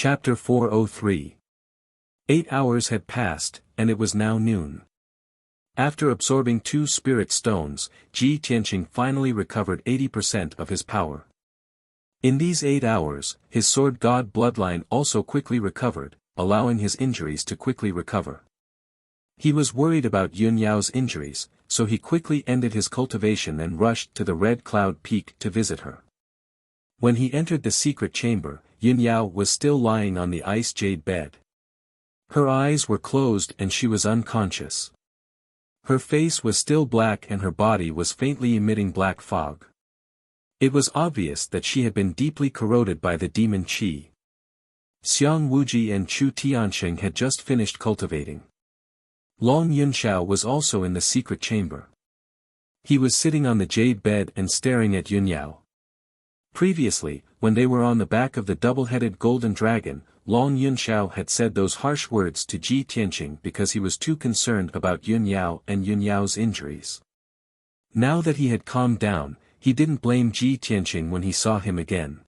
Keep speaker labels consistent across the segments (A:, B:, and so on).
A: Chapter 403. 8 hours had passed, and it was now noon. After absorbing 2 spirit stones, Ji Tianqing finally recovered 80% of his power. In these 8 hours, his sword god bloodline also quickly recovered, allowing his injuries to quickly recover. He was worried about Yun Yao's injuries, so he quickly ended his cultivation and rushed to the Red Cloud Peak to visit her. When he entered the secret chamber, Yun Yao was still lying on the ice jade bed. Her eyes were closed and she was unconscious. Her face was still black and her body was faintly emitting black fog. It was obvious that she had been deeply corroded by the demon qi. Xiang Wuji and Chu Tianxing had just finished cultivating. Long Yunxiao was also in the secret chamber. He was sitting on the jade bed and staring at Yun Yao. Previously, when they were on the back of the double-headed golden dragon, Long Yunxiao had said those harsh words to Ji Tianqing because he was too concerned about Yun Yao and Yun Yao's injuries. Now that he had calmed down, he didn't blame Ji Tianqing when he saw him again.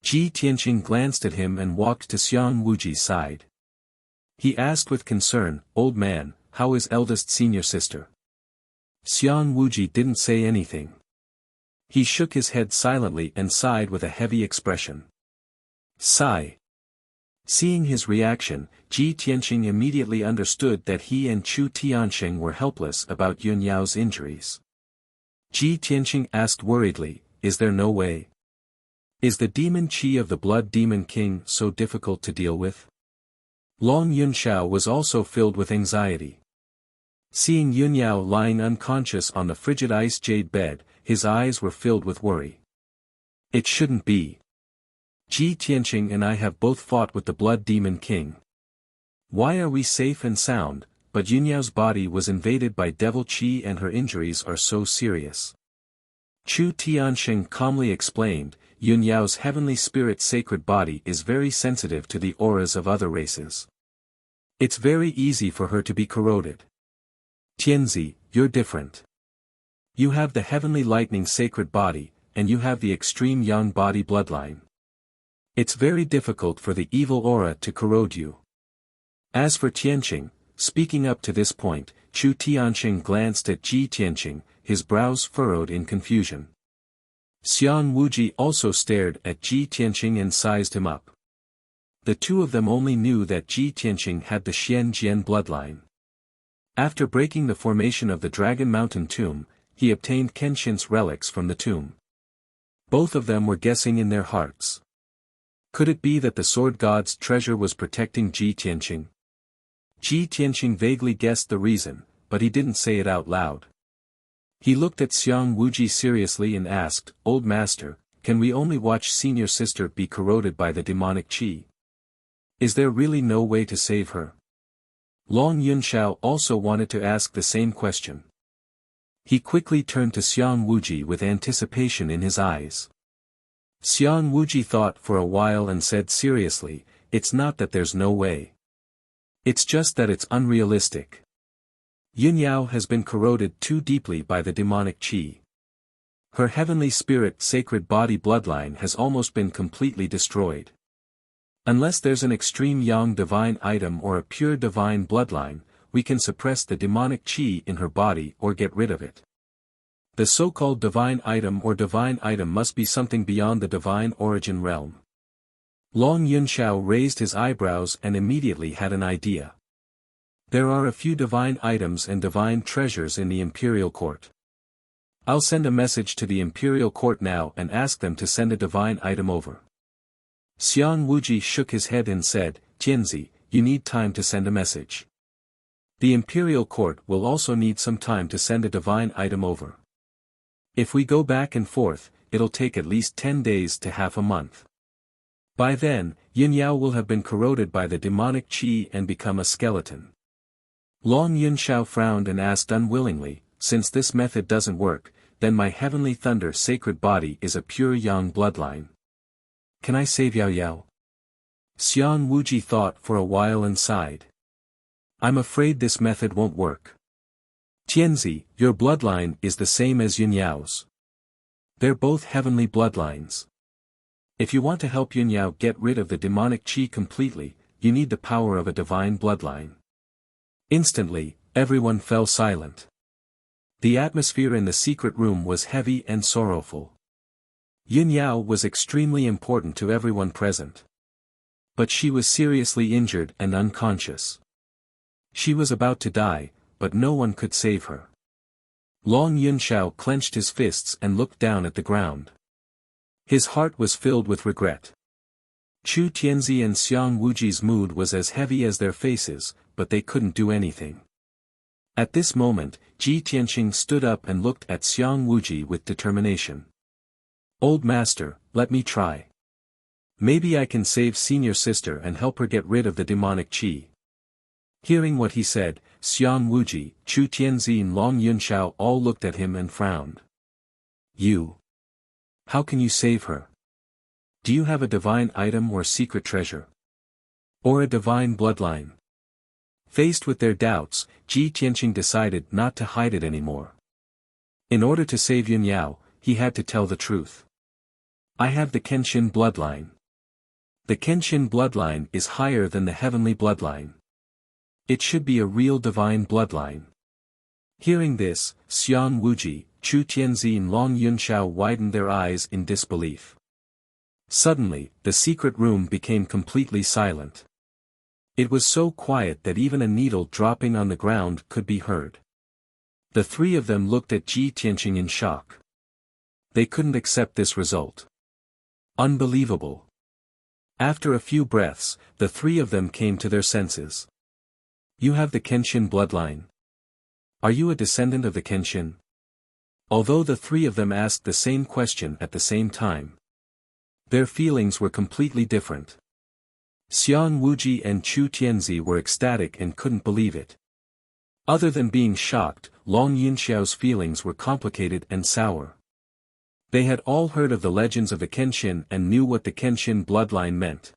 A: Ji Tianqing glanced at him and walked to Xiang Wuji's side. He asked with concern, "Old man, how is eldest senior sister?" Xiang Wuji didn't say anything. He shook his head silently and sighed with a heavy expression. Sigh. Seeing his reaction, Ji Tianqing immediately understood that he and Chu Tianxing were helpless about Yun Yao's injuries. Ji Tianqing asked worriedly, "Is there no way? Is the demon qi of the Blood Demon King so difficult to deal with?" Long Yunxiao was also filled with anxiety. Seeing Yun Yao lying unconscious on the frigid ice jade bed, his eyes were filled with worry. It shouldn't be. Ji Tianqing and I have both fought with the Blood Demon King. Why are we safe and sound, but Yun Yao's body was invaded by devil qi and her injuries are so serious? Chu Tianxing calmly explained, Yun Yao's heavenly spirit sacred body is very sensitive to the auras of other races. It's very easy for her to be corroded. Tianzi, you're different. You have the heavenly lightning sacred body, and you have the extreme young body bloodline. It's very difficult for the evil aura to corrode you. As for Tianqing, speaking up to this point, Chu Tianxing glanced at Ji Tianqing, his brows furrowed in confusion. Xiang Wuji also stared at Ji Tianqing and sized him up. The two of them only knew that Ji Tianqing had the Xian Jian bloodline. After breaking the formation of the Dragon Mountain tomb, he obtained Kenshin's relics from the tomb. Both of them were guessing in their hearts. Could it be that the sword god's treasure was protecting Ji Tianqing? Ji Tianqing vaguely guessed the reason, but he didn't say it out loud. He looked at Xiang Wuji seriously and asked, "Old master, can we only watch senior sister be corroded by the demonic qi? Is there really no way to save her?" Long Yunxiao also wanted to ask the same question. He quickly turned to Xiang Wuji with anticipation in his eyes. Xiang Wuji thought for a while and said seriously, "It's not that there's no way. It's just that it's unrealistic. Yun Yao has been corroded too deeply by the demonic qi. Her heavenly spirit sacred body bloodline has almost been completely destroyed. Unless there's an extreme yang divine item or a pure divine bloodline, we can suppress the demonic qi in her body or get rid of it. The so-called divine item or divine item must be something beyond the divine origin realm." Long Yunxiao raised his eyebrows and immediately had an idea. There are a few divine items and divine treasures in the imperial court. I'll send a message to the imperial court now and ask them to send a divine item over. Xiang Wuji shook his head and said, "Tianzi, you need time to send a message. The imperial court will also need some time to send a divine item over. If we go back and forth, it'll take at least 10 days to half a month. By then, Yun Yao will have been corroded by the demonic qi and become a skeleton." Long Yunxiao frowned and asked unwillingly, "Since this method doesn't work, then my heavenly thunder sacred body is a pure yang bloodline. Can I save Yao Yao?" Xiang Wuji thought for a while and sighed. "I'm afraid this method won't work. Tianzi, your bloodline is the same as Yun Yao's. They're both heavenly bloodlines. If you want to help Yun Yao get rid of the demonic qi completely, you need the power of a divine bloodline. Instantly, everyone fell silent. The atmosphere in the secret room was heavy and sorrowful. Yun Yao was extremely important to everyone present. But she was seriously injured and unconscious. She was about to die, but no one could save her. Long Yunxiao clenched his fists and looked down at the ground. His heart was filled with regret. Chu Tianzi and Xiang Wuji's mood was as heavy as their faces, but they couldn't do anything. At this moment, Ji Tianqing stood up and looked at Xiang Wuji with determination. "Old master, let me try. Maybe I can save senior sister and help her get rid of the demonic qi." Hearing what he said, Xiang Wuji, Chu Tianzi and Long Yunxiao all looked at him and frowned. "You? How can you save her? Do you have a divine item or secret treasure? Or a divine bloodline?" Faced with their doubts, Ji Tianqing decided not to hide it anymore. In order to save Yun Yao, he had to tell the truth. "I have the Kenshin bloodline. The Kenshin bloodline is higher than the heavenly bloodline. It should be a real divine bloodline." Hearing this, Xiang Wuji, Chu Tianzi and Long Yunxiao widened their eyes in disbelief. Suddenly, the secret room became completely silent. It was so quiet that even a needle dropping on the ground could be heard. The three of them looked at Ji Tianqing in shock. They couldn't accept this result. Unbelievable. After a few breaths, the three of them came to their senses. "You have the Kenshin bloodline. Are you a descendant of the Kenshin?" Although the three of them asked the same question at the same time, their feelings were completely different. Xiang Wuji and Chu Tianzi were ecstatic and couldn't believe it. Other than being shocked, Long Yunxiao's feelings were complicated and sour. They had all heard of the legends of the Kenshin and knew what the Kenshin bloodline meant.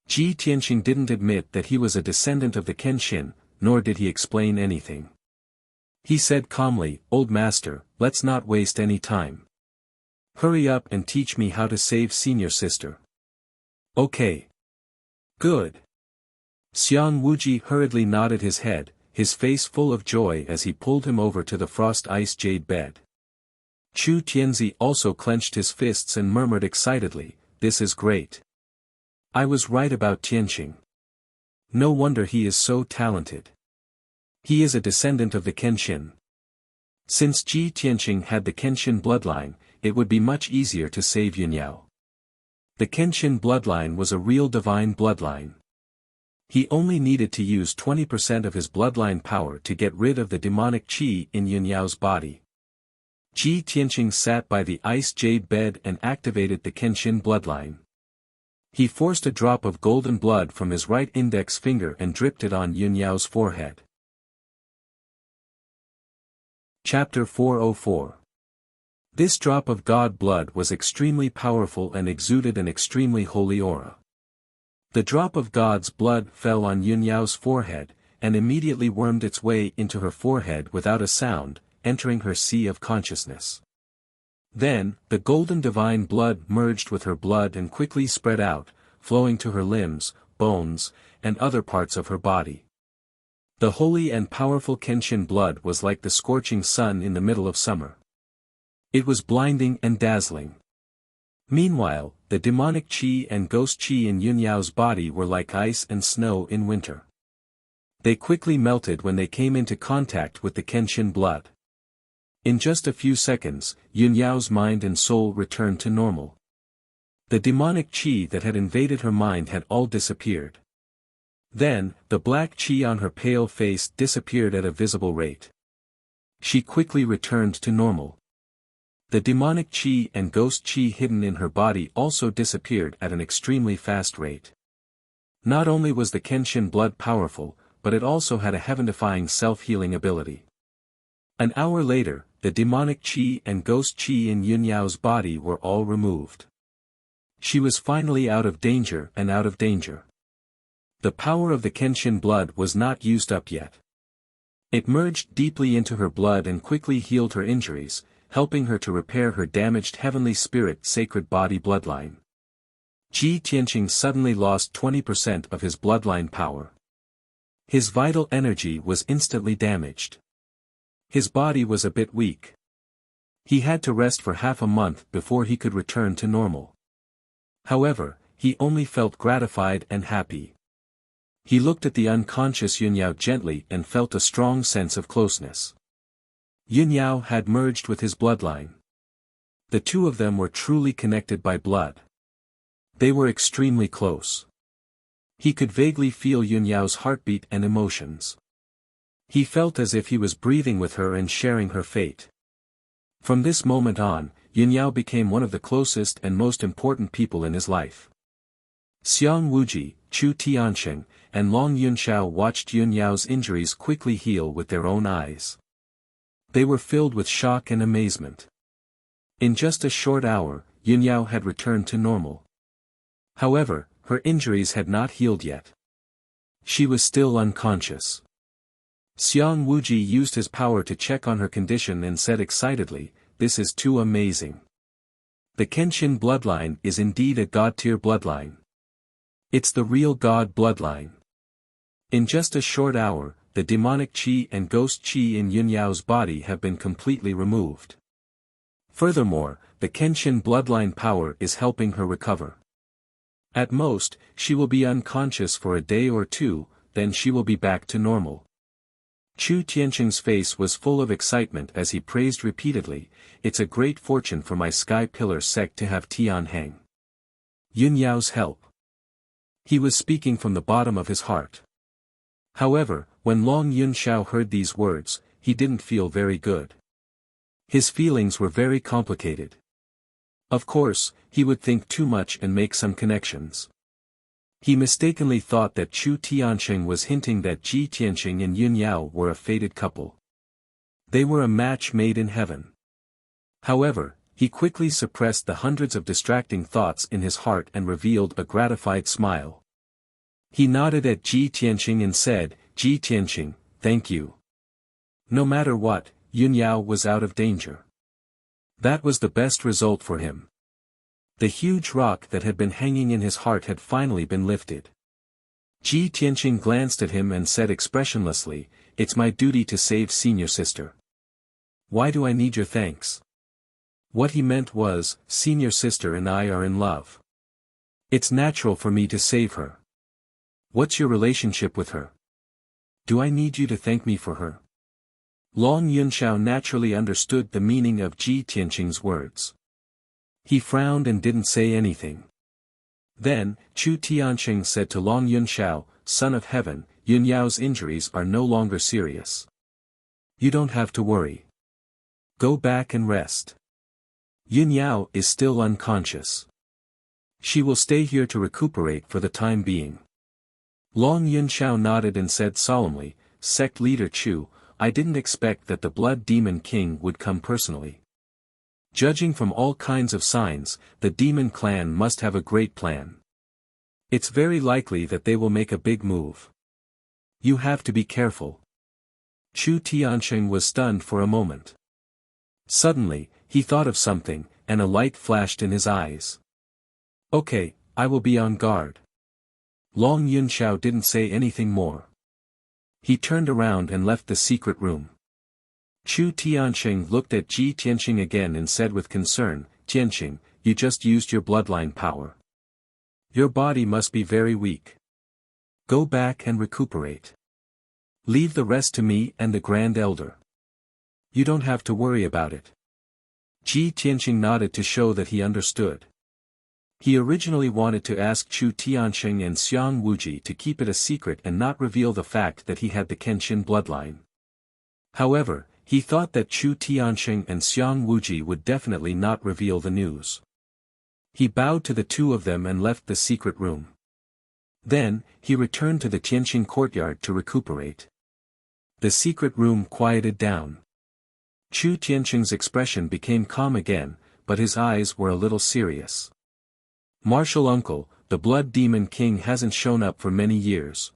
A: Ji Tianqing didn't admit that he was a descendant of the Kenshin, nor did he explain anything. He said calmly, "Old master, let's not waste any time. Hurry up and teach me how to save senior sister." "Okay. Good." Xiang Wuji hurriedly nodded his head, his face full of joy as he pulled him over to the frost ice jade bed. Chu Tianzi also clenched his fists and murmured excitedly, "This is great. I was right about Tianqing. No wonder he is so talented. He is a descendant of the Kenshin." Since Ji Tianqing had the Kenshin bloodline, it would be much easier to save Yun Yao. The Kenshin bloodline was a real divine bloodline. He only needed to use 20% of his bloodline power to get rid of the demonic qi in Yun Yao's body. Ji Tianqing sat by the ice jade bed and activated the Kenshin bloodline. He forced a drop of golden blood from his right index finger and dripped it on Yun Yao's forehead. Chapter 404. This drop of God blood was extremely powerful and exuded an extremely holy aura. The drop of God's blood fell on Yun Yao's forehead, and immediately wormed its way into her forehead without a sound, entering her sea of consciousness. Then, the golden divine blood merged with her blood and quickly spread out, flowing to her limbs, bones, and other parts of her body. The holy and powerful Kenshin blood was like the scorching sun in the middle of summer. It was blinding and dazzling. Meanwhile, the demonic qi and ghost qi in Yun Yao's body were like ice and snow in winter. They quickly melted when they came into contact with the Kenshin blood. In just a few seconds, Yun Yao's mind and soul returned to normal. The demonic qi that had invaded her mind had all disappeared. Then, the black qi on her pale face disappeared at a visible rate. She quickly returned to normal. The demonic qi and ghost qi hidden in her body also disappeared at an extremely fast rate. Not only was the Kenshin blood powerful, but it also had a heaven-defying self-healing ability. An hour later, the demonic qi and ghost qi in Yun Yao's body were all removed. She was finally out of danger and out of danger. The power of the Kenshin blood was not used up yet. It merged deeply into her blood and quickly healed her injuries, helping her to repair her damaged heavenly spirit sacred body bloodline. Ji Tianqing suddenly lost 20% of his bloodline power. His vital energy was instantly damaged. His body was a bit weak. He had to rest for half a month before he could return to normal. However, he only felt gratified and happy. He looked at the unconscious Yunyao gently and felt a strong sense of closeness. Yunyao had merged with his bloodline. The two of them were truly connected by blood. They were extremely close. He could vaguely feel Yunyao's heartbeat and emotions. He felt as if he was breathing with her and sharing her fate. From this moment on, Yunyao became one of the closest and most important people in his life. Xiang Wuji, Chu Tianqing, and Long Yunxiao watched Yunyao's injuries quickly heal with their own eyes. They were filled with shock and amazement. In just a short hour, Yunyao had returned to normal. However, her injuries had not healed yet. She was still unconscious. Xiang Wuji used his power to check on her condition and said excitedly, "This is too amazing. The Kenshin bloodline is indeed a god-tier bloodline. It's the real god bloodline." In just a short hour, the demonic qi and ghost qi in Yunyao's body have been completely removed. Furthermore, the Kenshin bloodline power is helping her recover. At most, she will be unconscious for a day or two, then she will be back to normal. Chu Tianqing's face was full of excitement as he praised repeatedly, "It's a great fortune for my Sky Pillar sect to have Tian Heng. Yunyao's help." He was speaking from the bottom of his heart. However, when Long Yunxiao heard these words, he didn't feel very good. His feelings were very complicated. Of course, he would think too much and make some connections. He mistakenly thought that Chu Tianqing was hinting that Ji Tianqing and Yunyao were a fated couple. They were a match made in heaven. However, he quickly suppressed the hundreds of distracting thoughts in his heart and revealed a gratified smile. He nodded at Ji Tianqing and said, "Ji Tianqing, thank you." No matter what, Yunyao was out of danger. That was the best result for him. The huge rock that had been hanging in his heart had finally been lifted. Ji Tianqing glanced at him and said expressionlessly, "It's my duty to save senior sister. Why do I need your thanks?" What he meant was, senior sister and I are in love. It's natural for me to save her. What's your relationship with her? Do I need you to thank me for her? Long Yunxiao naturally understood the meaning of Ji Tianqing's words. He frowned and didn't say anything. Then, Chu Tianqing said to Long Yunxiao, "Son of heaven, Yunyao's injuries are no longer serious. You don't have to worry. Go back and rest. Yunyao is still unconscious. She will stay here to recuperate for the time being." Long Yunxiao nodded and said solemnly, "Sect leader Chu, I didn't expect that the Blood Demon King would come personally. Judging from all kinds of signs, the Demon Clan must have a great plan. It's very likely that they will make a big move. You have to be careful." Chu Tianqing was stunned for a moment. Suddenly, he thought of something, and a light flashed in his eyes. "Okay, I will be on guard." Long Yunxiao didn't say anything more. He turned around and left the secret room. Chu Tianqing looked at Ji Tianqing again and said with concern, "Tianqing, you just used your bloodline power. Your body must be very weak. Go back and recuperate. Leave the rest to me and the Grand Elder. You don't have to worry about it." Ji Tianqing nodded to show that he understood. He originally wanted to ask Chu Tianqing and Xiang Wuji to keep it a secret and not reveal the fact that he had the Kenshin bloodline. However, he thought that Chu Tianqing and Xiang Wuji would definitely not reveal the news. He bowed to the two of them and left the secret room. Then, he returned to the Tianqing courtyard to recuperate. The secret room quieted down. Chu Tianqing's expression became calm again, but his eyes were a little serious. "Martial uncle, the Blood Demon King hasn't shown up for many years.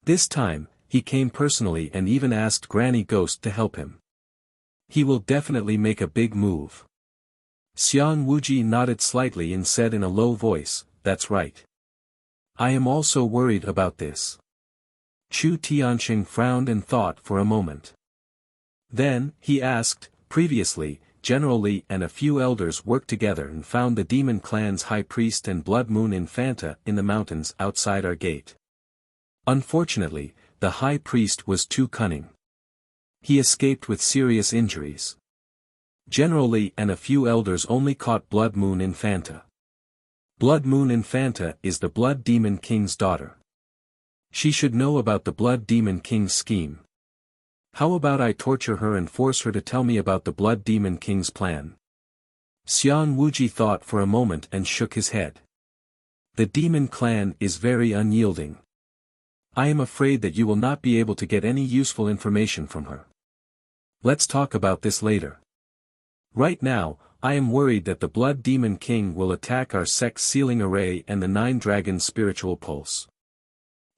A: This time, he came personally and even asked Granny Ghost to help him. He will definitely make a big move." Xiang Wuji nodded slightly and said in a low voice, that's right. I am also worried about this. Chu Tianqing frowned and thought for a moment. Then, he asked, previously, General Li and a few elders worked together and found the demon clan's high priest and blood moon infanta in the mountains outside our gate. Unfortunately, the high priest was too cunning. He escaped with serious injuries. General Li and a few elders only caught Blood Moon Infanta. Blood Moon Infanta is the Blood Demon King's daughter. She should know about the Blood Demon King's scheme. How about I torture her and force her to tell me about the Blood Demon King's plan? Xian Wuji thought for a moment and shook his head. The demon clan is very unyielding. I am afraid that you will not be able to get any useful information from her. Let's talk about this later. Right now, I am worried that the Blood Demon King will attack our sect's sealing array and the 9 Dragons spiritual pulse.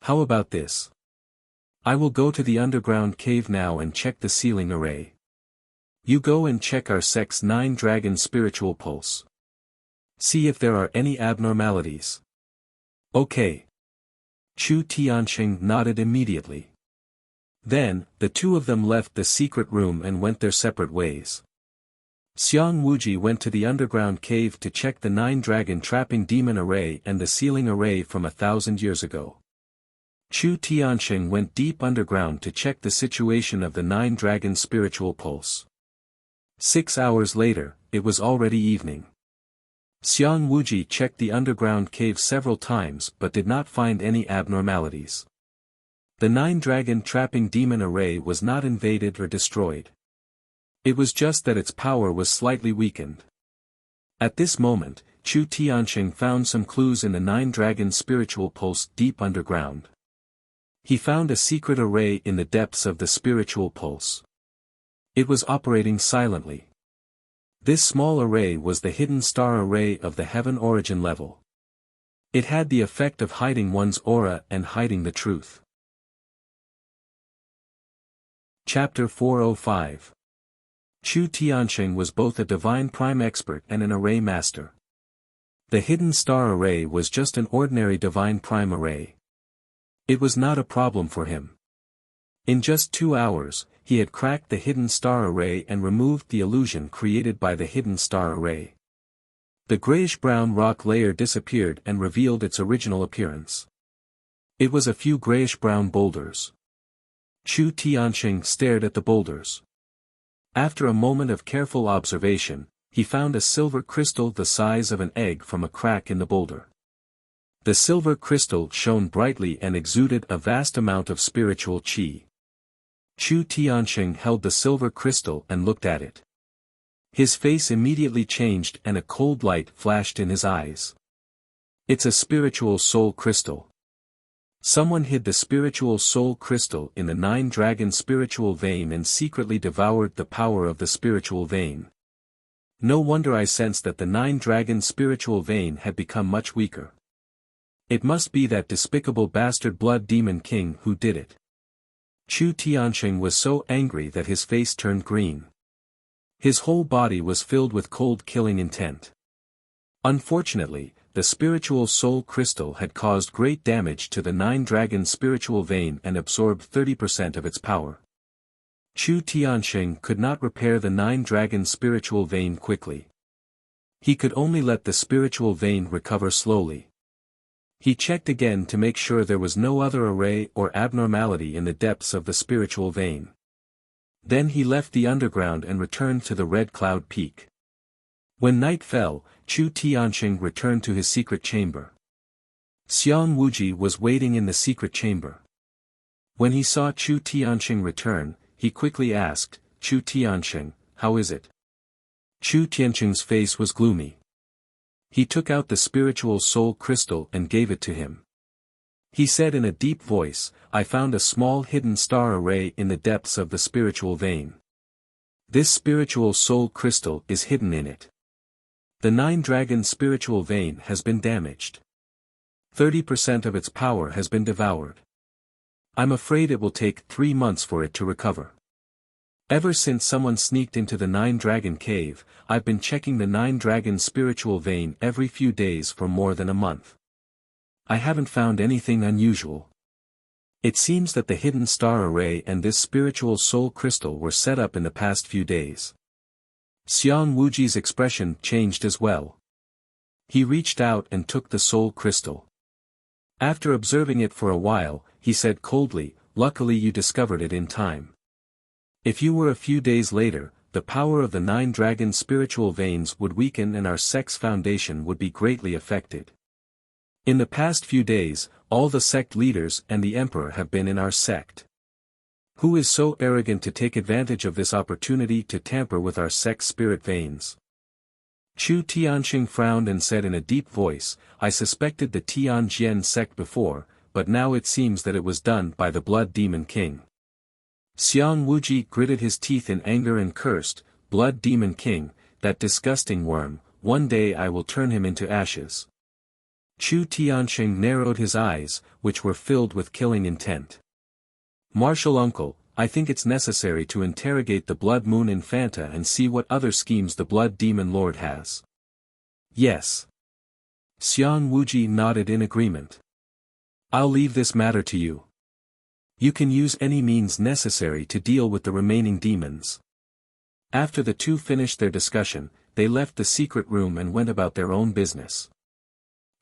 A: How about this? I will go to the underground cave now and check the sealing array. You go and check our sect's 9 Dragons spiritual pulse. See if there are any abnormalities. Okay. Chu Tianqing nodded immediately. Then, the two of them left the secret room and went their separate ways. Xiang Wuji went to the underground cave to check the 9 Dragon trapping demon array and the sealing array from 1,000 years ago. Chu Tianqing went deep underground to check the situation of the 9 Dragon spiritual pulse. 6 hours later, it was already evening. Xiang Wuji checked the underground cave several times but did not find any abnormalities. The 9 Dragon trapping demon array was not invaded or destroyed. It was just that its power was slightly weakened. At this moment, Chu Tianqing found some clues in the 9 Dragon spiritual pulse deep underground. He found a secret array in the depths of the spiritual pulse. It was operating silently. This small array was the hidden star array of the heaven origin level. It had the effect of hiding one's aura and hiding the truth. Chapter 405. Chu Tianqing was both a divine prime expert and an array master. The hidden star array was just an ordinary divine prime array. It was not a problem for him. In just 2 hours, he had cracked the hidden star array and removed the illusion created by the hidden star array. The grayish-brown rock layer disappeared and revealed its original appearance. It was a few grayish-brown boulders. Chu Tianqing stared at the boulders. After a moment of careful observation, he found a silver crystal the size of an egg from a crack in the boulder. The silver crystal shone brightly and exuded a vast amount of spiritual qi. Chu Tianqing held the silver crystal and looked at it. His face immediately changed and a cold light flashed in his eyes. It's a spiritual soul crystal. Someone hid the spiritual soul crystal in the 9 Dragon spiritual vein and secretly devoured the power of the spiritual vein. No wonder I sensed that the 9 Dragon spiritual vein had become much weaker. It must be that despicable bastard Blood Demon King who did it. Chu Tianqing was so angry that his face turned green. His whole body was filled with cold killing intent. Unfortunately, the spiritual soul crystal had caused great damage to the 9 Dragon spiritual vein and absorbed 30% of its power. Chu Tianqing could not repair the 9 Dragon spiritual vein quickly. He could only let the spiritual vein recover slowly. He checked again to make sure there was no other array or abnormality in the depths of the spiritual vein. Then he left the underground and returned to the Red Cloud Peak. When night fell, Chu Tianqing returned to his secret chamber. Xiang Wuji was waiting in the secret chamber. When he saw Chu Tianqing return, he quickly asked, "Chu Tianqing, how is it?" Chu Tianqing's face was gloomy. He took out the spiritual soul crystal and gave it to him. He said in a deep voice, "I found a small hidden star array in the depths of the spiritual vein. This spiritual soul crystal is hidden in it. The 9 Dragon spiritual vein has been damaged. 30% of its power has been devoured. I'm afraid it will take 3 months for it to recover. Ever since someone sneaked into the 9 Dragon cave, I've been checking the 9 Dragon spiritual vein every few days for more than a month. I haven't found anything unusual. It seems that the hidden star array and this spiritual soul crystal were set up in the past few days. Xiang Wuji's expression changed as well. He reached out and took the soul crystal. After observing it for a while, he said coldly, "Luckily you discovered it in time. If you were a few days later, the power of the 9 dragon spiritual veins would weaken and our sect's foundation would be greatly affected. In the past few days, all the sect leaders and the emperor have been in our sect. Who is so arrogant to take advantage of this opportunity to tamper with our sect's spirit veins?" Chu Tianxing frowned and said in a deep voice, "I suspected the Tianjian sect before, but now it seems that it was done by the Blood Demon King." Xiang Wuji gritted his teeth in anger and cursed, "Blood Demon King, that disgusting worm, one day I will turn him into ashes." Chu Tianxing narrowed his eyes, which were filled with killing intent. "Martial uncle, I think it's necessary to interrogate the Blood Moon Infanta and see what other schemes the Blood Demon Lord has." "Yes." Xiang Wuji nodded in agreement. "I'll leave this matter to you. You can use any means necessary to deal with the remaining demons." After the two finished their discussion, they left the secret room and went about their own business.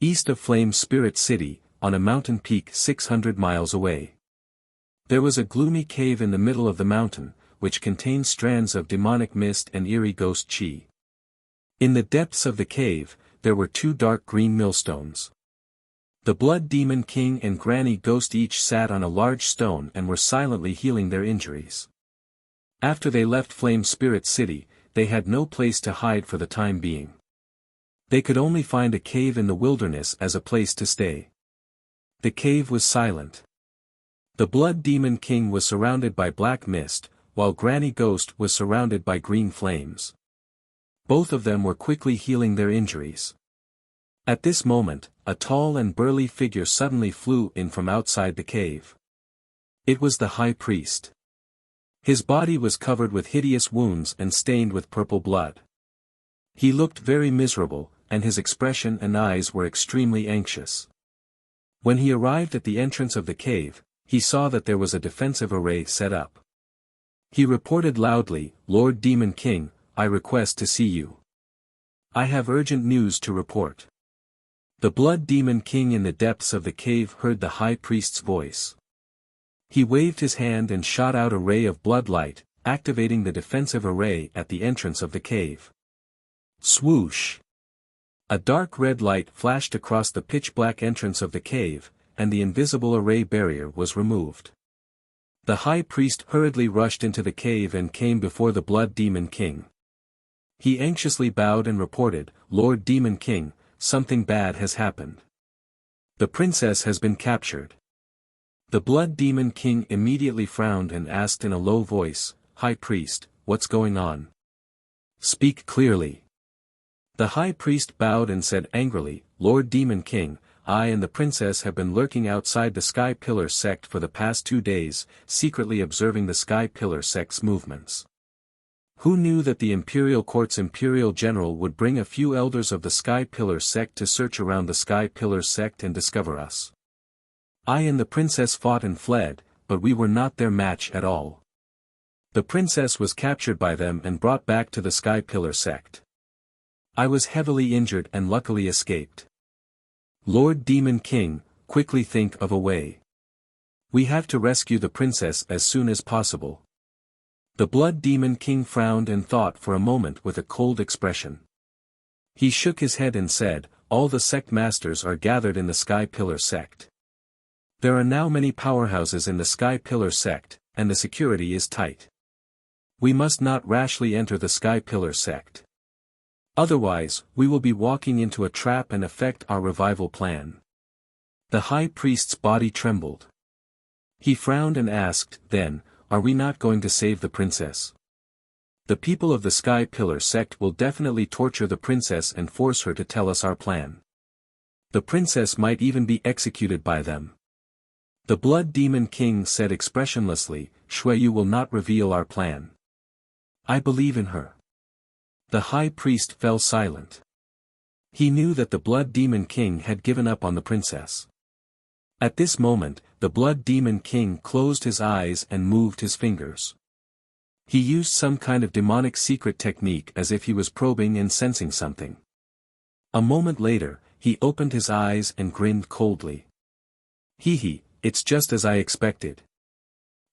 A: East of Flame Spirit City, on a mountain peak 600 miles away. There was a gloomy cave in the middle of the mountain, which contained strands of demonic mist and eerie ghost chi. In the depths of the cave, there were 2 dark green millstones. The Blood Demon King and Granny Ghost each sat on a large stone and were silently healing their injuries. After they left Flame Spirit City, they had no place to hide for the time being. They could only find a cave in the wilderness as a place to stay. The cave was silent. The Blood Demon King was surrounded by black mist, while Granny Ghost was surrounded by green flames. Both of them were quickly healing their injuries. At this moment, a tall and burly figure suddenly flew in from outside the cave. It was the High Priest. His body was covered with hideous wounds and stained with purple blood. He looked very miserable, and his expression and eyes were extremely anxious. When he arrived at the entrance of the cave, he saw that there was a defensive array set up. He reported loudly, "Lord Demon King, I request to see you. I have urgent news to report." The Blood Demon King in the depths of the cave heard the High Priest's voice. He waved his hand and shot out a ray of blood light, activating the defensive array at the entrance of the cave. Swoosh! A dark red light flashed across the pitch-black entrance of the cave, and the invisible array barrier was removed. The High Priest hurriedly rushed into the cave and came before the Blood Demon King. He anxiously bowed and reported, "Lord Demon King, something bad has happened. The princess has been captured." The Blood Demon King immediately frowned and asked in a low voice, "High Priest, what's going on? Speak clearly." The High Priest bowed and said angrily, "Lord Demon King, I and the princess have been lurking outside the Sky Pillar sect for the past 2 days, secretly observing the Sky Pillar sect's movements. Who knew that the Imperial Court's Imperial General would bring a few elders of the Sky Pillar sect to search around the Sky Pillar sect and discover us? I and the princess fought and fled, but we were not their match at all. The princess was captured by them and brought back to the Sky Pillar sect. I was heavily injured and luckily escaped. Lord Demon King, quickly think of a way. We have to rescue the princess as soon as possible." The Blood Demon King frowned and thought for a moment with a cold expression. He shook his head and said, "All the sect masters are gathered in the Sky Pillar sect. There are now many powerhouses in the Sky Pillar sect, and the security is tight. We must not rashly enter the Sky Pillar sect. Otherwise, we will be walking into a trap and affect our revival plan." The High Priest's body trembled. He frowned and asked, "Then, are we not going to save the princess? The people of the Sky Pillar sect will definitely torture the princess and force her to tell us our plan. The princess might even be executed by them." The Blood Demon King said expressionlessly, "Shuiyu will not reveal our plan. I believe in her." The High Priest fell silent. He knew that the Blood Demon King had given up on the princess. At this moment, the Blood Demon King closed his eyes and moved his fingers. He used some kind of demonic secret technique as if he was probing and sensing something. A moment later, he opened his eyes and grinned coldly. Hee, it's just as I expected.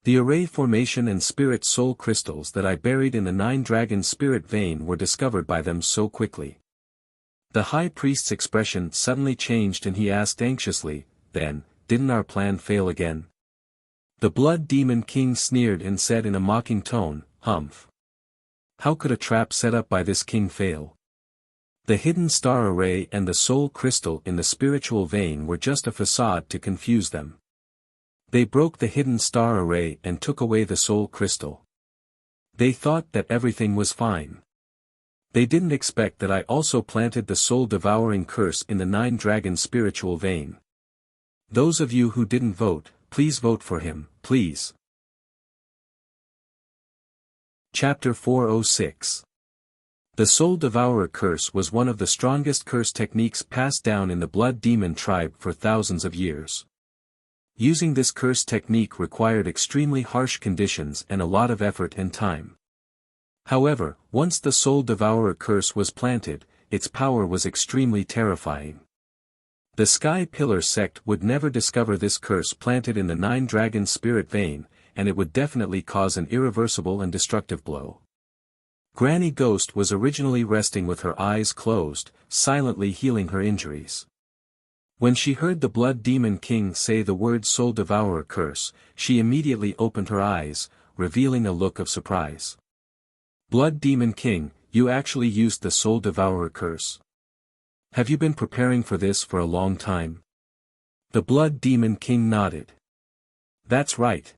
A: The array formation and spirit soul crystals that I buried in the 9-dragon spirit vein were discovered by them so quickly. The high priest's expression suddenly changed and he asked anxiously, then, didn't our plan fail again? The Blood Demon King sneered and said in a mocking tone, "Humph. How could a trap set up by this king fail? The hidden star array and the soul crystal in the spiritual vein were just a facade to confuse them. They broke the hidden star array and took away the soul crystal. They thought that everything was fine. They didn't expect that I also planted the soul-devouring curse in the 9-dragon spiritual vein. Those of you who didn't vote, please vote for him, please." Chapter 406. The Soul Devourer Curse was one of the strongest curse techniques passed down in the Blood Demon tribe for thousands of years. Using this curse technique required extremely harsh conditions and a lot of effort and time. However, once the Soul Devourer Curse was planted, its power was extremely terrifying. The Sky Pillar sect would never discover this curse planted in the 9-dragon spirit vein, and it would definitely cause an irreversible and destructive blow. Granny Ghost was originally resting with her eyes closed, silently healing her injuries. When she heard the Blood Demon King say the word Soul Devourer Curse, she immediately opened her eyes, revealing a look of surprise. "Blood Demon King, you actually used the Soul Devourer Curse. Have you been preparing for this for a long time?" The Blood Demon King nodded. "That's right.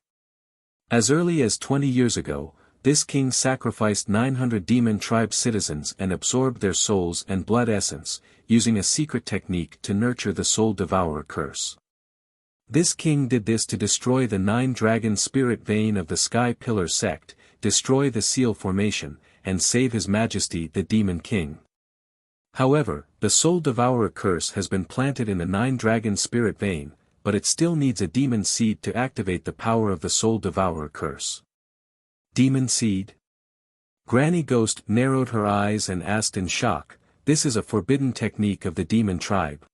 A: As early as 20 years ago, this king sacrificed 900 demon tribe citizens and absorbed their souls and blood essence, using a secret technique to nurture the Soul Devourer Curse. This king did this to destroy the 9-dragon spirit vein of the Sky Pillar sect, destroy the seal formation, and save His Majesty the Demon King. However, the Soul Devourer Curse has been planted in the 9-dragon spirit vein, but it still needs a demon seed to activate the power of the Soul Devourer Curse." "Demon seed?" Granny Ghost narrowed her eyes and asked in shock, "This is a forbidden technique of the demon tribe.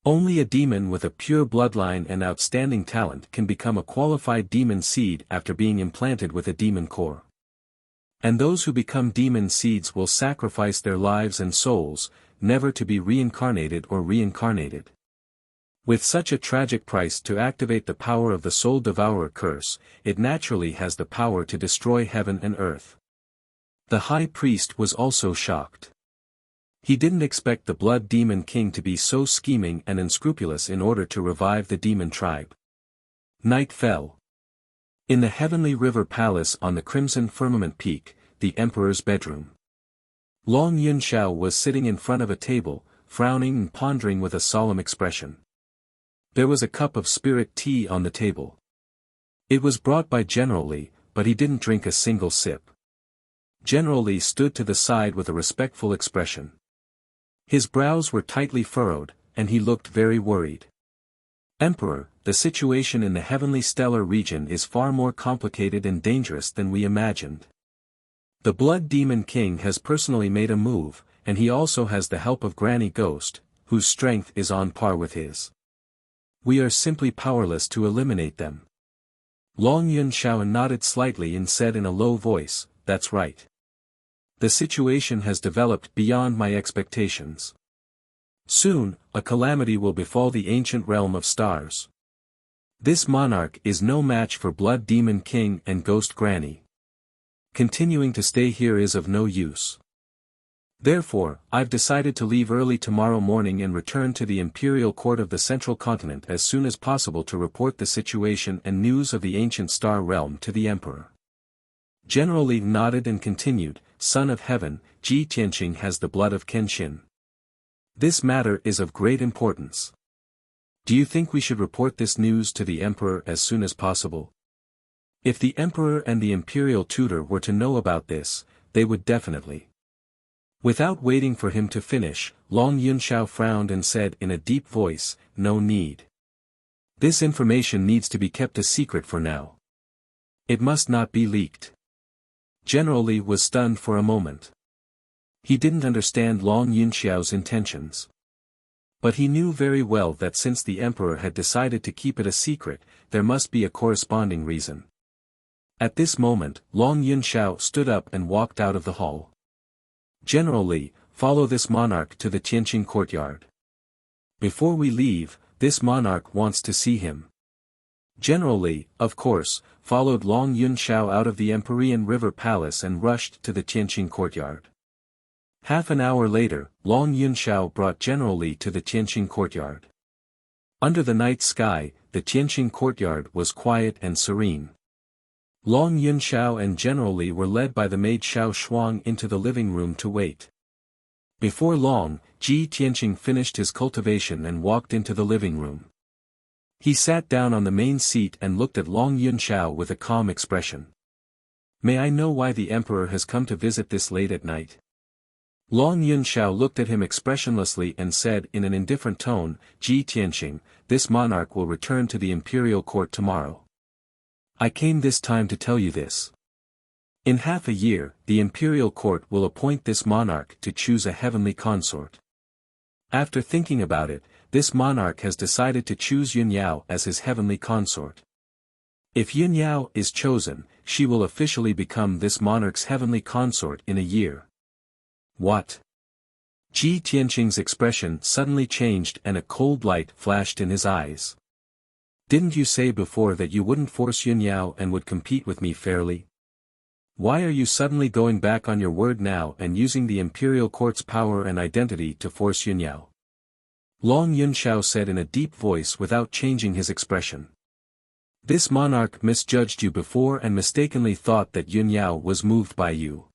A: Only a demon with a pure bloodline and outstanding talent can become a qualified demon seed after being implanted with a demon core. And those who become demon seeds will sacrifice their lives and souls, never to be reincarnated or reincarnated. With such a tragic price to activate the power of the Soul Devourer Curse, it naturally has the power to destroy heaven and earth." The High Priest was also shocked. He didn't expect the Blood Demon King to be so scheming and unscrupulous in order to revive the demon tribe. Night fell. In the Heavenly River Palace on the Crimson Firmament Peak, the Emperor's bedroom. Long Yunxiao was sitting in front of a table, frowning and pondering with a solemn expression. There was a cup of spirit tea on the table. It was brought by General Li, but he didn't drink a single sip. General Li stood to the side with a respectful expression. His brows were tightly furrowed, and he looked very worried. "Emperor, the situation in the Heavenly Stellar region is far more complicated and dangerous than we imagined. The Blood Demon King has personally made a move, and he also has the help of Granny Ghost, whose strength is on par with his. We are simply powerless to eliminate them." Long Yunxiao nodded slightly and said in a low voice, "That's right. The situation has developed beyond my expectations. Soon, a calamity will befall the ancient realm of stars. This monarch is no match for Blood Demon King and Ghost Granny. Continuing to stay here is of no use. Therefore, I've decided to leave early tomorrow morning and return to the Imperial Court of the Central Continent as soon as possible to report the situation and news of the ancient star realm to the Emperor." General Li nodded and continued, "Son of Heaven, Ji Tianqing has the blood of Kenshin. This matter is of great importance. Do you think we should report this news to the Emperor as soon as possible? If the Emperor and the Imperial Tutor were to know about this, they would definitely—" Without waiting for him to finish, Long Yunxiao frowned and said in a deep voice, "No need. This information needs to be kept a secret for now. It must not be leaked. General Li was stunned for a moment. He didn't understand Long Yunxiao's intentions. But he knew very well that since the emperor had decided to keep it a secret, there must be a corresponding reason. At this moment, Long Yunxiao stood up and walked out of the hall. General Li, follow this monarch to the Tianqing courtyard. Before we leave, this monarch wants to see him. General Li, of course, followed Long Yunxiao out of the Empyrean River Palace and rushed to the Tianqing courtyard. Half an hour later, Long Yunxiao brought General Li to the Tianqing courtyard. Under the night sky, the Tianqing courtyard was quiet and serene. Long Yunxiao and General Li were led by the maid Xiao Shuang into the living room to wait. Before long, Ji Tianqing finished his cultivation and walked into the living room. He sat down on the main seat and looked at Long Yunxiao with a calm expression. May I know why the emperor has come to visit this late at night? Long Yunxiao looked at him expressionlessly and said in an indifferent tone, Ji Tianqing, this monarch will return to the imperial court tomorrow. I came this time to tell you this. In half a year, the imperial court will appoint this monarch to choose a heavenly consort. After thinking about it, this monarch has decided to choose Yun Yao as his heavenly consort. If Yun Yao is chosen, she will officially become this monarch's heavenly consort in a year. What? Ji Tianqing's expression suddenly changed and a cold light flashed in his eyes. Didn't you say before that you wouldn't force Yun Yao and would compete with me fairly? Why are you suddenly going back on your word now and using the imperial court's power and identity to force Yun Yao? Long Yunxiao said in a deep voice without changing his expression. This monarch misjudged you before and mistakenly thought that Yun Yao was moved by you.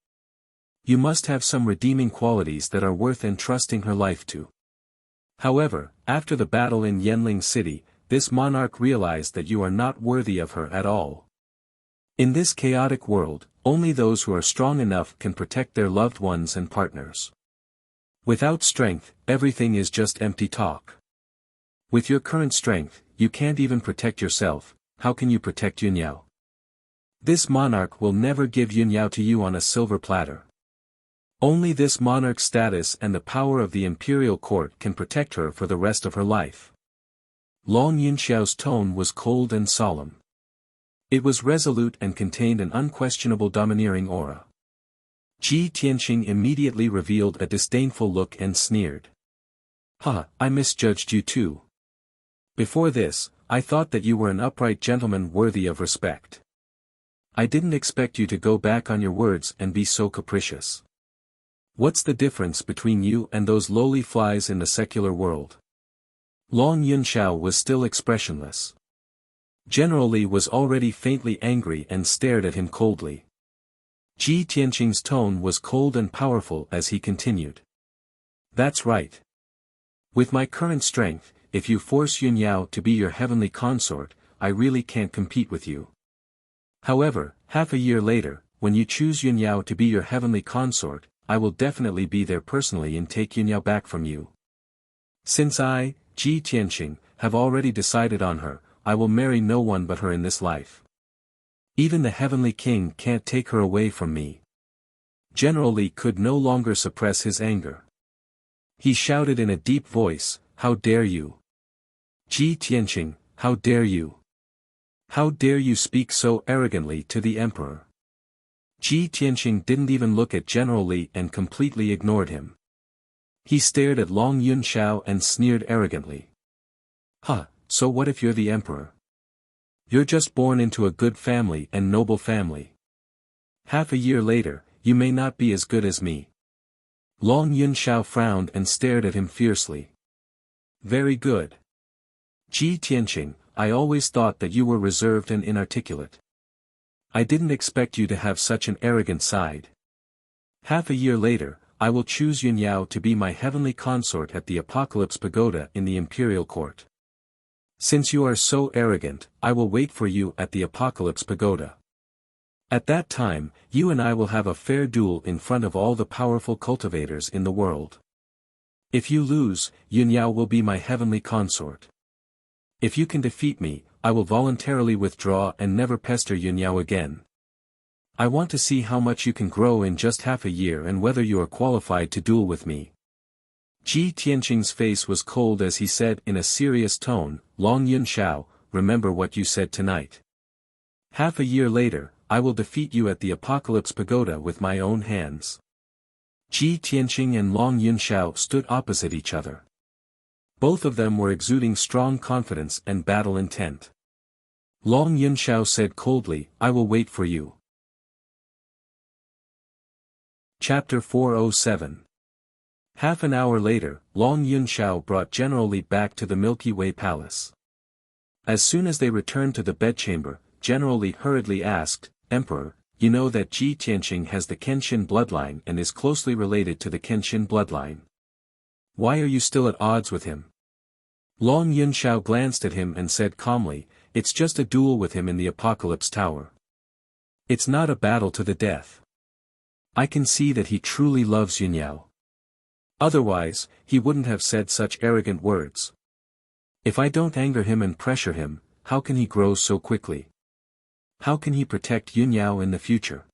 A: You must have some redeeming qualities that are worth entrusting her life to. However, after the battle in Yanling City, this monarch realized that you are not worthy of her at all. In this chaotic world, only those who are strong enough can protect their loved ones and partners. Without strength, everything is just empty talk. With your current strength, you can't even protect yourself, how can you protect Yun Yao? This monarch will never give Yun Yao to you on a silver platter. Only this monarch's status and the power of the imperial court can protect her for the rest of her life. Long Yunxiao's tone was cold and solemn. It was resolute and contained an unquestionable domineering aura. Ji Tianqing immediately revealed a disdainful look and sneered. Ha, I misjudged you too. Before this, I thought that you were an upright gentleman worthy of respect. I didn't expect you to go back on your words and be so capricious. What's the difference between you and those lowly flies in the secular world? Long Yunxiao was still expressionless. General Li was already faintly angry and stared at him coldly. Ji Tianqing's tone was cold and powerful as he continued. That's right. With my current strength, if you force Yun Yao to be your heavenly consort, I really can't compete with you. However, half a year later, when you choose Yun Yao to be your heavenly consort, I will definitely be there personally and take Yun Yao back from you. Since I, Ji Tianqing, have already decided on her, I will marry no one but her in this life. Even the heavenly king can't take her away from me. General Li could no longer suppress his anger. He shouted in a deep voice, how dare you? Ji Tianqing, how dare you? How dare you speak so arrogantly to the emperor? Ji Tianqing didn't even look at General Li and completely ignored him. He stared at Long Yunxiao and sneered arrogantly. Huh, so what if you're the emperor? You're just born into a good family and noble family. Half a year later, you may not be as good as me. Long Yunxiao frowned and stared at him fiercely. Very good. Ji Tianqing, I always thought that you were reserved and inarticulate. I didn't expect you to have such an arrogant side. Half a year later, I will choose Yun Yao to be my heavenly consort at the Apocalypse Pagoda in the imperial court. Since you are so arrogant, I will wait for you at the Apocalypse Pagoda. At that time, you and I will have a fair duel in front of all the powerful cultivators in the world. If you lose, Yun Yao will be my heavenly consort. If you can defeat me, I will voluntarily withdraw and never pester Yunyao again. I want to see how much you can grow in just half a year and whether you are qualified to duel with me. Ji Tianqing's face was cold as he said in a serious tone, Long Yunxiao, remember what you said tonight. Half a year later, I will defeat you at the Apocalypse Pagoda with my own hands. Ji Tianqing and Long Yunxiao stood opposite each other. Both of them were exuding strong confidence and battle intent. Long Yunxiao said coldly, I will wait for you. Chapter 407. Half an hour later, Long Yunxiao brought General Li back to the Milky Way Palace. As soon as they returned to the bedchamber, General Li hurriedly asked, Emperor, you know that Ji Tianqing has the Kenshin bloodline and is closely related to the Kenshin bloodline. Why are you still at odds with him? Long Yunxiao glanced at him and said calmly, it's just a duel with him in the Apocalypse Tower. It's not a battle to the death. I can see that he truly loves Yunyao. Otherwise, he wouldn't have said such arrogant words. If I don't anger him and pressure him, how can he grow so quickly? How can he protect Yunyao in the future?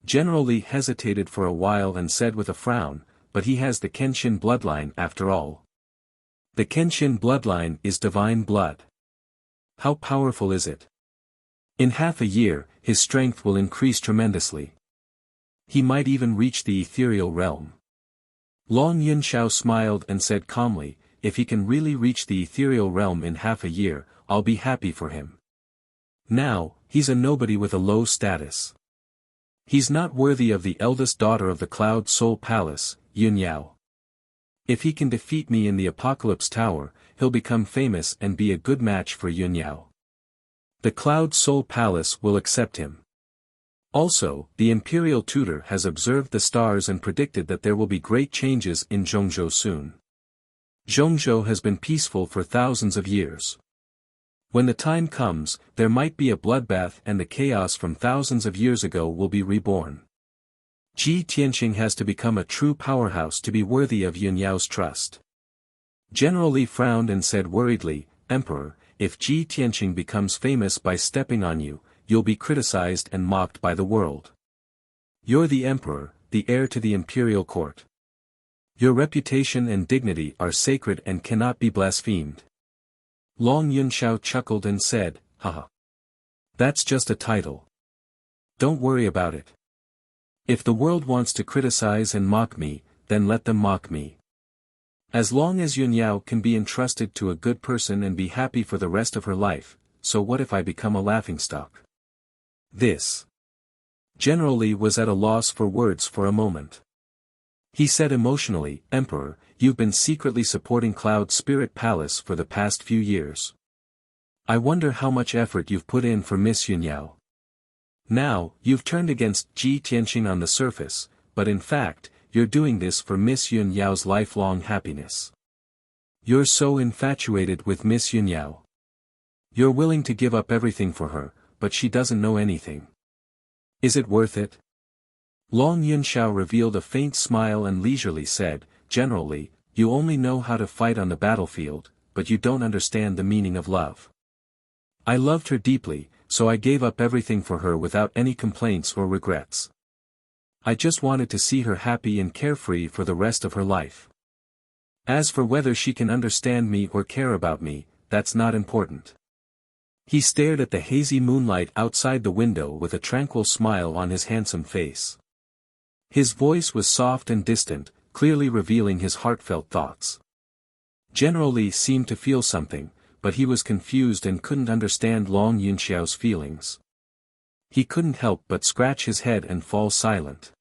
A: General Li hesitated for a while and said with a frown, but he has the Kenshin bloodline after all. The Kenshin bloodline is divine blood. How powerful is it? In half a year, his strength will increase tremendously. He might even reach the ethereal realm. Long Yunxiao smiled and said calmly, if he can really reach the ethereal realm in half a year, I'll be happy for him. Now, he's a nobody with a low status. He's not worthy of the eldest daughter of the Cloud Soul Palace, Yunyao. If he can defeat me in the Apocalypse Tower, he'll become famous and be a good match for Yunyao. The Cloud Soul Palace will accept him. Also, the Imperial Tutor has observed the stars and predicted that there will be great changes in Zhongzhou soon. Zhongzhou has been peaceful for thousands of years. When the time comes, there might be a bloodbath and the chaos from thousands of years ago will be reborn. Ji Tianqing has to become a true powerhouse to be worthy of Yunyao's trust. General Li frowned and said worriedly, Emperor, if Ji Tianqing becomes famous by stepping on you, you'll be criticized and mocked by the world. You're the emperor, the heir to the imperial court. Your reputation and dignity are sacred and cannot be blasphemed. Long Yunxiao chuckled and said, haha. That's just a title. Don't worry about it. If the world wants to criticize and mock me, then let them mock me. As long as Yunyao can be entrusted to a good person and be happy for the rest of her life, so what if I become a laughingstock? This. General Li was at a loss for words for a moment. He said emotionally, Emperor, you've been secretly supporting Cloud Spirit Palace for the past few years. I wonder how much effort you've put in for Miss Yunyao. Now, you've turned against Ji Tianqing on the surface, but in fact, you're doing this for Miss Yunyao's lifelong happiness. You're so infatuated with Miss Yunyao. You're willing to give up everything for her, but she doesn't know anything. Is it worth it? Long Yunxiao revealed a faint smile and leisurely said, General Li, you only know how to fight on the battlefield, but you don't understand the meaning of love. I loved her deeply, so I gave up everything for her without any complaints or regrets. I just wanted to see her happy and carefree for the rest of her life. As for whether she can understand me or care about me, that's not important. He stared at the hazy moonlight outside the window with a tranquil smile on his handsome face. His voice was soft and distant, clearly revealing his heartfelt thoughts. General Li seemed to feel something, but he was confused and couldn't understand Long Yunxiao's feelings. He couldn't help but scratch his head and fall silent.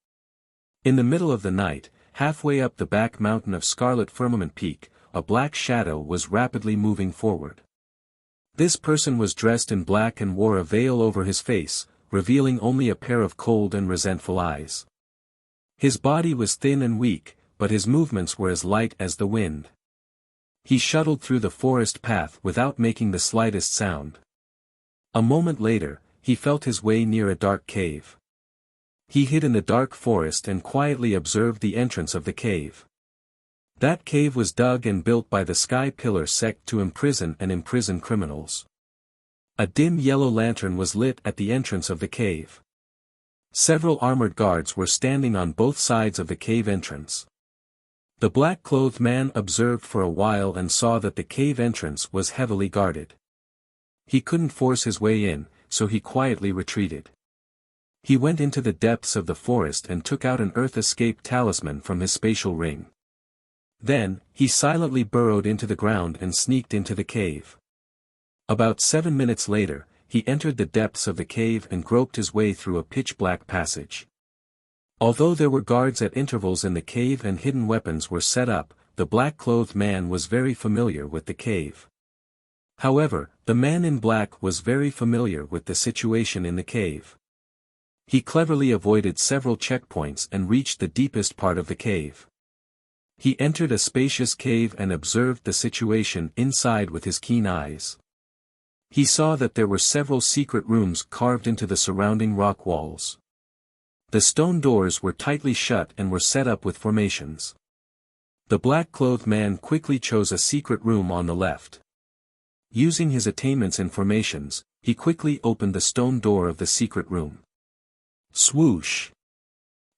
A: In the middle of the night, halfway up the back mountain of Scarlet Firmament Peak, a black shadow was rapidly moving forward. This person was dressed in black and wore a veil over his face, revealing only a pair of cold and resentful eyes. His body was thin and weak, but his movements were as light as the wind. He shuttled through the forest path without making the slightest sound. A moment later, he felt his way near a dark cave. He hid in the dark forest and quietly observed the entrance of the cave. That cave was dug and built by the Sky Pillar sect to imprison and imprison criminals. A dim yellow lantern was lit at the entrance of the cave. Several armored guards were standing on both sides of the cave entrance. The black-clothed man observed for a while and saw that the cave entrance was heavily guarded. He couldn't force his way in, so he quietly retreated. He went into the depths of the forest and took out an Earth Escape talisman from his spatial ring. Then, he silently burrowed into the ground and sneaked into the cave. About 7 minutes later, he entered the depths of the cave and groped his way through a pitch-black passage. Although there were guards at intervals in the cave and hidden weapons were set up, the black-clothed man was very familiar with the cave. However, the man in black was very familiar with the situation in the cave. He cleverly avoided several checkpoints and reached the deepest part of the cave. He entered a spacious cave and observed the situation inside with his keen eyes. He saw that there were several secret rooms carved into the surrounding rock walls. The stone doors were tightly shut and were set up with formations. The black-clothed man quickly chose a secret room on the left. Using his attainments and formations, he quickly opened the stone door of the secret room. Swoosh!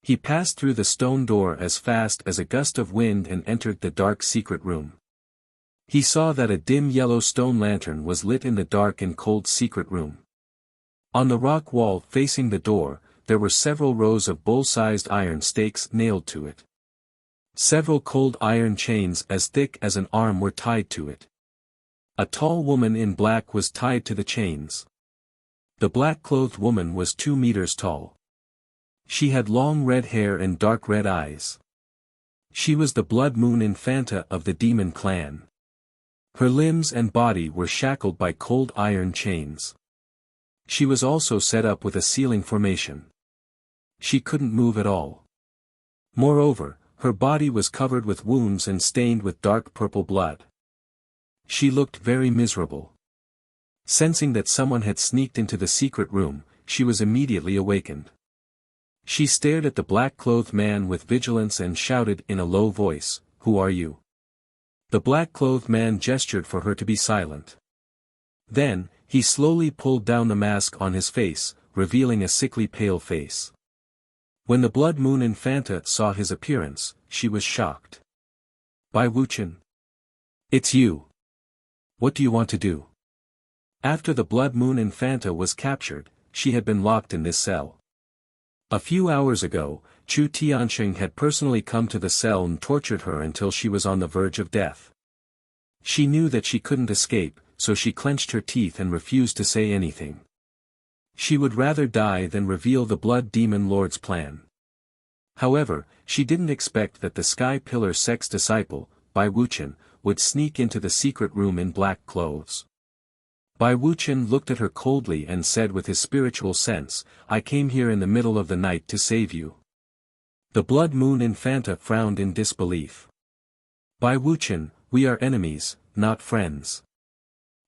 A: He passed through the stone door as fast as a gust of wind and entered the dark secret room. He saw that a dim yellow stone lantern was lit in the dark and cold secret room. On the rock wall facing the door, there were several rows of bull-sized iron stakes nailed to it. Several cold iron chains as thick as an arm were tied to it. A tall woman in black was tied to the chains. The black-clothed woman was 2 meters tall. She had long red hair and dark red eyes. She was the Blood Moon Infanta of the Demon Clan. Her limbs and body were shackled by cold iron chains. She was also set up with a sealing formation. She couldn't move at all. Moreover, her body was covered with wounds and stained with dark purple blood. She looked very miserable. Sensing that someone had sneaked into the secret room, she was immediately awakened. She stared at the black-clothed man with vigilance and shouted in a low voice, "Who are you?" The black-clothed man gestured for her to be silent. Then, he slowly pulled down the mask on his face, revealing a sickly pale face. When the Blood Moon Infanta saw his appearance, she was shocked. "Bai Wuchen? It's you. What do you want to do?" After the Blood Moon Infanta was captured, she had been locked in this cell. A few hours ago, Chu Tianxing had personally come to the cell and tortured her until she was on the verge of death. She knew that she couldn't escape, so she clenched her teeth and refused to say anything. She would rather die than reveal the Blood Demon Lord's plan. However, she didn't expect that the Sky Pillar sect's disciple, Bai Wuchen, would sneak into the secret room in black clothes. Bai Wuchen looked at her coldly and said with his spiritual sense, "I came here in the middle of the night to save you." The Blood Moon Infanta frowned in disbelief. "Bai Wuchen, we are enemies, not friends.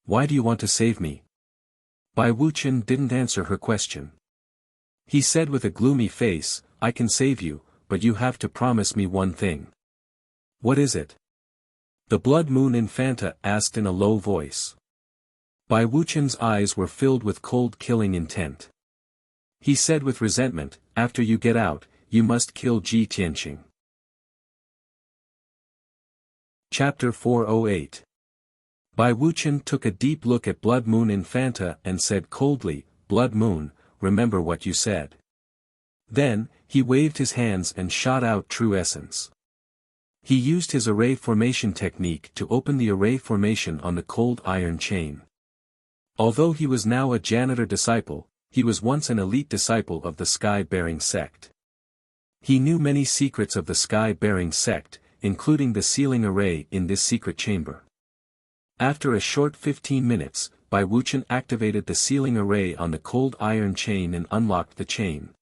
A: Why do you want to save me?" Bai Wuchen didn't answer her question. He said with a gloomy face, "I can save you, but you have to promise me one thing." "What is it?" The Blood Moon Infanta asked in a low voice. Bai Wuchen's eyes were filled with cold killing intent. He said with resentment, "After you get out, you must kill Ji Tianxing." Chapter 408. Bai Wuchen took a deep look at Blood Moon Infanta and said coldly, "Blood Moon, remember what you said." Then, he waved his hands and shot out true essence. He used his array formation technique to open the array formation on the cold iron chain. Although he was now a janitor disciple, he was once an elite disciple of the Sky-bearing sect. He knew many secrets of the Sky-bearing sect, including the sealing array in this secret chamber. After a short 15 minutes, Bai Wuchen activated the sealing array on the cold iron chain and unlocked the chain.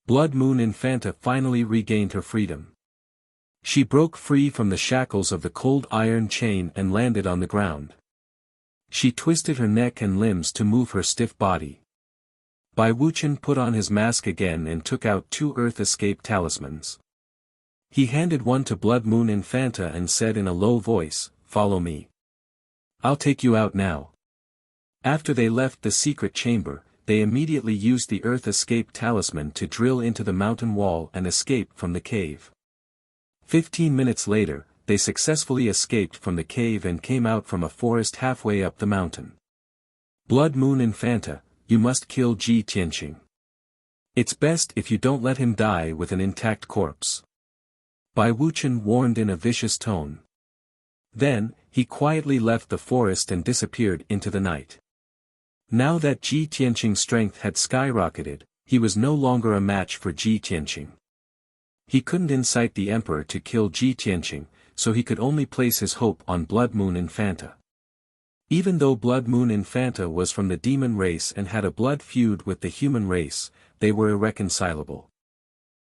A: Blood Moon Infanta finally regained her freedom. She broke free from the shackles of the cold iron chain and landed on the ground. She twisted her neck and limbs to move her stiff body. Bai Wuchen put on his mask again and took out 2 Earth Escape talismans. He handed one to Blood Moon Infanta and said in a low voice, "Follow me. I'll take you out now." After they left the secret chamber, they immediately used the Earth Escape Talisman to drill into the mountain wall and escape from the cave. 15 minutes later, they successfully escaped from the cave and came out from a forest halfway up the mountain. "Blood Moon Infanta, you must kill Ji Tianqing. It's best if you don't let him die with an intact corpse." Bai Wuchen warned in a vicious tone. Then, he quietly left the forest and disappeared into the night. Now that Ji Tianqing's strength had skyrocketed, he was no longer a match for Ji Tianqing. He couldn't incite the emperor to kill Ji Tianqing, so he could only place his hope on Blood Moon Infanta. Even though Blood Moon Infanta was from the demon race and had a blood feud with the human race, they were irreconcilable.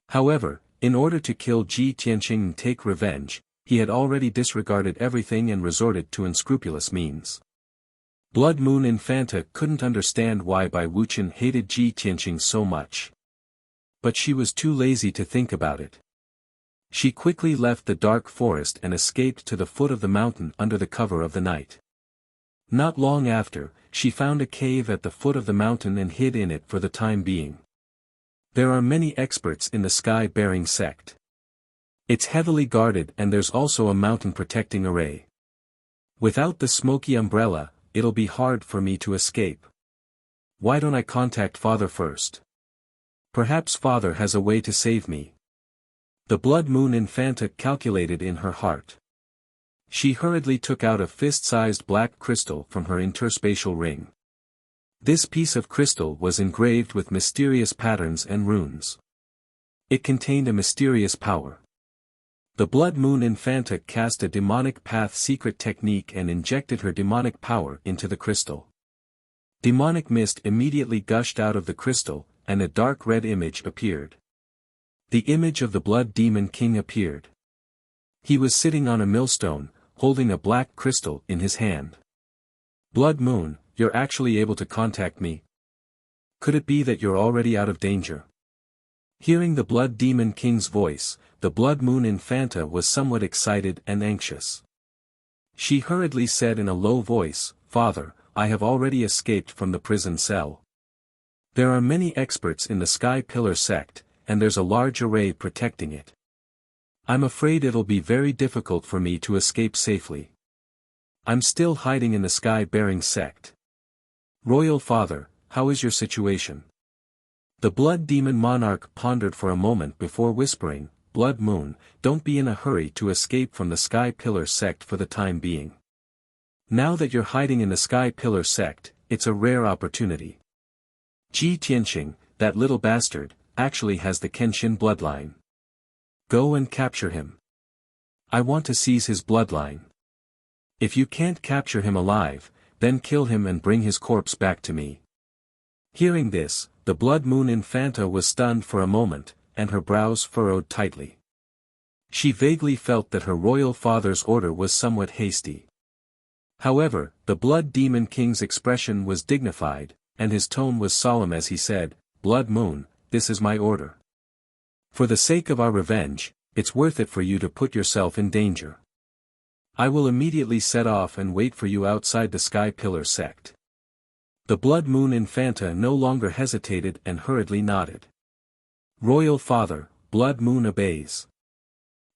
A: However, in order to kill Ji Tianqing and take revenge, he had already disregarded everything and resorted to unscrupulous means. Blood Moon Infanta couldn't understand why Bai Wuchen hated Ji Tianqing so much. But she was too lazy to think about it. She quickly left the dark forest and escaped to the foot of the mountain under the cover of the night. Not long after, she found a cave at the foot of the mountain and hid in it for the time being. There are many experts in the sky-bearing sect. It's heavily guarded and there's also a mountain protecting array. Without the smoky umbrella, it'll be hard for me to escape. Why don't I contact Father first? Perhaps Father has a way to save me. The Blood Moon Infanta calculated in her heart. She hurriedly took out a fist-sized black crystal from her interspatial ring. This piece of crystal was engraved with mysterious patterns and runes. It contained a mysterious power. The Blood Moon Infanta cast a demonic path secret technique and injected her demonic power into the crystal. Demonic mist immediately gushed out of the crystal, and a dark red image appeared. The image of the Blood Demon King appeared. He was sitting on a millstone, holding a black crystal in his hand. "Blood Moon, you're actually able to contact me? Could it be that you're already out of danger?" Hearing the Blood Demon King's voice, the Blood Moon Infanta was somewhat excited and anxious. She hurriedly said in a low voice, "Father, I have already escaped from the prison cell. There are many experts in the Sky Pillar sect, and there's a large array protecting it. I'm afraid it'll be very difficult for me to escape safely. I'm still hiding in the Sky-bearing sect. Royal Father, how is your situation?" The Blood Demon Monarch pondered for a moment before whispering, "Blood Moon, don't be in a hurry to escape from the Sky Pillar sect for the time being. Now that you're hiding in the Sky Pillar sect, it's a rare opportunity. Ji Tianqing, that little bastard, actually has the Kenshin bloodline. Go and capture him. I want to seize his bloodline. If you can't capture him alive, then kill him and bring his corpse back to me." Hearing this, the Blood Moon Infanta was stunned for a moment, and her brows furrowed tightly. She vaguely felt that her royal father's order was somewhat hasty. However, the Blood Demon King's expression was dignified, and his tone was solemn as he said, "Blood Moon, this is my order. For the sake of our revenge, it's worth it for you to put yourself in danger. I will immediately set off and wait for you outside the Sky Pillar sect." The Blood Moon Infanta no longer hesitated and hurriedly nodded. "Royal Father, Blood Moon obeys."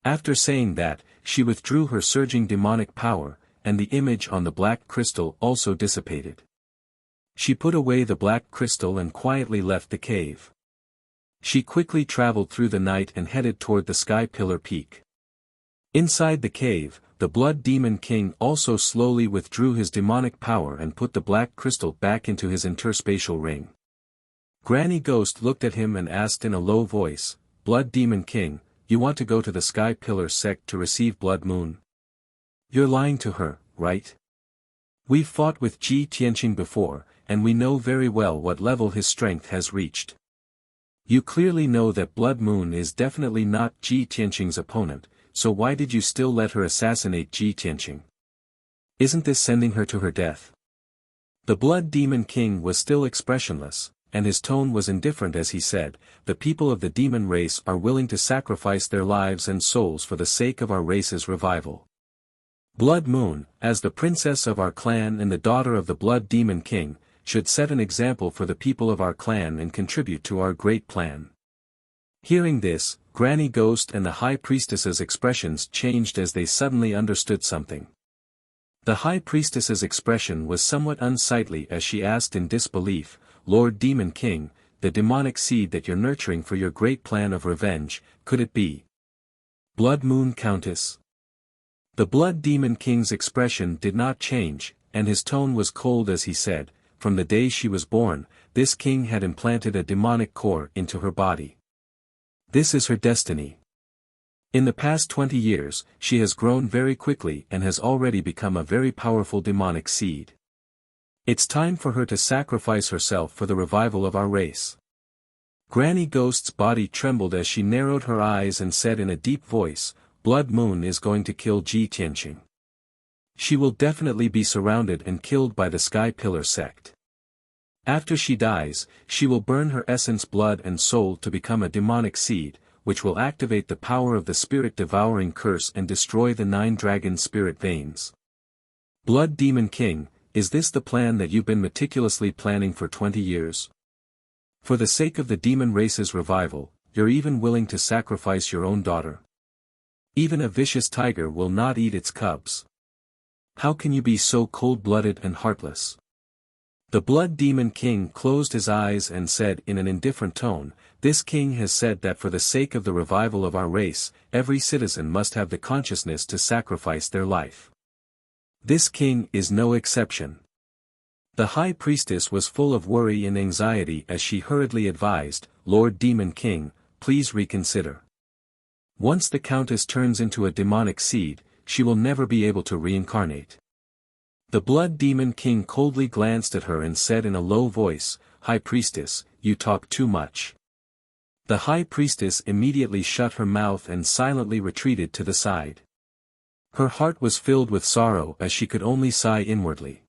A: After saying that, she withdrew her surging demonic power, and the image on the black crystal also dissipated. She put away the black crystal and quietly left the cave. She quickly traveled through the night and headed toward the Sky Pillar Peak. Inside the cave, the Blood Demon King also slowly withdrew his demonic power and put the black crystal back into his interspatial ring. Granny Ghost looked at him and asked in a low voice, "Blood Demon King, you want to go to the Sky Pillar sect to receive Blood Moon? You're lying to her, right? We've fought with Ji Tianqing before, and we know very well what level his strength has reached. You clearly know that Blood Moon is definitely not Ji Tianqing's opponent, so why did you still let her assassinate Ji Tianqing? Isn't this sending her to her death?" The Blood Demon King was still expressionless, and his tone was indifferent as he said, "The people of the demon race are willing to sacrifice their lives and souls for the sake of our race's revival. Blood Moon, as the princess of our clan and the daughter of the Blood Demon King, should set an example for the people of our clan and contribute to our great plan." Hearing this, Granny Ghost and the High Priestess's expressions changed as they suddenly understood something. The High Priestess's expression was somewhat unsightly as she asked in disbelief, "Lord Demon King, the demonic seed that you're nurturing for your great plan of revenge, could it be Blood Moon Countess?" The Blood Demon King's expression did not change, and his tone was cold as he said, "From the day she was born, this king had implanted a demonic core into her body. This is her destiny. In the past 20 years, she has grown very quickly and has already become a very powerful demonic seed. It's time for her to sacrifice herself for the revival of our race." Granny Ghost's body trembled as she narrowed her eyes and said in a deep voice, "Blood Moon is going to kill Ji Tianqing. She will definitely be surrounded and killed by the Sky Pillar sect. After she dies, she will burn her essence, blood and soul to become a demonic seed, which will activate the power of the spirit-devouring curse and destroy the 9 dragon spirit veins. Blood Demon King, is this the plan that you've been meticulously planning for 20 years? For the sake of the demon race's revival, you're even willing to sacrifice your own daughter? Even a vicious tiger will not eat its cubs. How can you be so cold-blooded and heartless?" The Blood Demon King closed his eyes and said in an indifferent tone, "This king has said that for the sake of the revival of our race, every citizen must have the consciousness to sacrifice their life. This king is no exception." The High Priestess was full of worry and anxiety as she hurriedly advised, "Lord Demon King, please reconsider. Once the Countess turns into a demonic seed, she will never be able to reincarnate." The Blood Demon King coldly glanced at her and said in a low voice, "High Priestess, you talk too much." The High Priestess immediately shut her mouth and silently retreated to the side. Her heart was filled with sorrow as she could only sigh inwardly.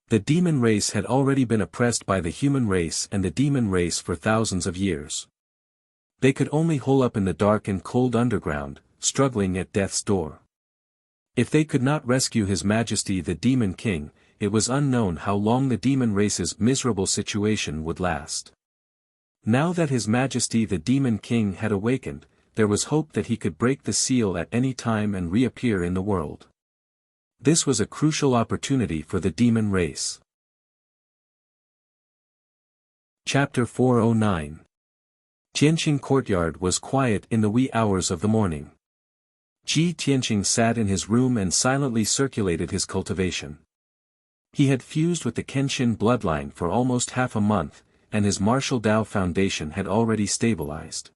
A: The demon race had already been oppressed by the human race and the demon race for thousands of years. They could only hole up in the dark and cold underground, struggling at death's door. If they could not rescue His Majesty the Demon King, it was unknown how long the demon race's miserable situation would last. Now that His Majesty the Demon King had awakened, there was hope that he could break the seal at any time and reappear in the world. This was a crucial opportunity for the demon race. Chapter 409. Tianqing Courtyard was quiet in the wee hours of the morning. Ji Tianqing sat in his room and silently circulated his cultivation. He had fused with the Kenshin bloodline for almost half a month, and his martial Dao foundation had already stabilized.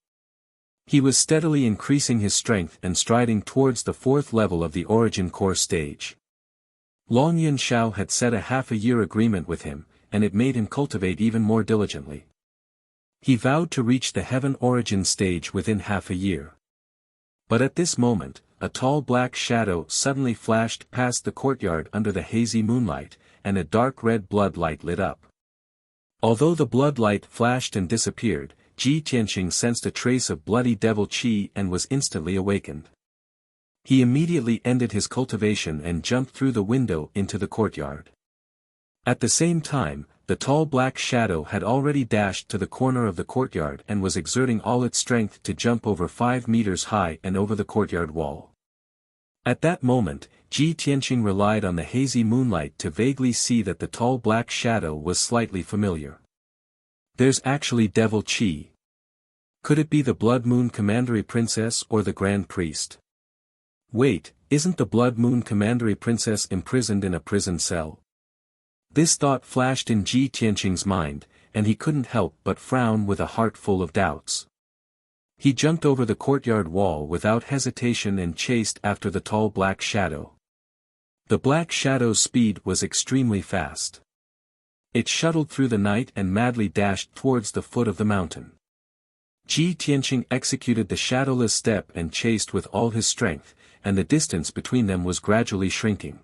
A: He was steadily increasing his strength and striding towards the 4th level of the Origin Core stage. Long Yun Shao had set a half-a-year agreement with him, and it made him cultivate even more diligently. He vowed to reach the Heaven Origin stage within half a year. But at this moment, a tall black shadow suddenly flashed past the courtyard under the hazy moonlight, and a dark red blood light lit up. Although the blood light flashed and disappeared, Ji Tianqing sensed a trace of bloody devil qi and was instantly awakened. He immediately ended his cultivation and jumped through the window into the courtyard. At the same time, the tall black shadow had already dashed to the corner of the courtyard and was exerting all its strength to jump over 5 meters high and over the courtyard wall. At that moment, Ji Tianqing relied on the hazy moonlight to vaguely see that the tall black shadow was slightly familiar. There's actually devil qi. Could it be the Blood Moon Commandery Princess or the Grand Priest? Wait, isn't the Blood Moon Commandery Princess imprisoned in a prison cell? This thought flashed in Ji Tianqing's mind, and he couldn't help but frown with a heart full of doubts. He jumped over the courtyard wall without hesitation and chased after the tall black shadow. The black shadow's speed was extremely fast. It shuttled through the night and madly dashed towards the foot of the mountain. Ji Tianqing executed the shadowless step and chased with all his strength, and the distance between them was gradually shrinking.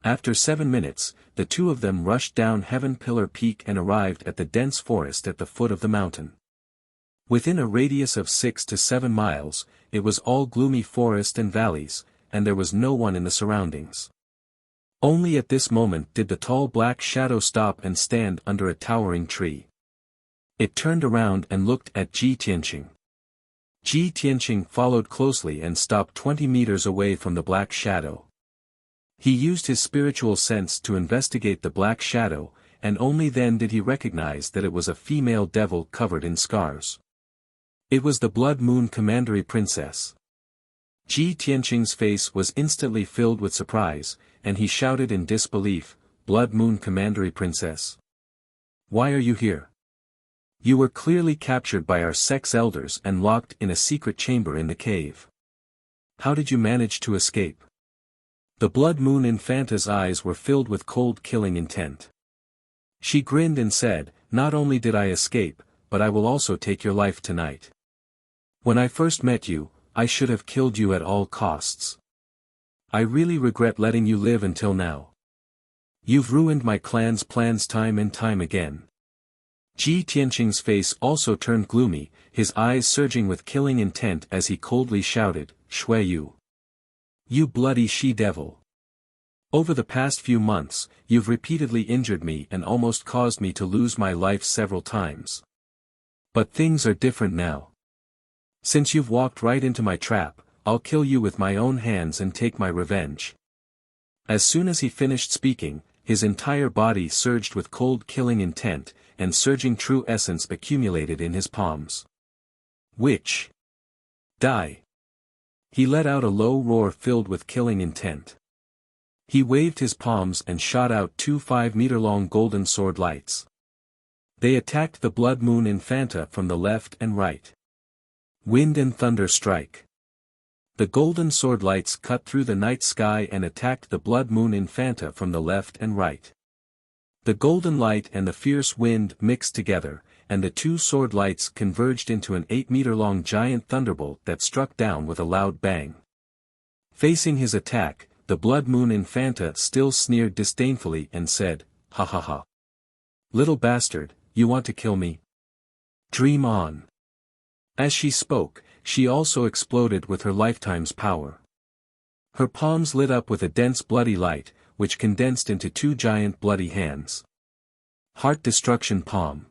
A: After 7 minutes, the two of them rushed down Heaven Pillar Peak and arrived at the dense forest at the foot of the mountain. Within a radius of 6 to 7 miles, it was all gloomy forest and valleys, and there was no one in the surroundings. Only at this moment did the tall black shadow stop and stand under a towering tree. It turned around and looked at Ji Tianqing. Ji Tianqing followed closely and stopped 20 meters away from the black shadow. He used his spiritual sense to investigate the black shadow, and only then did he recognize that it was a female devil covered in scars. It was the Blood Moon Commandery Princess. Ji Tianqing's face was instantly filled with surprise, and he shouted in disbelief, "Blood Moon Commandery Princess? Why are you here? You were clearly captured by our sex elders and locked in a secret chamber in the cave. How did you manage to escape?" The Blood Moon Infanta's eyes were filled with cold killing intent. She grinned and said, "Not only did I escape, but I will also take your life tonight. When I first met you, I should have killed you at all costs. I really regret letting you live until now. You've ruined my clan's plans time and time again." Ji Tianqing's face also turned gloomy, his eyes surging with killing intent as he coldly shouted, "Shui Yu! You bloody she-devil! Over the past few months, you've repeatedly injured me and almost caused me to lose my life several times. But things are different now. Since you've walked right into my trap, I'll kill you with my own hands and take my revenge." As soon as he finished speaking, his entire body surged with cold killing intent, and surging true essence accumulated in his palms. "Witch! Die!" He let out a low roar filled with killing intent. He waved his palms and shot out 2 5-meter-long golden sword lights. They attacked the Blood Moon Infanta from the left and right. Wind and thunder strike. The golden sword lights cut through the night sky and attacked the Blood Moon Infanta from the left and right. The golden light and the fierce wind mixed together, and the two sword lights converged into an 8-meter-long giant thunderbolt that struck down with a loud bang. Facing his attack, the Blood Moon Infanta still sneered disdainfully and said, "Ha ha ha. Little bastard, you want to kill me? Dream on." As she spoke, she also exploded with her lifetime's power. Her palms lit up with a dense bloody light, which condensed into 2 giant bloody hands. Heart Destruction Palm.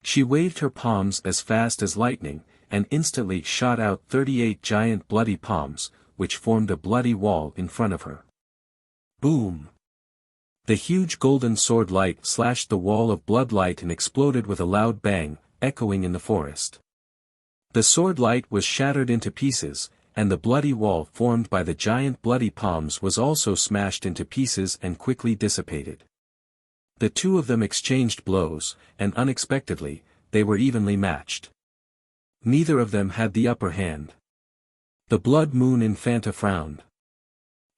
A: She waved her palms as fast as lightning, and instantly shot out 38 giant bloody palms, which formed a bloody wall in front of her. Boom! The huge golden sword light slashed the wall of blood light and exploded with a loud bang, echoing in the forest. The sword light was shattered into pieces, and the bloody wall formed by the giant bloody palms was also smashed into pieces and quickly dissipated. The two of them exchanged blows, and unexpectedly, they were evenly matched. Neither of them had the upper hand. The Blood Moon Infanta frowned.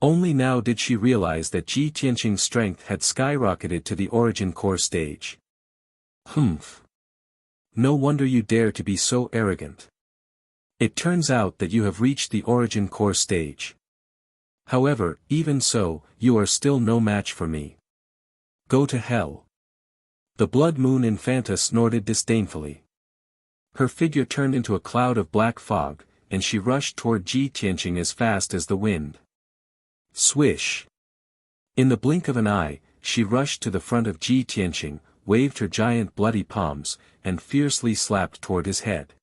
A: Only now did she realize that Ji Tianqing's strength had skyrocketed to the origin core stage. "Humph. No wonder you dare to be so arrogant. It turns out that you have reached the origin core stage. However, even so, you are still no match for me. Go to hell." The Blood Moon Infanta snorted disdainfully. Her figure turned into a cloud of black fog, and she rushed toward Ji Tianqing as fast as the wind. Swish! In the blink of an eye, she rushed to the front of Ji Tianqing, waved her giant bloody palms, and fiercely slapped toward his head.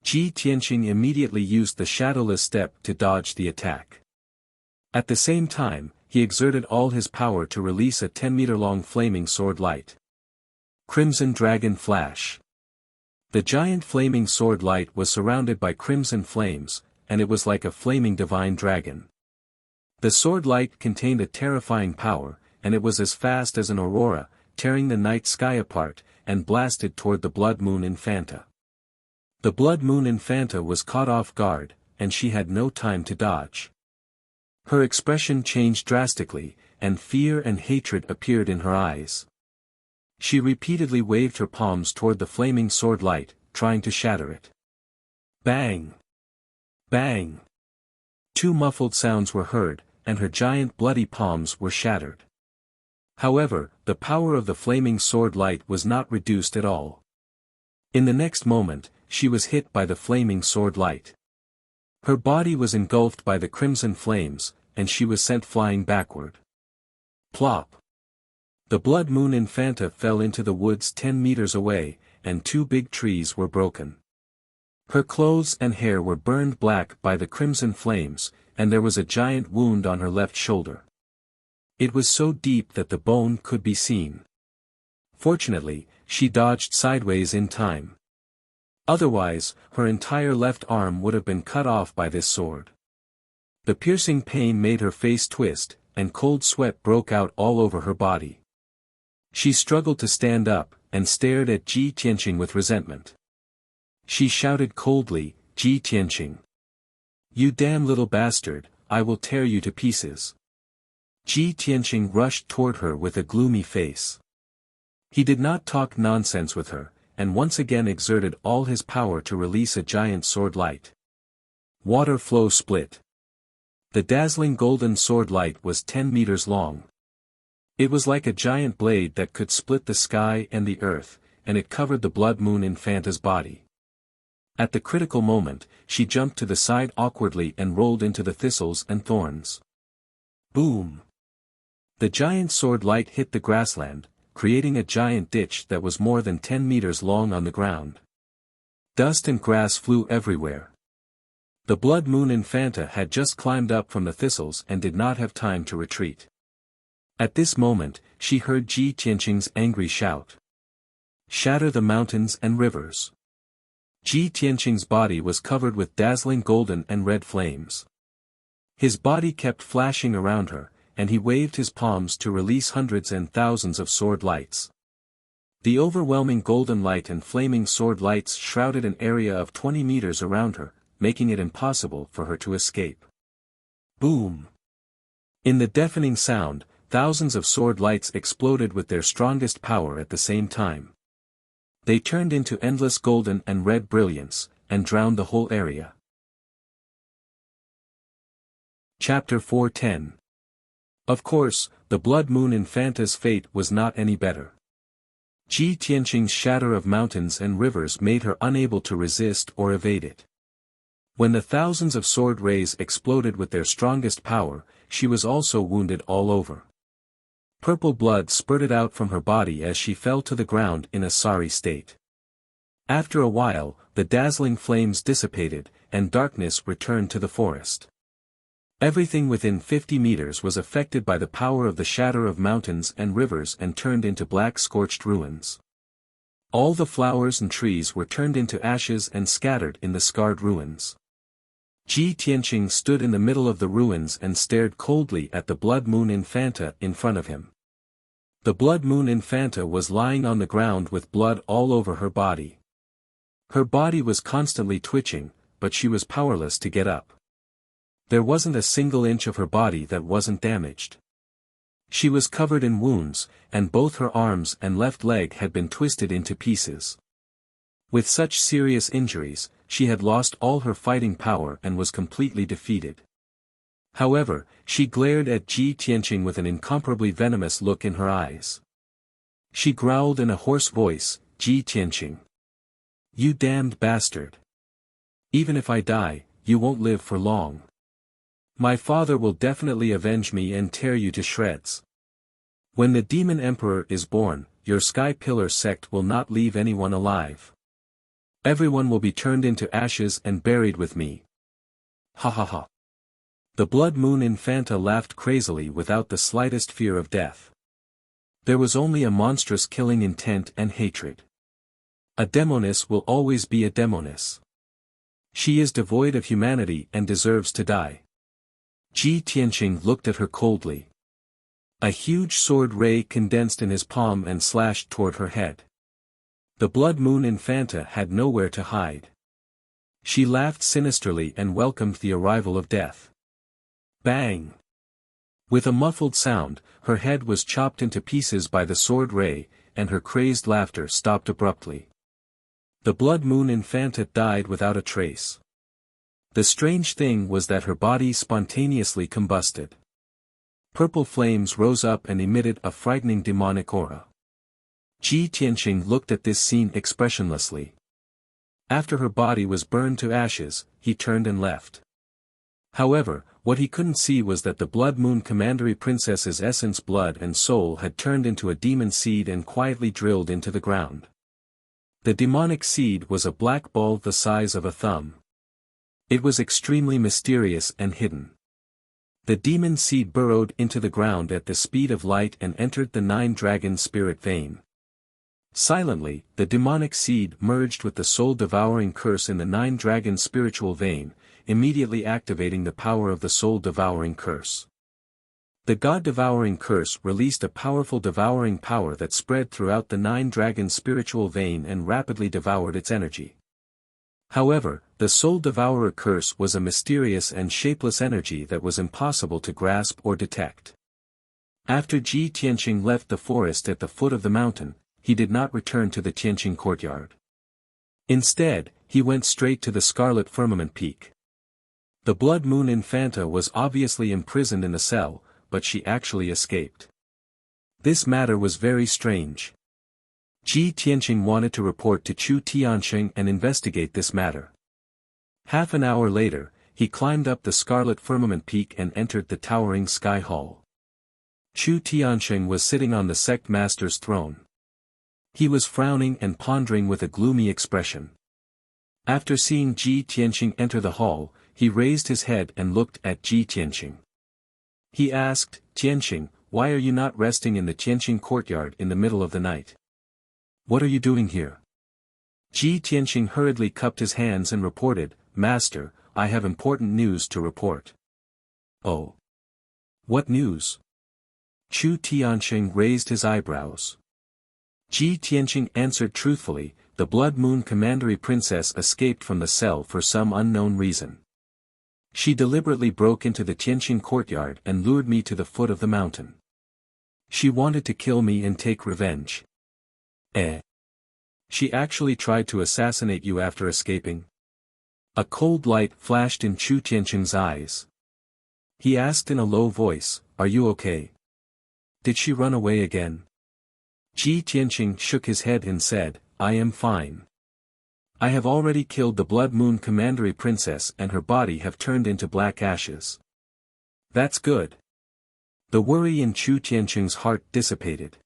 A: Ji Tianqing immediately used the shadowless step to dodge the attack. At the same time, he exerted all his power to release a 10-meter-long flaming sword light. Crimson Dragon Flash. The giant flaming sword light was surrounded by crimson flames, and it was like a flaming divine dragon. The sword light contained a terrifying power, and it was as fast as an aurora, tearing the night sky apart, and blasted toward the Blood Moon Infanta. The Blood Moon Infanta was caught off guard, and she had no time to dodge. Her expression changed drastically, and fear and hatred appeared in her eyes. She repeatedly waved her palms toward the flaming sword light, trying to shatter it. Bang! Bang! 2 muffled sounds were heard, and her giant bloody palms were shattered. However, the power of the flaming sword light was not reduced at all. In the next moment, she was hit by the flaming sword light. Her body was engulfed by the crimson flames, and she was sent flying backward. Plop! The Blood Moon Infanta fell into the woods 10 meters away, and 2 big trees were broken. Her clothes and hair were burned black by the crimson flames, and there was a giant wound on her left shoulder. It was so deep that the bone could be seen. Fortunately, she dodged sideways in time. Otherwise, her entire left arm would have been cut off by this sword. The piercing pain made her face twist, and cold sweat broke out all over her body. She struggled to stand up, and stared at Ji Tianqing with resentment. She shouted coldly, "Ji Tianqing! You damn little bastard, I will tear you to pieces." Ji Tianqing rushed toward her with a gloomy face. He did not talk nonsense with her, and once again exerted all his power to release a giant sword light. Water flow split. The dazzling golden sword light was 10 meters long. It was like a giant blade that could split the sky and the earth, and it covered the Blood Moon Infanta's body. At the critical moment, she jumped to the side awkwardly and rolled into the thistles and thorns. Boom! The giant sword light hit the grassland, creating a giant ditch that was more than 10 meters long on the ground. Dust and grass flew everywhere. The Blood Moon Infanta had just climbed up from the thistles and did not have time to retreat. At this moment, she heard Ji Tianqing's angry shout. "Shatter the mountains and rivers." Ji Tianqing's body was covered with dazzling golden and red flames. His body kept flashing around her, and he waved his palms to release hundreds and thousands of sword lights. The overwhelming golden light and flaming sword lights shrouded an area of 20 meters around her, making it impossible for her to escape. Boom! In the deafening sound, thousands of sword lights exploded with their strongest power at the same time. They turned into endless golden and red brilliance, and drowned the whole area. Chapter 410. Of course, the Blood Moon Infanta's fate was not any better. Ji Tianqing's shatter of mountains and rivers made her unable to resist or evade it. When the thousands of sword rays exploded with their strongest power, she was also wounded all over. Purple blood spurted out from her body as she fell to the ground in a sorry state. After a while, the dazzling flames dissipated, and darkness returned to the forest. Everything within 50 meters was affected by the power of the shatter of mountains and rivers and turned into black scorched ruins. All the flowers and trees were turned into ashes and scattered in the scarred ruins. Ji Tianqing stood in the middle of the ruins and stared coldly at the Blood Moon Infanta in front of him. The Blood Moon Infanta was lying on the ground with blood all over her body. Her body was constantly twitching, but she was powerless to get up. There wasn't a single inch of her body that wasn't damaged. She was covered in wounds, and both her arms and left leg had been twisted into pieces. With such serious injuries, she had lost all her fighting power and was completely defeated. However, she glared at Ji Tianqing with an incomparably venomous look in her eyes. She growled in a hoarse voice, "Ji Tianqing! You damned bastard! Even if I die, you won't live for long. My father will definitely avenge me and tear you to shreds. When the Demon Emperor is born, your Sky Pillar sect will not leave anyone alive. Everyone will be turned into ashes and buried with me. Ha ha ha." The Blood Moon Infanta laughed crazily without the slightest fear of death. There was only a monstrous killing intent and hatred. A demoness will always be a demoness. She is devoid of humanity and deserves to die. Ji Tianqing looked at her coldly. A huge sword ray condensed in his palm and slashed toward her head. The Blood Moon Infanta had nowhere to hide. She laughed sinisterly and welcomed the arrival of death. Bang! With a muffled sound, her head was chopped into pieces by the sword ray, and her crazed laughter stopped abruptly. The Blood Moon Infanta died without a trace. The strange thing was that her body spontaneously combusted. Purple flames rose up and emitted a frightening demonic aura. Ji Tianqing looked at this scene expressionlessly. After her body was burned to ashes, he turned and left. However, what he couldn't see was that the Blood Moon Commandery Princess's essence, blood and soul had turned into a demon seed and quietly drilled into the ground. The demonic seed was a black ball the size of a thumb. It was extremely mysterious and hidden. The demon seed burrowed into the ground at the speed of light and entered the 9-dragon spirit vein. Silently, the demonic seed merged with the soul-devouring curse in the 9-dragon spiritual vein, immediately activating the power of the soul-devouring curse. The God-devouring curse released a powerful devouring power that spread throughout the 9-dragon spiritual vein and rapidly devoured its energy. However, the soul-devourer curse was a mysterious and shapeless energy that was impossible to grasp or detect. After Ji Tianqing left the forest at the foot of the mountain, he did not return to the Tianqing courtyard. Instead, he went straight to the Scarlet Firmament Peak. The Blood Moon Infanta was obviously imprisoned in the cell, but she actually escaped. This matter was very strange. Ji Tianqing wanted to report to Chu Tianqing and investigate this matter. Half an hour later, he climbed up the Scarlet Firmament Peak and entered the towering Sky Hall. Chu Tianqing was sitting on the sect master's throne. He was frowning and pondering with a gloomy expression. After seeing Ji Tianqing enter the hall, he raised his head and looked at Ji Tianqing. He asked, "Tianqing, why are you not resting in the Tianqing courtyard in the middle of the night? What are you doing here?" Ji Tianqing hurriedly cupped his hands and reported, "Master, I have important news to report." "Oh. What news?" Chu Tianqing raised his eyebrows. Ji Tianqing answered truthfully, "The Blood Moon Commandery Princess escaped from the cell for some unknown reason. She deliberately broke into the Tianqing courtyard and lured me to the foot of the mountain. She wanted to kill me and take revenge." She actually tried to assassinate you after escaping?" A cold light flashed in Chu Tianqing's eyes. He asked in a low voice, "Are you okay? Did she run away again?" Ji Tianqing shook his head and said, "I am fine. I have already killed the Blood Moon Commandery Princess and her body have turned into black ashes." "That's good." The worry in Chu Tianqing's heart dissipated.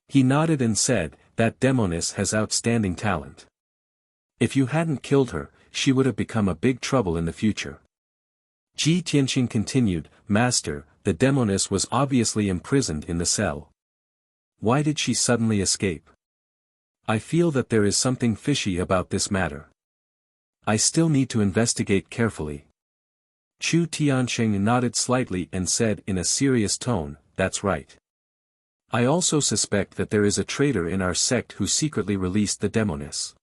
A: He nodded and said, "That demoness has outstanding talent. If you hadn't killed her, she would have become a big trouble in the future." Ji Tianqing continued, "Master, the demoness was obviously imprisoned in the cell. Why did she suddenly escape? I feel that there is something fishy about this matter. I still need to investigate carefully." Chu Tianqing nodded slightly and said in a serious tone, "That's right. I also suspect that there is a traitor in our sect who secretly released the demoness.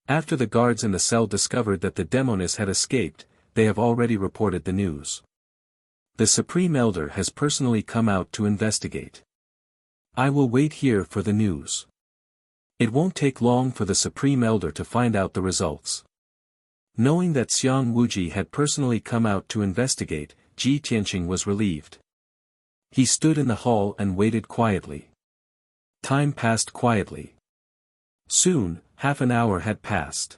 A: After the guards in the cell discovered that the demoness had escaped, they have already reported the news. The Supreme Elder has personally come out to investigate. I will wait here for the news. It won't take long for the Supreme Elder to find out the results." Knowing that Xiang Wuji had personally come out to investigate, Ji Tianqing was relieved. He stood in the hall and waited quietly. Time passed quietly. Soon, half an hour had passed.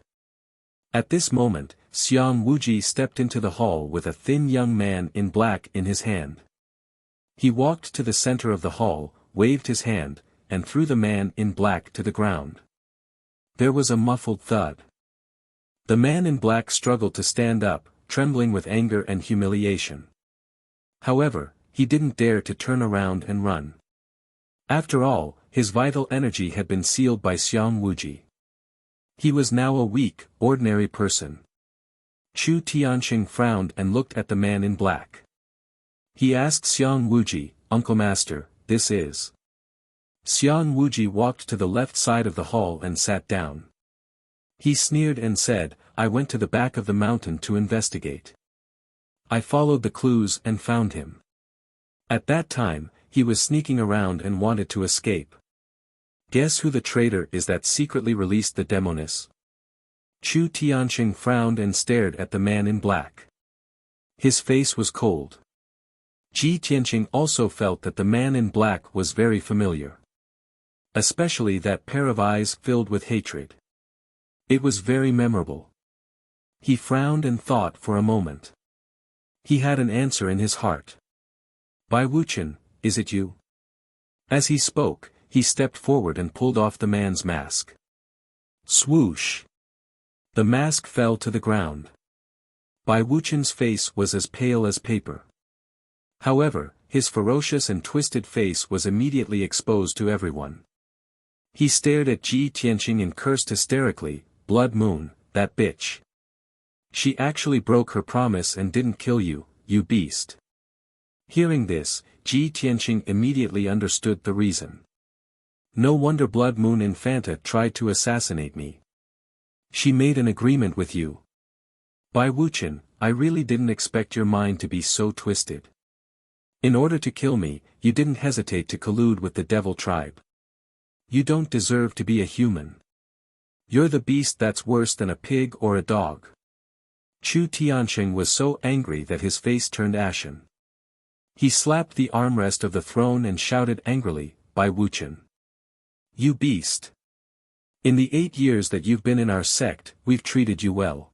A: At this moment, Xiang Wuji stepped into the hall with a thin young man in black in his hand. He walked to the center of the hall, waved his hand, and threw the man in black to the ground. There was a muffled thud. The man in black struggled to stand up, trembling with anger and humiliation. However, he didn't dare to turn around and run. After all, his vital energy had been sealed by Xiang Wuji. He was now a weak, ordinary person. Chu Tianqing frowned and looked at the man in black. He asked Xiang Wuji, "Uncle Master, this is?" Xiang Wuji walked to the left side of the hall and sat down. He sneered and said, "I went to the back of the mountain to investigate. I followed the clues and found him. At that time, he was sneaking around and wanted to escape. Guess who the traitor is that secretly released the demoness?" Chu Tianqing frowned and stared at the man in black. His face was cold. Ji Tianqing also felt that the man in black was very familiar. Especially that pair of eyes filled with hatred. It was very memorable. He frowned and thought for a moment. He had an answer in his heart. Bai Wuchen, is it you? As he spoke, he stepped forward and pulled off the man's mask. Swoosh! The mask fell to the ground. Bai Wuchen's face was as pale as paper. However, his ferocious and twisted face was immediately exposed to everyone. He stared at Ji Tianqing and cursed hysterically, "Blood Moon, that bitch. She actually broke her promise and didn't kill you, you beast." Hearing this, Ji Tianqing immediately understood the reason. No wonder Blood Moon Infanta tried to assassinate me. She made an agreement with you. Bai Wuchen, I really didn't expect your mind to be so twisted. In order to kill me, you didn't hesitate to collude with the devil tribe. You don't deserve to be a human. You're the beast that's worse than a pig or a dog. Chu Tianqing was so angry that his face turned ashen. He slapped the armrest of the throne and shouted angrily, "Bai Wuchen. You beast! In the 8 years that you've been in our sect, we've treated you well.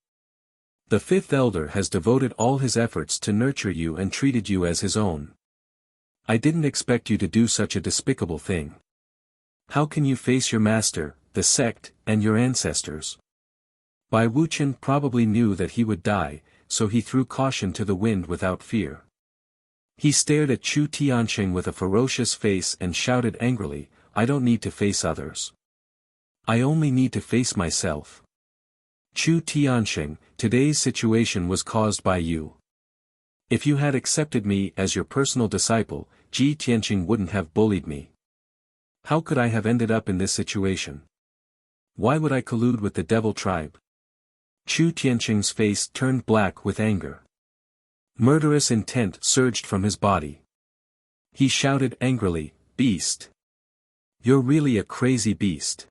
A: The fifth elder has devoted all his efforts to nurture you and treated you as his own. I didn't expect you to do such a despicable thing. How can you face your master, the sect, and your ancestors?" Bai Wuchen probably knew that he would die, so he threw caution to the wind without fear. He stared at Chu Tianqing with a ferocious face and shouted angrily, "I don't need to face others. I only need to face myself. Chu Tianqing, today's situation was caused by you. If you had accepted me as your personal disciple, Ji Tianqing wouldn't have bullied me. How could I have ended up in this situation? Why would I collude with the devil tribe?" Chu Tianqing's face turned black with anger. Murderous intent surged from his body. He shouted angrily, "Beast! You're really a crazy beast.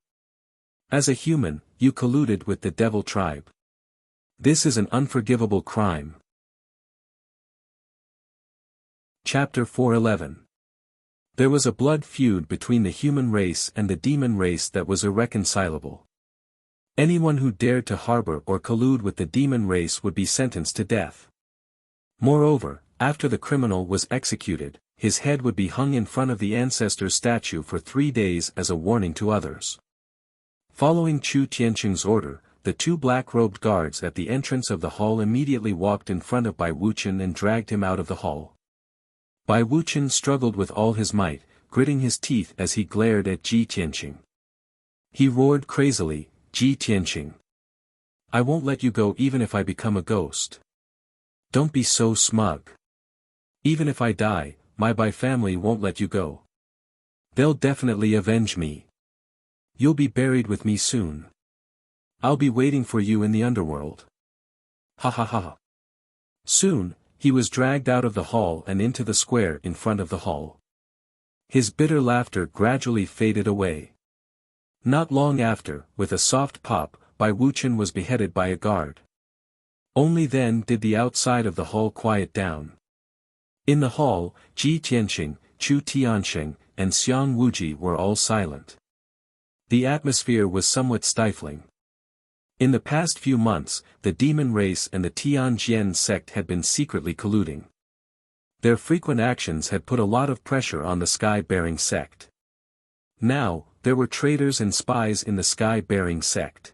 A: As a human, you colluded with the devil tribe. This is an unforgivable crime." Chapter 411. There was a blood feud between the human race and the demon race that was irreconcilable. Anyone who dared to harbor or collude with the demon race would be sentenced to death. Moreover, after the criminal was executed, his head would be hung in front of the ancestor's statue for 3 days as a warning to others. Following Chu Tianqing's order, the 2 black-robed guards at the entrance of the hall immediately walked in front of Bai Wuchen and dragged him out of the hall. Bai Wuchen struggled with all his might, gritting his teeth as he glared at Ji Tianqing. He roared crazily, "Ji Tianqing! I won't let you go even if I become a ghost. Don't be so smug. Even if I die, my Bai family won't let you go. They'll definitely avenge me. You'll be buried with me soon. I'll be waiting for you in the underworld. Ha ha ha." Soon, he was dragged out of the hall and into the square in front of the hall. His bitter laughter gradually faded away. Not long after, with a soft pop, Bai Wuchen was beheaded by a guard. Only then did the outside of the hall quiet down. In the hall, Ji Tianqing, Chu Tianqing, and Xiang Wuji were all silent. The atmosphere was somewhat stifling. In the past few months, the demon race and the Tianjian sect had been secretly colluding. Their frequent actions had put a lot of pressure on the sky-bearing sect. Now, there were traitors and spies in the sky-bearing sect.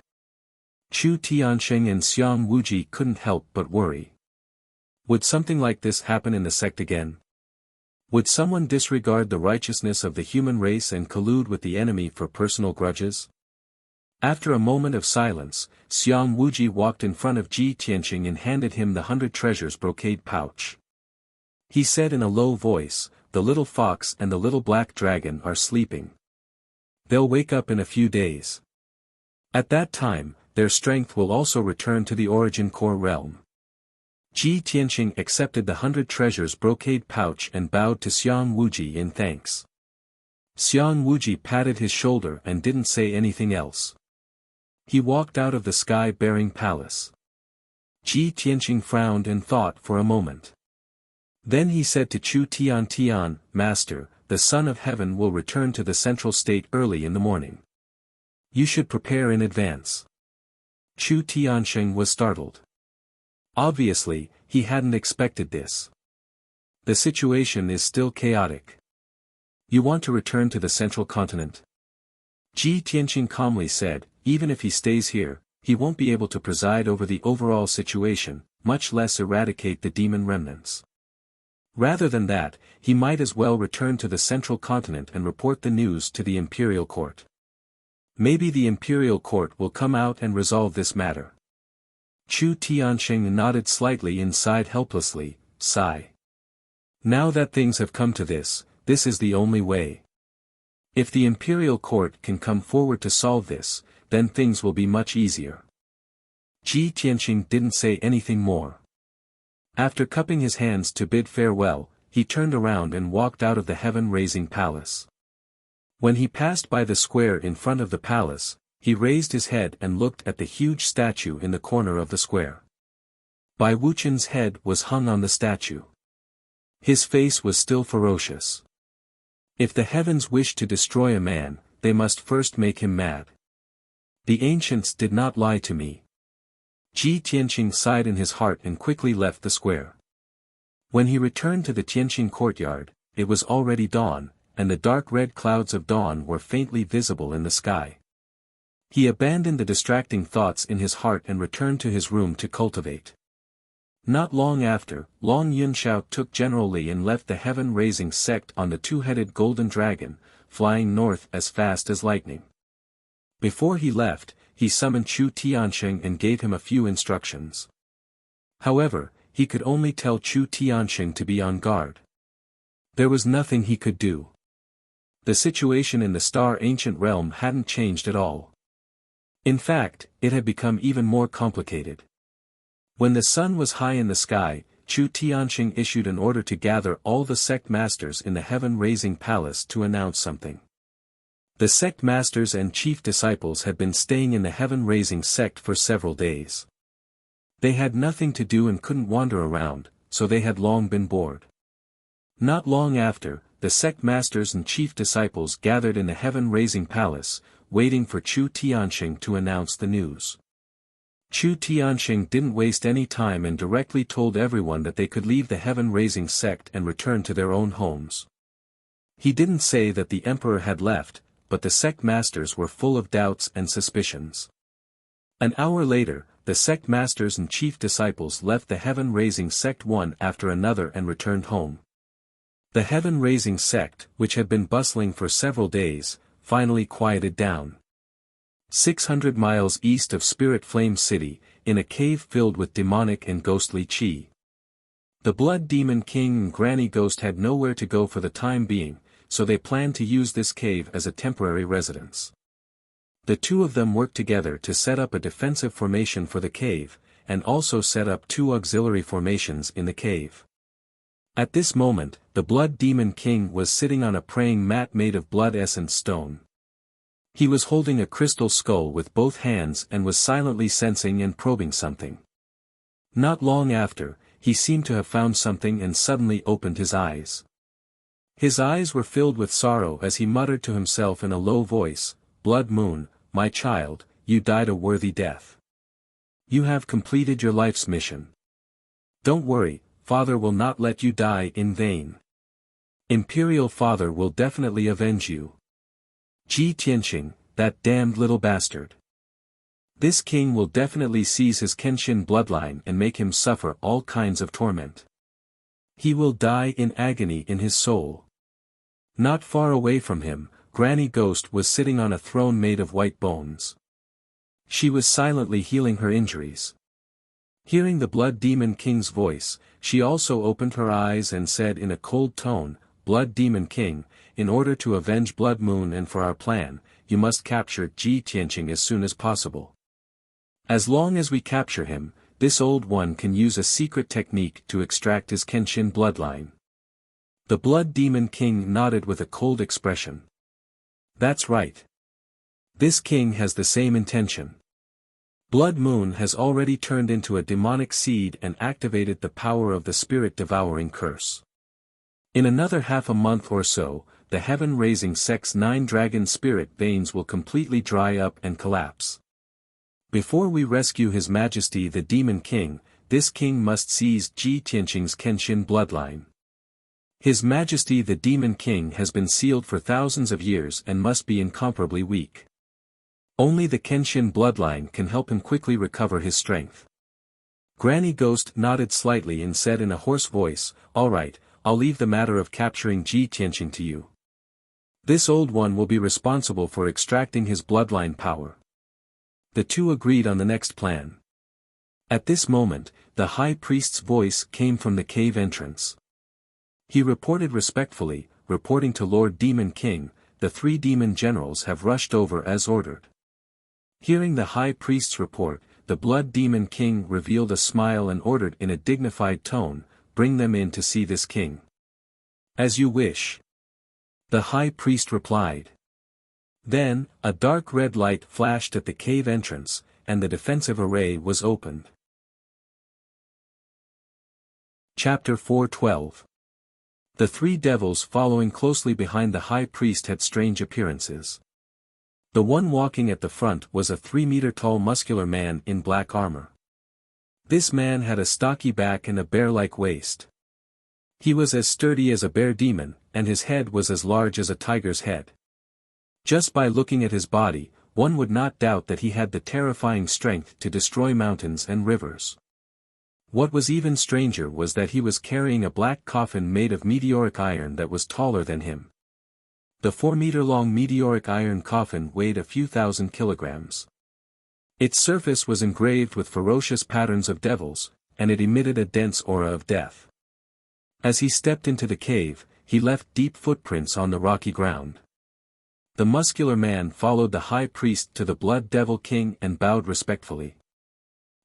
A: Chu Tianqing and Xiang Wuji couldn't help but worry. Would something like this happen in the sect again? Would someone disregard the righteousness of the human race and collude with the enemy for personal grudges? After a moment of silence, Xiang Wuji walked in front of Ji Tianqing and handed him the 100 treasures brocade pouch. He said in a low voice, "The little fox and the little black dragon are sleeping. They'll wake up in a few days. At that time, their strength will also return to the origin core realm." Ji Tianqing accepted the 100 treasures brocade pouch and bowed to Xiang Wuji in thanks. Xiang Wuji patted his shoulder and didn't say anything else. He walked out of the sky-bearing palace. Ji Tianqing frowned and thought for a moment. Then he said to Chu Tian, Master, the Son of Heaven will return to the central state early in the morning. You should prepare in advance. Chu Tiansheng was startled. Obviously, he hadn't expected this. The situation is still chaotic. You want to return to the central continent? Ji Tianqing calmly said, even if he stays here, he won't be able to preside over the overall situation, much less eradicate the demon remnants. Rather than that, he might as well return to the central continent and report the news to the imperial court. Maybe the imperial court will come out and resolve this matter. Chu Tiansheng nodded slightly and sighed helplessly, sigh. Now that things have come to this is the only way. If the imperial court can come forward to solve this, then things will be much easier. Ji Tianqing didn't say anything more. After cupping his hands to bid farewell, he turned around and walked out of the heaven-raising palace. When he passed by the square in front of the palace, he raised his head and looked at the huge statue in the corner of the square. Bai Wuqian's head was hung on the statue. His face was still ferocious. If the heavens wish to destroy a man, they must first make him mad. The ancients did not lie to me. Ji Tianqing sighed in his heart and quickly left the square. When he returned to the Tianqing courtyard, it was already dawn, and the dark red clouds of dawn were faintly visible in the sky. He abandoned the distracting thoughts in his heart and returned to his room to cultivate. Not long after, Long Yunxiao took General Li and left the heaven-raising sect on the two-headed golden dragon, flying north as fast as lightning. Before he left, he summoned Chu Tiansheng and gave him a few instructions. However, he could only tell Chu Tiansheng to be on guard. There was nothing he could do. The situation in the Star Ancient Realm hadn't changed at all. In fact, it had become even more complicated. When the sun was high in the sky, Chu Tiansheng issued an order to gather all the sect masters in the heaven-raising palace to announce something. The sect masters and chief disciples had been staying in the heaven-raising sect for several days. They had nothing to do and couldn't wander around, so they had long been bored. Not long after, the sect masters and chief disciples gathered in the heaven-raising palace, waiting for Chu Tiansheng to announce the news. Chu Tiansheng didn't waste any time and directly told everyone that they could leave the heaven-raising sect and return to their own homes. He didn't say that the emperor had left, but the sect masters were full of doubts and suspicions. An hour later, the sect masters and chief disciples left the heaven-raising sect one after another and returned home. The heaven-raising sect, which had been bustling for several days, finally quieted down. 600 miles east of Spirit Flame City, in a cave filled with demonic and ghostly qi. The Blood Demon King and Granny Ghost had nowhere to go for the time being, so they planned to use this cave as a temporary residence. The two of them worked together to set up a defensive formation for the cave, and also set up two auxiliary formations in the cave. At this moment, the Blood Demon King was sitting on a praying mat made of blood essence stone. He was holding a crystal skull with both hands and was silently sensing and probing something. Not long after, he seemed to have found something and suddenly opened his eyes. His eyes were filled with sorrow as he muttered to himself in a low voice, "Blood Moon, my child, you died a worthy death. You have completed your life's mission. Don't worry, Father will not let you die in vain. Imperial Father will definitely avenge you. Ji Tianqing, that damned little bastard. This king will definitely seize his Kenshin bloodline and make him suffer all kinds of torment. He will die in agony in his soul." Not far away from him, Granny Ghost was sitting on a throne made of white bones. She was silently healing her injuries. Hearing the Blood Demon King's voice, she also opened her eyes and said in a cold tone, "Blood Demon King, in order to avenge Blood Moon and for our plan, you must capture Ji Tianqing as soon as possible. As long as we capture him, this old one can use a secret technique to extract his Kenshin bloodline." The Blood Demon King nodded with a cold expression. "That's right. This king has the same intention." Blood Moon has already turned into a demonic seed and activated the power of the spirit-devouring curse. In another half a month or so, the heaven-raising Sex 9 dragon spirit veins will completely dry up and collapse. Before we rescue His Majesty the Demon King, this king must seize Ji Tianqing's Kenshin bloodline. His Majesty the Demon King has been sealed for thousands of years and must be incomparably weak. Only the Kenshin bloodline can help him quickly recover his strength. Granny Ghost nodded slightly and said in a hoarse voice, "All right, I'll leave the matter of capturing Ji Tianqing to you. This old one will be responsible for extracting his bloodline power." The two agreed on the next plan. At this moment, the high priest's voice came from the cave entrance. He reported respectfully, "Reporting to Lord Demon King, the 3 demon generals have rushed over as ordered." Hearing the high priest's report, the Blood Demon King revealed a smile and ordered in a dignified tone, "Bring them in to see this king." "As you wish." The high priest replied. Then, a dark red light flashed at the cave entrance, and the defensive array was opened. Chapter 4:12. The 3 devils following closely behind the high priest had strange appearances. The one walking at the front was a 3-meter-tall muscular man in black armor. This man had a stocky back and a bear-like waist. He was as sturdy as a bear demon, and his head was as large as a tiger's head. Just by looking at his body, one would not doubt that he had the terrifying strength to destroy mountains and rivers. What was even stranger was that he was carrying a black coffin made of meteoric iron that was taller than him. The 4-meter-long meteoric iron coffin weighed a few thousand kilograms. Its surface was engraved with ferocious patterns of devils, and it emitted a dense aura of death. As he stepped into the cave, he left deep footprints on the rocky ground. The muscular man followed the high priest to the Blood Devil King and bowed respectfully.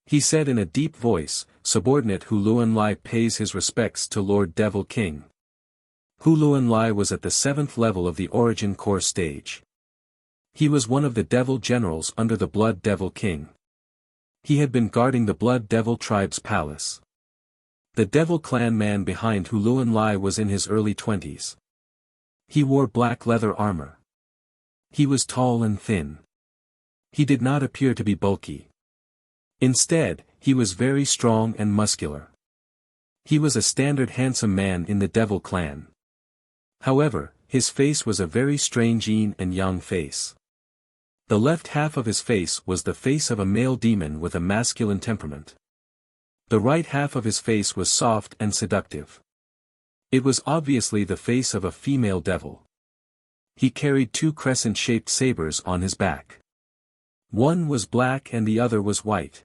A: He said in a deep voice, "Subordinate Hu Luanlai pays his respects to Lord Devil King." Hu Luanlai was at the 7th level of the Origin Core stage. He was one of the devil generals under the Blood Devil King. He had been guarding the Blood Devil tribe's palace. The devil clan man behind Hu Luanlai was in his early 20s. He wore black leather armor. He was tall and thin. He did not appear to be bulky. Instead, he was very strong and muscular. He was a standard handsome man in the devil clan. However, his face was a very strange yin and yang face. The left half of his face was the face of a male demon with a masculine temperament. The right half of his face was soft and seductive. It was obviously the face of a female devil. He carried 2 crescent-shaped sabers on his back. One was black and the other was white.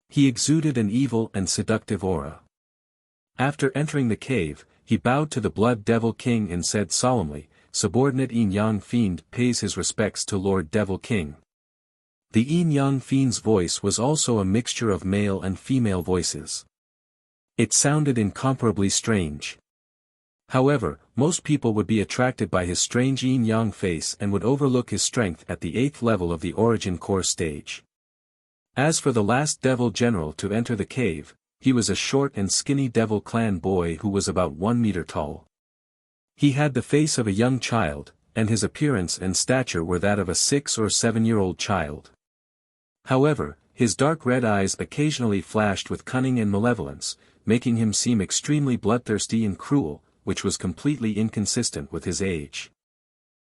A: He exuded an evil and seductive aura. After entering the cave, he bowed to the Blood Devil King and said solemnly, "Subordinate Yin Yang Fiend pays his respects to Lord Devil King." The Yin Yang Fiend's voice was also a mixture of male and female voices. It sounded incomparably strange. However, most people would be attracted by his strange Yin Yang face and would overlook his strength at the 8th level of the Origin Core stage. As for the last devil general to enter the cave, he was a short and skinny devil clan boy who was about 1 meter tall. He had the face of a young child, and his appearance and stature were that of a 6 or 7-year-old child. However, his dark red eyes occasionally flashed with cunning and malevolence, making him seem extremely bloodthirsty and cruel, which was completely inconsistent with his age.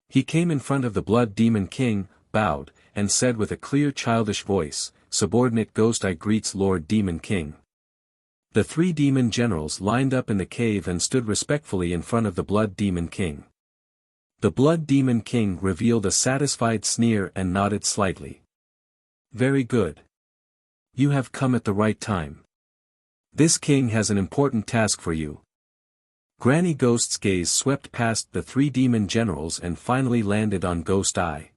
A: He came in front of the Blood Demon King, bowed, and said with a clear childish voice, "Subordinate Ghost I greets Lord Demon King." The 3 demon generals lined up in the cave and stood respectfully in front of the Blood Demon King. The Blood Demon King revealed a satisfied sneer and nodded slightly. "Very good. You have come at the right time. This king has an important task for you." Granny Ghost's gaze swept past the 3 demon generals and finally landed on Ghost Eye.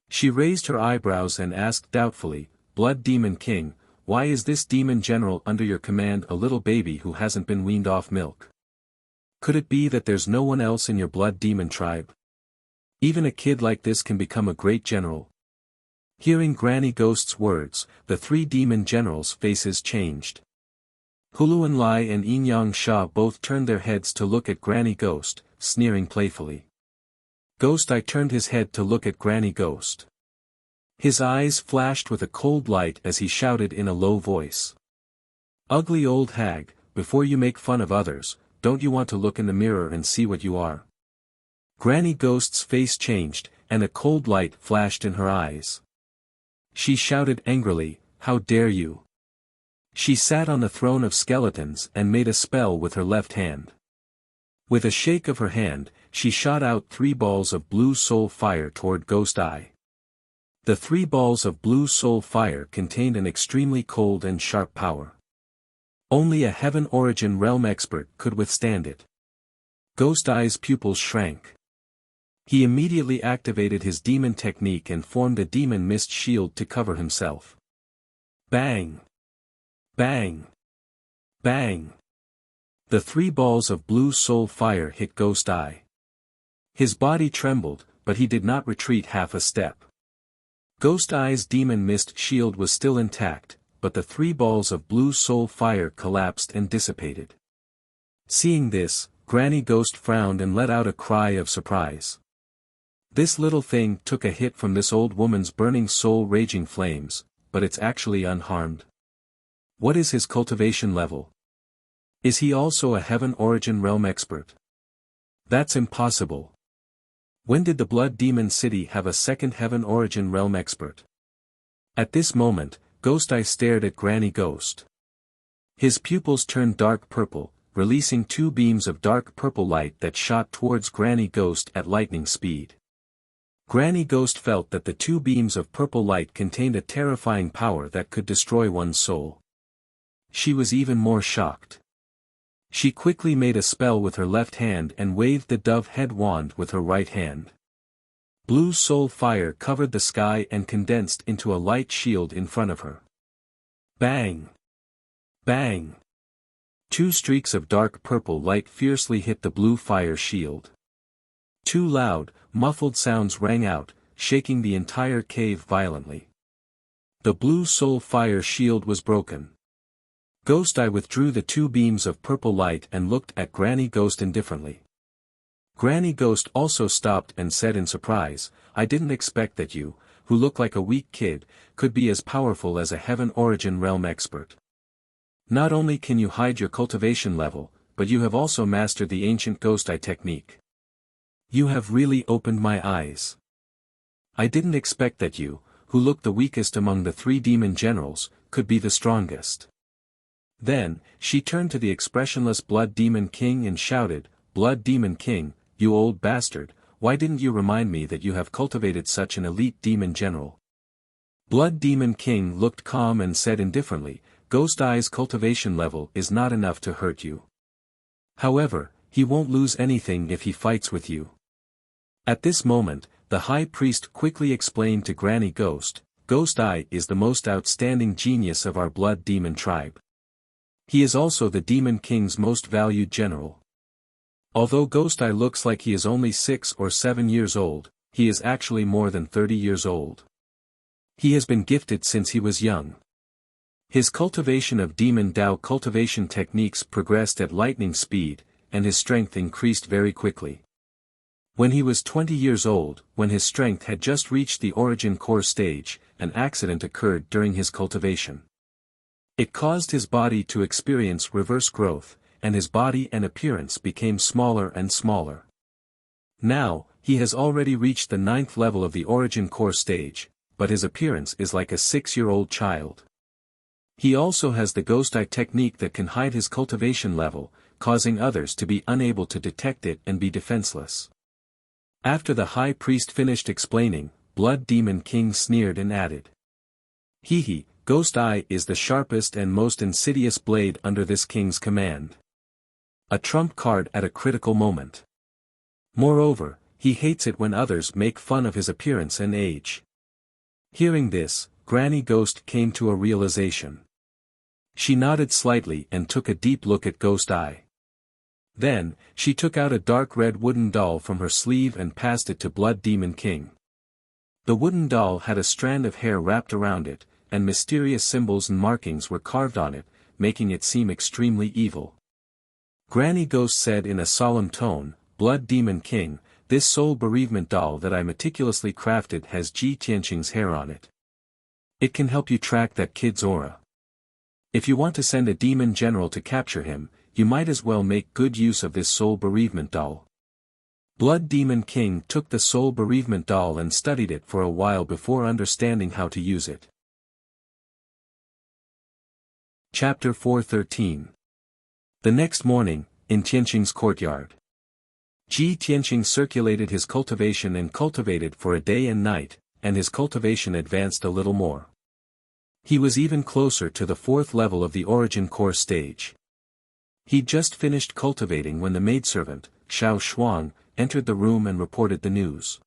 A: She raised her eyebrows and asked doubtfully, "Blood Demon King, why is this demon general under your command a little baby who hasn't been weaned off milk? Could it be that there's no one else in your blood demon tribe? Even a kid like this can become a great general." Hearing Granny Ghost's words, the three demon generals' faces changed. Huluan Lai and Inyang Sha both turned their heads to look at Granny Ghost, sneering playfully. Ghost Eye turned his head to look at Granny Ghost. His eyes flashed with a cold light as he shouted in a low voice. Ugly old hag, before you make fun of others, don't you want to look in the mirror and see what you are? Granny Ghost's face changed, and a cold light flashed in her eyes. She shouted angrily, "How dare you!" She sat on the throne of skeletons and made a spell with her left hand. With a shake of her hand, she shot out 3 balls of blue soul fire toward Ghost Eye. The 3 balls of blue soul fire contained an extremely cold and sharp power. Only a Heaven Origin Realm expert could withstand it. Ghost Eye's pupils shrank. He immediately activated his demon technique and formed a demon mist shield to cover himself. Bang! Bang! Bang! The 3 balls of blue soul fire hit Ghost Eye. His body trembled, but he did not retreat half a step. Ghost Eye's demon mist shield was still intact, but the 3 balls of blue soul fire collapsed and dissipated. Seeing this, Granny Ghost frowned and let out a cry of surprise. This little thing took a hit from this old woman's burning soul raging flames, but it's actually unharmed. What is his cultivation level? Is he also a Heaven Origin Realm expert? That's impossible. When did the Blood Demon City have a second Heaven Origin Realm expert? At this moment, Ghost Eye stared at Granny Ghost. His pupils turned dark purple, releasing 2 beams of dark purple light that shot towards Granny Ghost at lightning speed. Granny Ghost felt that the 2 beams of purple light contained a terrifying power that could destroy one's soul. She was even more shocked. She quickly made a spell with her left hand and waved the dove head wand with her right hand. Blue soul fire covered the sky and condensed into a light shield in front of her. Bang! Bang! 2 streaks of dark purple light fiercely hit the blue fire shield. 2 loud, muffled sounds rang out, shaking the entire cave violently. The blue soul fire shield was broken. Ghost Eye withdrew the 2 beams of purple light and looked at Granny Ghost indifferently. Granny Ghost also stopped and said in surprise, "I didn't expect that you, who look like a weak kid, could be as powerful as a Heaven Origin Realm expert. Not only can you hide your cultivation level, but you have also mastered the ancient Ghost Eye technique. You have really opened my eyes. I didn't expect that you, who look the weakest among the 3 demon generals, could be the strongest." Then, she turned to the expressionless Blood Demon King and shouted, "Blood Demon King, you old bastard, why didn't you remind me that you have cultivated such an elite demon general?" Blood Demon King looked calm and said indifferently, "Ghost Eye's cultivation level is not enough to hurt you. However, he won't lose anything if he fights with you." At this moment, the High Priest quickly explained to Granny Ghost, "Ghost Eye is the most outstanding genius of our Blood Demon tribe. He is also the Demon King's most valued general. Although Ghost Eye looks like he is only 6 or 7 years old, he is actually more than 30 years old. He has been gifted since he was young. His cultivation of Demon Dao cultivation techniques progressed at lightning speed, and his strength increased very quickly. When he was 20 years old, when his strength had just reached the origin core stage, an accident occurred during his cultivation. It caused his body to experience reverse growth, and his body and appearance became smaller and smaller. Now, he has already reached the 9th level of the origin core stage, but his appearance is like a 6-year-old child. He also has the Ghost Eye technique that can hide his cultivation level, causing others to be unable to detect it and be defenseless." After the High Priest finished explaining, Blood Demon King sneered and added, "Hee, Ghost Eye is the sharpest and most insidious blade under this king's command. A trump card at a critical moment. Moreover, he hates it when others make fun of his appearance and age." Hearing this, Granny Ghost came to a realization. She nodded slightly and took a deep look at Ghost Eye. Then, she took out a dark red wooden doll from her sleeve and passed it to Blood Demon King. The wooden doll had a strand of hair wrapped around it, and mysterious symbols and markings were carved on it, making it seem extremely evil. Granny Ghost said in a solemn tone, "Blood Demon King, this soul bereavement doll that I meticulously crafted has Ji Tianqing's hair on it. It can help you track that kid's aura. If you want to send a demon general to capture him, you might as well make good use of this soul bereavement doll." Blood Demon King took the soul bereavement doll and studied it for a while before understanding how to use it. Chapter 413. The next morning, in Tianqing's courtyard, Ji Tianqing circulated his cultivation and cultivated for a day and night, and his cultivation advanced a little more. He was even closer to the 4th level of the origin core stage. He'd just finished cultivating when the maidservant, Xiao Shuang, entered the room and reported the news.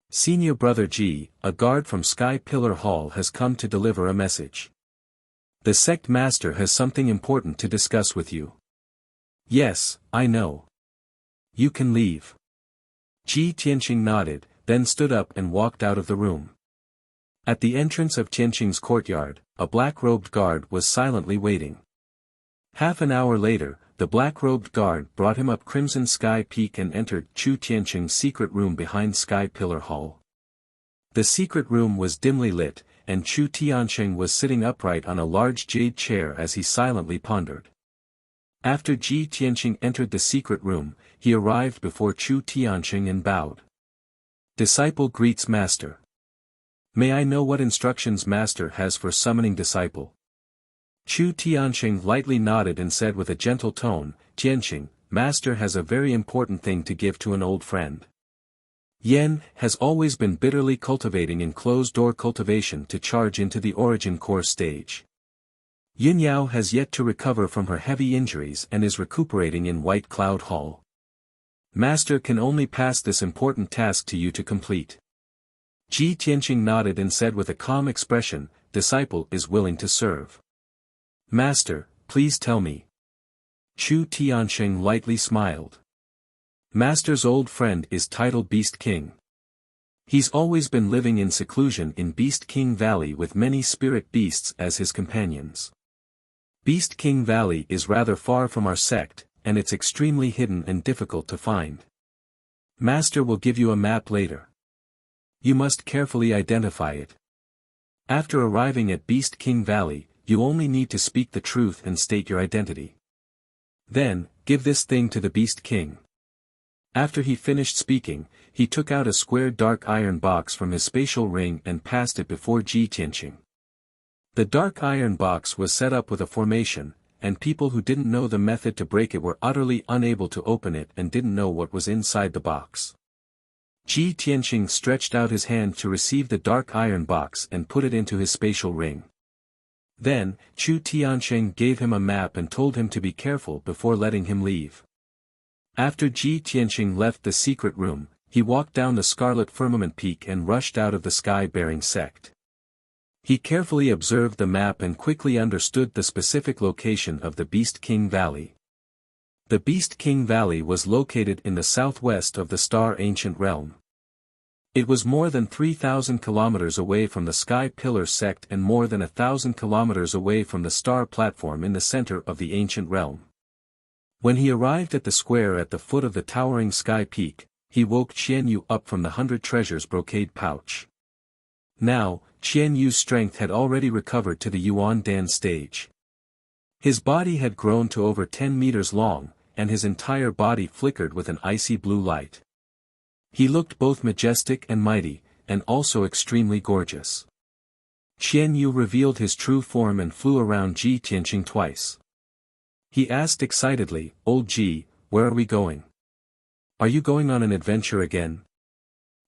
A: "Senior Brother Ji, a guard from Sky Pillar Hall has come to deliver a message. The sect master has something important to discuss with you." "Yes, I know. You can leave." Ji Tianqing nodded, then stood up and walked out of the room. At the entrance of Tianqing's courtyard, a black-robed guard was silently waiting. Half an hour later, the black-robed guard brought him up Crimson Sky Peak and entered Chu Tianqing's secret room behind Sky Pillar Hall. The secret room was dimly lit, and Chu Tianqing was sitting upright on a large jade chair as he silently pondered. After Ji Tianqing entered the secret room, he arrived before Chu Tianqing and bowed. "Disciple greets Master. May I know what instructions Master has for summoning disciple?" Chu Tianqing lightly nodded and said with a gentle tone, "Tianqing, Master has a very important thing to give to an old friend. Yen has always been bitterly cultivating in closed-door cultivation to charge into the origin core stage. Yunyao has yet to recover from her heavy injuries and is recuperating in White Cloud Hall. Master can only pass this important task to you to complete." Ji Tianqing nodded and said with a calm expression, "Disciple is willing to serve." "Master, please tell me." Chu Tianqing lightly smiled. "Master's old friend is titled Beast King. He's always been living in seclusion in Beast King Valley with many spirit beasts as his companions. Beast King Valley is rather far from our sect, and it's extremely hidden and difficult to find. Master will give you a map later. You must carefully identify it. After arriving at Beast King Valley, you only need to speak the truth and state your identity. Then, give this thing to the Beast King." After he finished speaking, he took out a square dark iron box from his spatial ring and passed it before Ji Tianqing. The dark iron box was set up with a formation, and people who didn't know the method to break it were utterly unable to open it and didn't know what was inside the box. Ji Tianqing stretched out his hand to receive the dark iron box and put it into his spatial ring. Then, Chu Tianqing gave him a map and told him to be careful before letting him leave. After Ji Tianqing left the secret room, he walked down the Scarlet Firmament Peak and rushed out of the sky-bearing sect. He carefully observed the map and quickly understood the specific location of the Beast King Valley. The Beast King Valley was located in the southwest of the Star Ancient Realm. It was more than 3,000 kilometers away from the Sky Pillar sect and more than 1,000 kilometers away from the star platform in the center of the ancient realm. When he arrived at the square at the foot of the towering sky peak, he woke Qian Yu up from the 100 treasures brocade pouch. Now, Qian Yu's strength had already recovered to the Yuan Dan stage. His body had grown to over 10 meters long, and his entire body flickered with an icy blue light. He looked both majestic and mighty, and also extremely gorgeous. Qian Yu revealed his true form and flew around Ji Tianqing twice. He asked excitedly, "Old Ji, where are we going? Are you going on an adventure again?"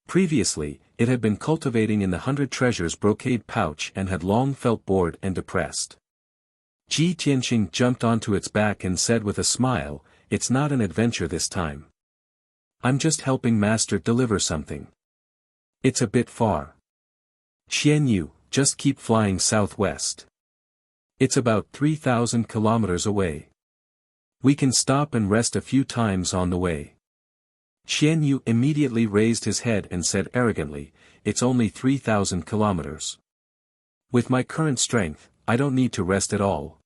A: Previously, it had been cultivating in the 100 treasures brocade pouch and had long felt bored and depressed. Ji Tianqing jumped onto its back and said with a smile, "It's not an adventure this time. I'm just helping Master deliver something. It's a bit far. Qian Yu, just keep flying southwest. It's about 3,000 kilometers away. We can stop and rest a few times on the way." Qian Yu immediately raised his head and said arrogantly, it's only 3,000 kilometers. With my current strength, I don't need to rest at all.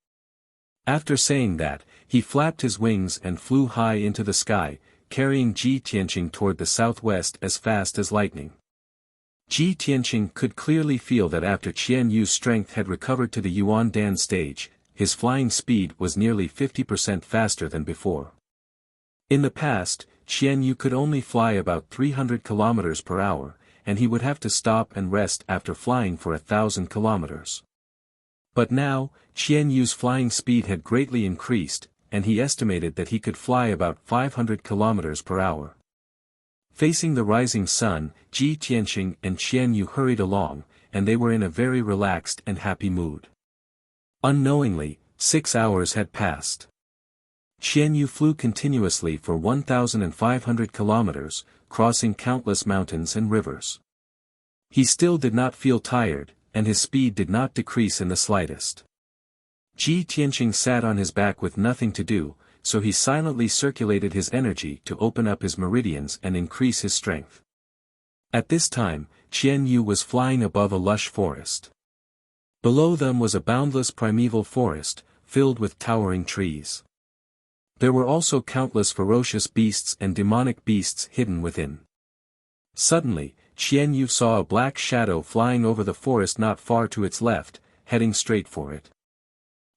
A: After saying that, he flapped his wings and flew high into the sky, carrying Ji Tianqing toward the southwest as fast as lightning. Ji Tianqing could clearly feel that after Qian Yu's strength had recovered to the Yuan Dan stage, his flying speed was nearly 50% faster than before. In the past, Qian Yu could only fly about 300 kilometers per hour, and he would have to stop and rest after flying for 1,000 kilometers. But now, Qian Yu's flying speed had greatly increased, and he estimated that he could fly about 500 kilometers per hour. Facing the rising sun, Ji Tianqing and Qian Yu hurried along, and they were in a very relaxed and happy mood. Unknowingly, 6 hours had passed. Qian Yu flew continuously for 1,500 kilometers, crossing countless mountains and rivers. He still did not feel tired, and his speed did not decrease in the slightest. Ji Tianqing sat on his back with nothing to do, so he silently circulated his energy to open up his meridians and increase his strength. At this time, Qian Yu was flying above a lush forest. Below them was a boundless primeval forest, filled with towering trees. There were also countless ferocious beasts and demonic beasts hidden within. Suddenly, Qian Yu saw a black shadow flying over the forest not far to its left, heading straight for it.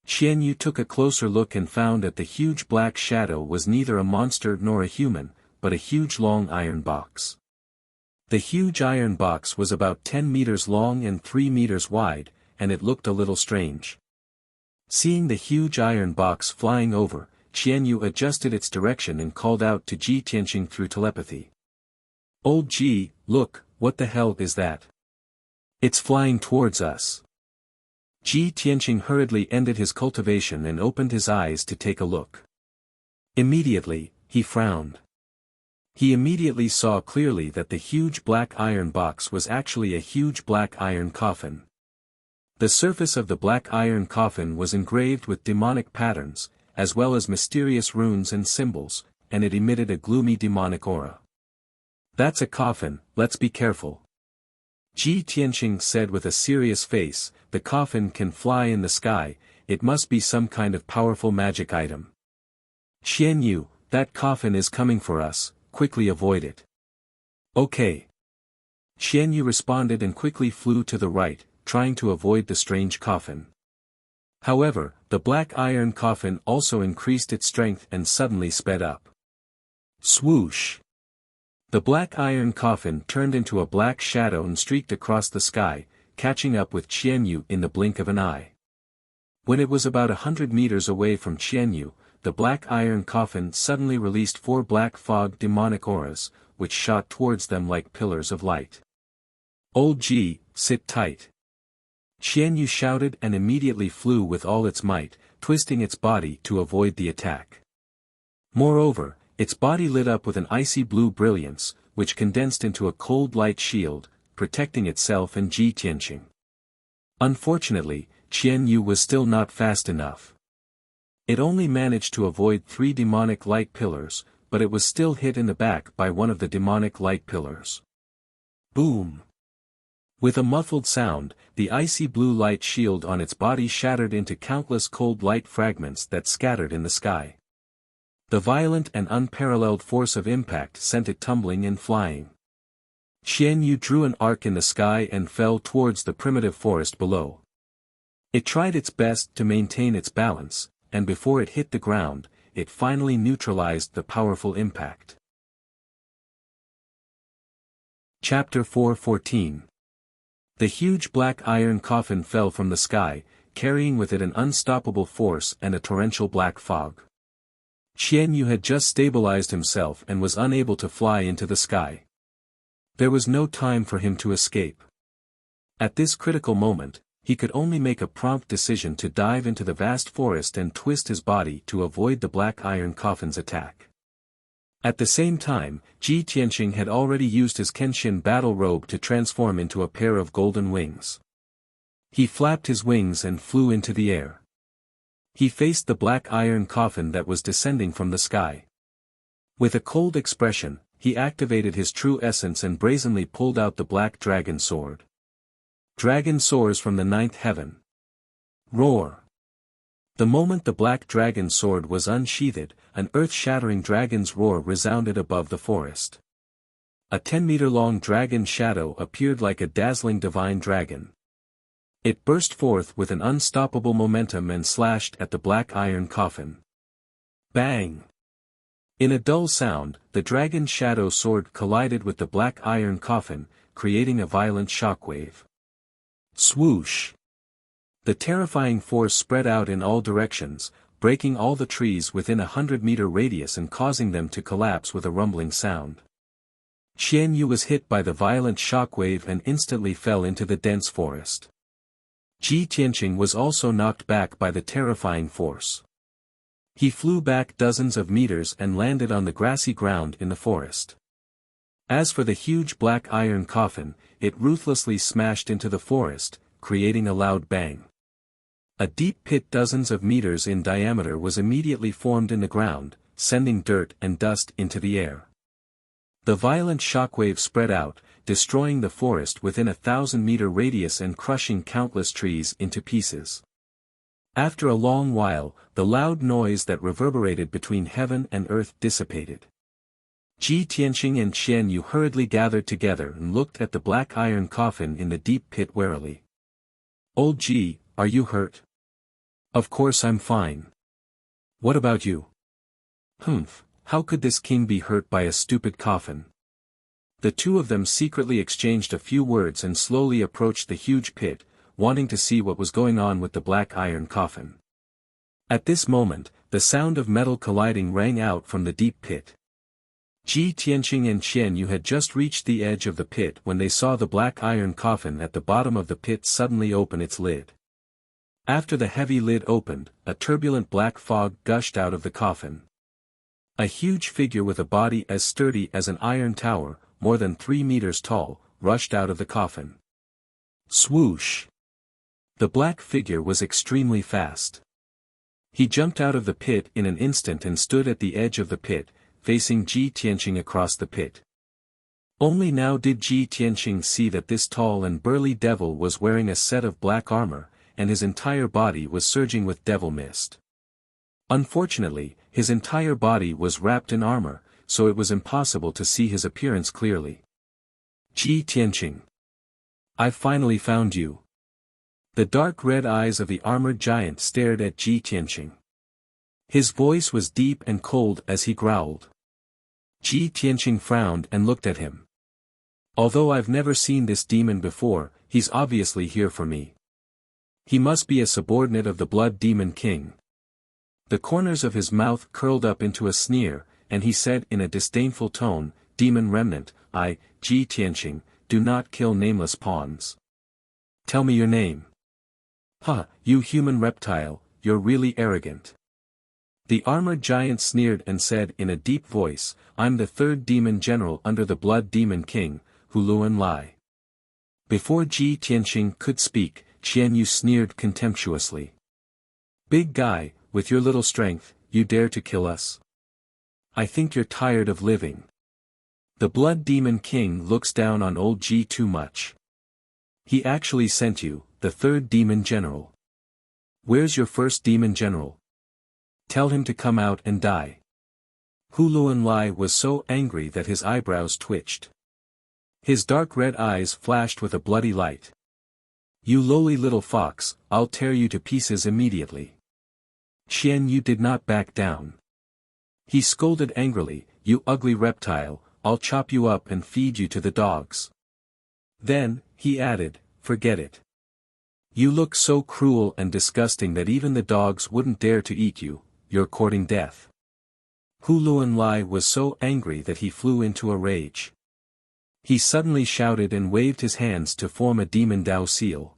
A: Qian Yu took a closer look and found that the huge black shadow was neither a monster nor a human, but a huge long iron box. The huge iron box was about 10 meters long and 3 meters wide, and it looked a little strange. Seeing the huge iron box flying over, Qian Yu adjusted its direction and called out to Ji Tianqing through telepathy. "Old Ji, look, what the hell is that? It's flying towards us." Ji Tianqing hurriedly ended his cultivation and opened his eyes to take a look. Immediately, he frowned. He immediately saw clearly that the huge black iron box was actually a huge black iron coffin. The surface of the black iron coffin was engraved with demonic patterns, as well as mysterious runes and symbols, and it emitted a gloomy demonic aura. "That's a coffin, let's be careful." Ji Tianqing said with a serious face, "The coffin can fly in the sky, it must be some kind of powerful magic item. Qian Yu, that coffin is coming for us, quickly avoid it." "Okay." Qian Yu responded and quickly flew to the right, trying to avoid the strange coffin. However, the black iron coffin also increased its strength and suddenly sped up. Swoosh! The black iron coffin turned into a black shadow and streaked across the sky, catching up with Qian Yu in the blink of an eye. When it was about 100 meters away from Qian Yu, the black iron coffin suddenly released 4 black fog demonic auras, which shot towards them like pillars of light. "Old Ji, sit tight." Qian Yu shouted and immediately flew with all its might, twisting its body to avoid the attack. Moreover, its body lit up with an icy blue brilliance, which condensed into a cold light shield, protecting itself and Ji Tianqing. Unfortunately, Qian Yu was still not fast enough. It only managed to avoid 3 demonic light pillars, but it was still hit in the back by one of the demonic light pillars. Boom! With a muffled sound, the icy blue light shield on its body shattered into countless cold light fragments that scattered in the sky. The violent and unparalleled force of impact sent it tumbling and flying. Qian Yu drew an arc in the sky and fell towards the primitive forest below. It tried its best to maintain its balance, and before it hit the ground, it finally neutralized the powerful impact. Chapter 4:14. The huge black iron coffin fell from the sky, carrying with it an unstoppable force and a torrential black fog. Qian Yu had just stabilized himself and was unable to fly into the sky. There was no time for him to escape. At this critical moment, he could only make a prompt decision to dive into the vast forest and twist his body to avoid the black iron coffin's attack. At the same time, Ji Tianqing had already used his Kenshin battle robe to transform into a pair of golden wings. He flapped his wings and flew into the air. He faced the black iron coffin that was descending from the sky. With a cold expression, he activated his true essence and brazenly pulled out the black dragon sword. Dragon soars from the ninth heaven. Roar! The moment the black dragon sword was unsheathed, an earth-shattering dragon's roar resounded above the forest. A 10-meter-long dragon shadow appeared like a dazzling divine dragon. It burst forth with an unstoppable momentum and slashed at the black iron coffin. Bang! In a dull sound, the dragon shadow sword collided with the black iron coffin, creating a violent shockwave. Swoosh! The terrifying force spread out in all directions, breaking all the trees within a 100-meter radius and causing them to collapse with a rumbling sound. Qian Yu was hit by the violent shockwave and instantly fell into the dense forest. Ji Tianqing was also knocked back by the terrifying force. He flew back dozens of meters and landed on the grassy ground in the forest. As for the huge black iron coffin, it ruthlessly smashed into the forest, creating a loud bang. A deep pit dozens of meters in diameter was immediately formed in the ground, sending dirt and dust into the air. The violent shockwave spread out, destroying the forest within a 1,000-meter radius and crushing countless trees into pieces. After a long while, the loud noise that reverberated between heaven and earth dissipated. Ji Tianqing and Qian Yu hurriedly gathered together and looked at the black iron coffin in the deep pit warily. "Old Ji, are you hurt?" "Of course I'm fine. What about you?" "Humph, how could this king be hurt by a stupid coffin?" The two of them secretly exchanged a few words and slowly approached the huge pit, wanting to see what was going on with the black iron coffin. At this moment, the sound of metal colliding rang out from the deep pit. Ji Tianqing and Qian Yu had just reached the edge of the pit when they saw the black iron coffin at the bottom of the pit suddenly open its lid. After the heavy lid opened, a turbulent black fog gushed out of the coffin. A huge figure with a body as sturdy as an iron tower, more than 3 meters tall, rushed out of the coffin. Swoosh! The black figure was extremely fast. He jumped out of the pit in an instant and stood at the edge of the pit, facing Ji Tianqing across the pit. Only now did Ji Tianqing see that this tall and burly devil was wearing a set of black armor, and his entire body was surging with devil mist. Unfortunately, his entire body was wrapped in armor, so it was impossible to see his appearance clearly. "Ji Tianqing. I've finally found you." The dark red eyes of the armored giant stared at Ji Tianqing. His voice was deep and cold as he growled. Ji Tianqing frowned and looked at him. "Although I've never seen this demon before, he's obviously here for me. He must be a subordinate of the Blood Demon King." The corners of his mouth curled up into a sneer, and he said in a disdainful tone, "Demon remnant, I, Ji Tianqing, do not kill nameless pawns. Tell me your name." "Ha, you human reptile, you're really arrogant." The armored giant sneered and said in a deep voice, "I'm the third demon general under the Blood Demon King, Huluan Lai." Before Ji Tianqing could speak, Qian Yu sneered contemptuously. "Big guy, with your little strength, you dare to kill us? I think you're tired of living. The Blood Demon King looks down on old Ji too much. He actually sent you, the third demon general. Where's your first demon general? Tell him to come out and die." Huluan Lai was so angry that his eyebrows twitched. His dark red eyes flashed with a bloody light. "You lowly little fox, I'll tear you to pieces immediately." Qian Yu did not back down. He scolded angrily, "You ugly reptile, I'll chop you up and feed you to the dogs." Then, he added, "Forget it. You look so cruel and disgusting that even the dogs wouldn't dare to eat you, you're courting death." Huluan Lai was so angry that he flew into a rage. He suddenly shouted and waved his hands to form a Demon Dao seal.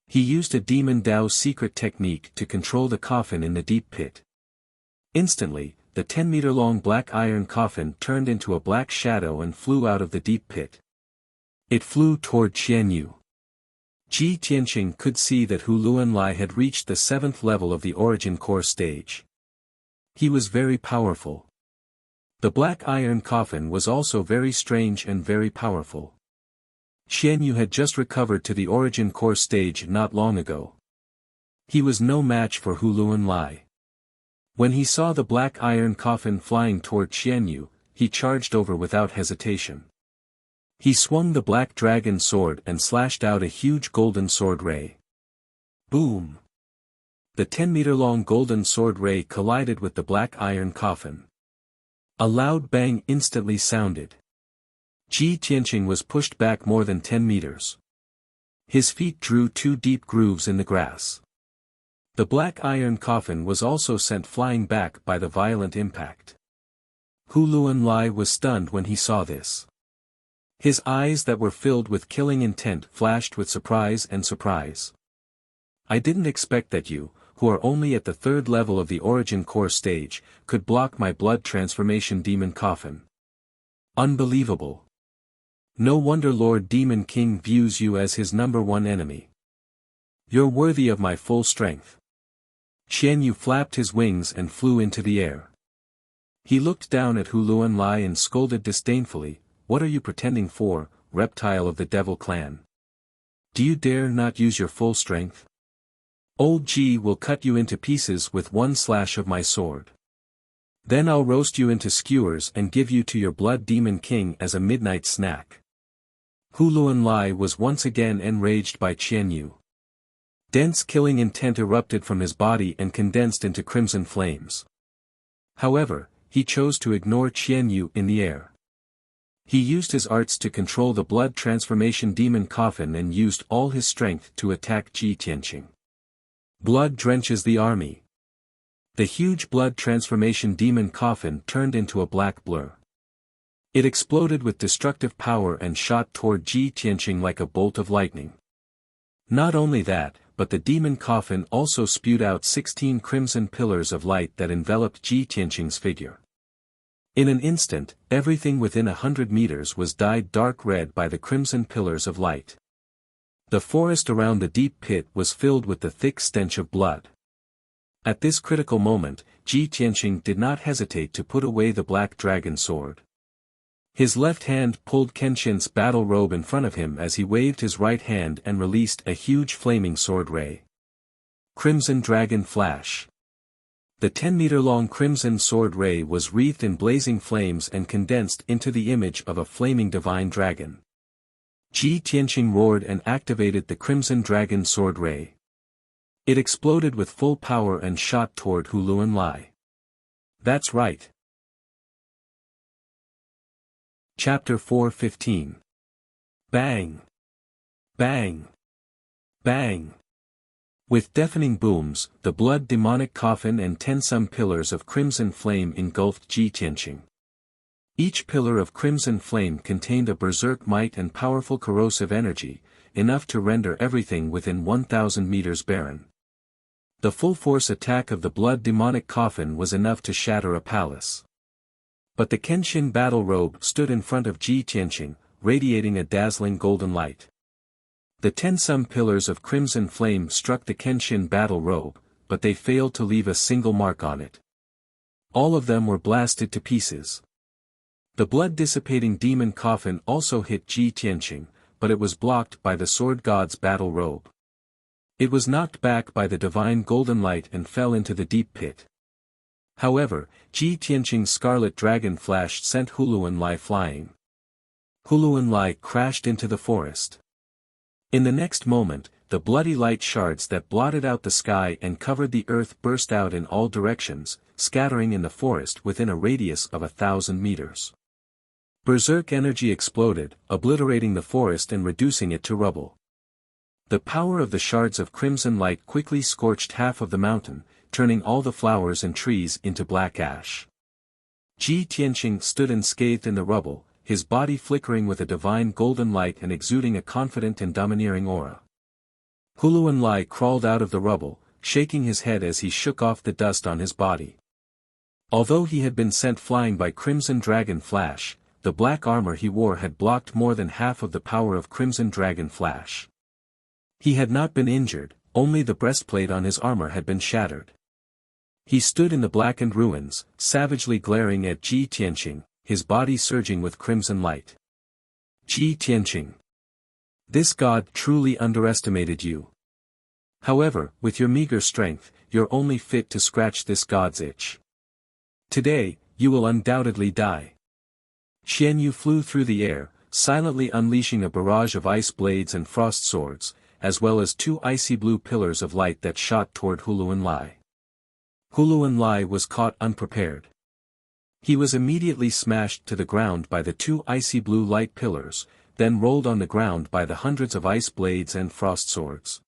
A: He used a Demon Dao secret technique to control the coffin in the deep pit. Instantly, the 10-meter-long black iron coffin turned into a black shadow and flew out of the deep pit. It flew toward Qian Yu. Ji Tianqing could see that Huluan Lai had reached the 7th level of the Origin Core stage. He was very powerful. The black iron coffin was also very strange and very powerful. Xian Yu had just recovered to the origin core stage not long ago. He was no match for Hu Luanlai. When he saw the black iron coffin flying toward Xian Yu, he charged over without hesitation. He swung the black dragon sword and slashed out a huge golden sword ray. Boom! The 10-meter-long golden sword ray collided with the black iron coffin. A loud bang instantly sounded. Ji Tianqing was pushed back more than 10 meters. His feet drew 2 deep grooves in the grass. The black iron coffin was also sent flying back by the violent impact. Hu Luanlai was stunned when he saw this. His eyes that were filled with killing intent flashed with surprise and surprise. I didn't expect that you, who are only at the 3rd level of the origin core stage, could block my blood transformation demon coffin. Unbelievable. No wonder Lord Demon King views you as his #1 enemy. You're worthy of my full strength. Xian Yu flapped his wings and flew into the air. He looked down at Hu Luanlai and scolded disdainfully, "What are you pretending for, reptile of the devil clan? Do you dare not use your full strength? Old Ji will cut you into pieces with one slash of my sword. Then I'll roast you into skewers and give you to your blood demon king as a midnight snack." Hu Luanlai was once again enraged by Xian Yu. Dense killing intent erupted from his body and condensed into crimson flames. However, he chose to ignore Xian Yu in the air. He used his arts to control the blood transformation demon coffin and used all his strength to attack Ji Tianqing. Blood drenches the army. The huge blood transformation demon coffin turned into a black blur. It exploded with destructive power and shot toward Ji Tianqing like a bolt of lightning. Not only that, but the demon coffin also spewed out 16 crimson pillars of light that enveloped Ji Tianqing's figure. In an instant, everything within 100 meters was dyed dark red by the crimson pillars of light. The forest around the deep pit was filled with the thick stench of blood. At this critical moment, Ji Tianqing did not hesitate to put away the black dragon sword. His left hand pulled Kenshin's battle robe in front of him as he waved his right hand and released a huge flaming sword ray. Crimson Dragon Flash. The 10-meter-long crimson sword ray was wreathed in blazing flames and condensed into the image of a flaming divine dragon. Ji Tianqing roared and activated the crimson dragon sword ray. It exploded with full power and shot toward Hu Luanlai. That's right. Chapter 4:15. Bang! Bang! Bang! With deafening booms, the blood demonic coffin and 10 some pillars of crimson flame engulfed Ji Tianqing. Each pillar of crimson flame contained a berserk might and powerful corrosive energy, enough to render everything within 1,000 meters barren. The full-force attack of the blood demonic coffin was enough to shatter a palace. But the Kenshin battle robe stood in front of Ji Tianqing, radiating a dazzling golden light. The 10 some pillars of crimson flame struck the Kenshin battle robe, but they failed to leave a single mark on it. All of them were blasted to pieces. The blood-dissipating demon coffin also hit Ji Tianqing, but it was blocked by the sword god's battle robe. It was knocked back by the divine golden light and fell into the deep pit. However, Ji Tianqing's scarlet dragon flash sent Hu Luanlai flying. Hu Luanlai crashed into the forest. In the next moment, the bloody light shards that blotted out the sky and covered the earth burst out in all directions, scattering in the forest within a radius of 1,000 meters. Berserk energy exploded, obliterating the forest and reducing it to rubble. The power of the shards of crimson light quickly scorched half of the mountain, turning all the flowers and trees into black ash. Ji Tianqing stood unscathed in the rubble, his body flickering with a divine golden light and exuding a confident and domineering aura. Hu Luanlai crawled out of the rubble, shaking his head as he shook off the dust on his body. Although he had been sent flying by Crimson Dragon Flash, the black armor he wore had blocked more than half of the power of Crimson Dragon Flash. He had not been injured, only the breastplate on his armor had been shattered. He stood in the blackened ruins, savagely glaring at Ji Tianqing, his body surging with crimson light. Ji Tianqing. This god truly underestimated you. However, with your meager strength, you're only fit to scratch this god's itch. Today, you will undoubtedly die. Xian Yu flew through the air, silently unleashing a barrage of ice blades and frost swords, as well as 2 icy blue pillars of light that shot toward Huluan Lai. Huluan Lai was caught unprepared. He was immediately smashed to the ground by the 2 icy blue light pillars, then rolled on the ground by the hundreds of ice blades and frost swords.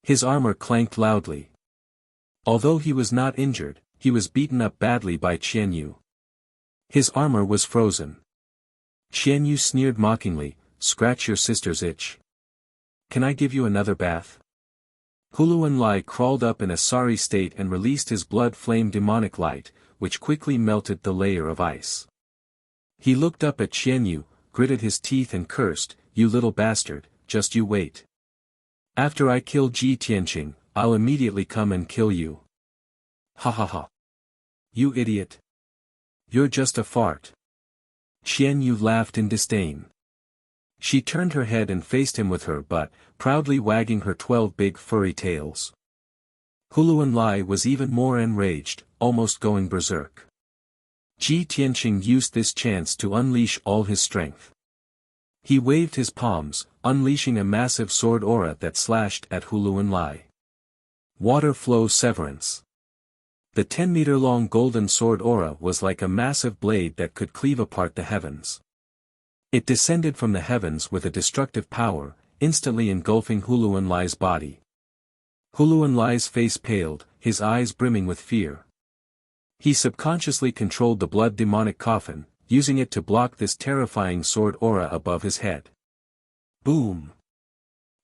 A: His armor clanked loudly. Although he was not injured, he was beaten up badly by Qian Yu. His armor was frozen. Qian Yu sneered mockingly, "Scratch your sister's itch. Can I give you another bath?" Huluan Lai crawled up in a sorry state and released his blood-flame demonic light, which quickly melted the layer of ice. He looked up at Qian Yu, gritted his teeth and cursed, "You little bastard, just you wait. After I kill Ji Tianqing, I'll immediately come and kill you." "Ha ha ha. You idiot. You're just a fart." Qian Yu laughed in disdain. She turned her head and faced him with her butt, proudly wagging her 12 big furry tails. Huluan Lai was even more enraged, almost going berserk. Ji Tianqing used this chance to unleash all his strength. He waved his palms, unleashing a massive sword aura that slashed at Huluan Lai. Water flow severance. The 10-meter-long golden sword aura was like a massive blade that could cleave apart the heavens. It descended from the heavens with a destructive power, instantly engulfing Huluan Lai's body. Huluan Lai's face paled, his eyes brimming with fear. He subconsciously controlled the blood demonic coffin, using it to block this terrifying sword aura above his head. Boom!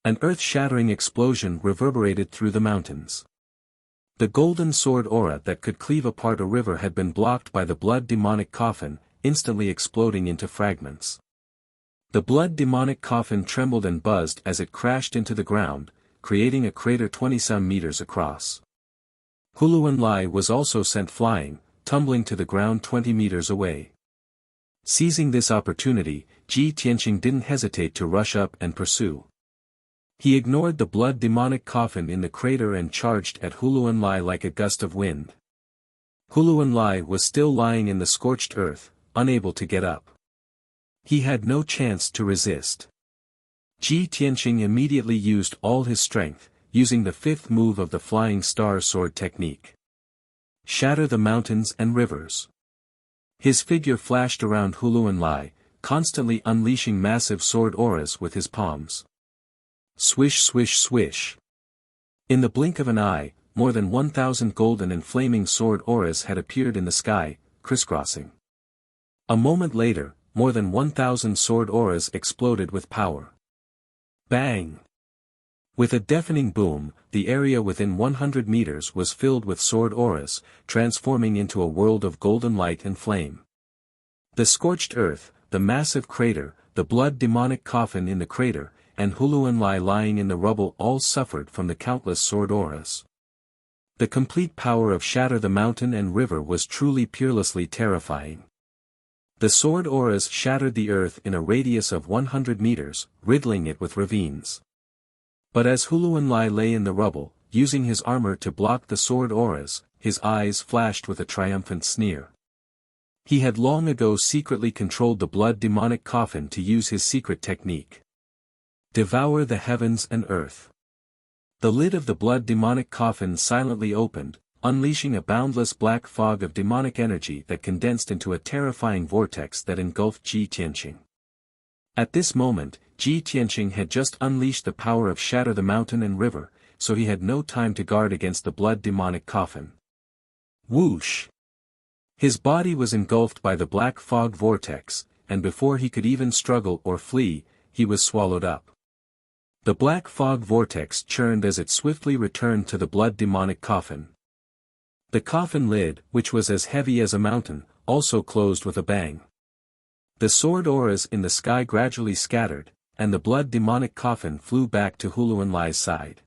A: An earth-shattering explosion reverberated through the mountains. The golden sword aura that could cleave apart a river had been blocked by the blood demonic coffin, instantly exploding into fragments. The blood demonic coffin trembled and buzzed as it crashed into the ground, creating a crater 20-some meters across. Huluan Lai was also sent flying, tumbling to the ground 20 meters away. Seizing this opportunity, Ji Tianqing didn't hesitate to rush up and pursue. He ignored the blood demonic coffin in the crater and charged at Huluan Lai like a gust of wind. Huluan Lai was still lying in the scorched earth, unable to get up. He had no chance to resist. Ji Tianqing immediately used all his strength, using the 5th move of the Flying Star Sword technique. Shatter the mountains and rivers. His figure flashed around Huluan Lai, constantly unleashing massive sword auras with his palms. Swish swish swish. In the blink of an eye, more than 1,000 golden and flaming sword auras had appeared in the sky, crisscrossing. A moment later, more than 1,000 sword auras exploded with power. Bang! With a deafening boom, the area within 100 meters was filled with sword auras, transforming into a world of golden light and flame. The scorched earth, the massive crater, the blood demonic coffin in the crater, and Huluan Lai lying in the rubble all suffered from the countless sword auras. The complete power of Shatter the Mountain and River was truly peerlessly terrifying. The sword auras shattered the earth in a radius of 100 meters, riddling it with ravines. But as Huluan Lai lay in the rubble, using his armor to block the sword auras, his eyes flashed with a triumphant sneer. He had long ago secretly controlled the blood demonic coffin to use his secret technique. Devour the heavens and earth. The lid of the blood demonic coffin silently opened, unleashing a boundless black fog of demonic energy that condensed into a terrifying vortex that engulfed Ji Tianqing. At this moment, Ji Tianqing had just unleashed the power of Shatter the Mountain and River, so he had no time to guard against the blood demonic coffin. Whoosh! His body was engulfed by the black fog vortex, and before he could even struggle or flee, he was swallowed up. The black fog vortex churned as it swiftly returned to the blood demonic coffin. The coffin lid, which was as heavy as a mountain, also closed with a bang. The sword auras in the sky gradually scattered, and the blood demonic coffin flew back to Huluan Lai's side.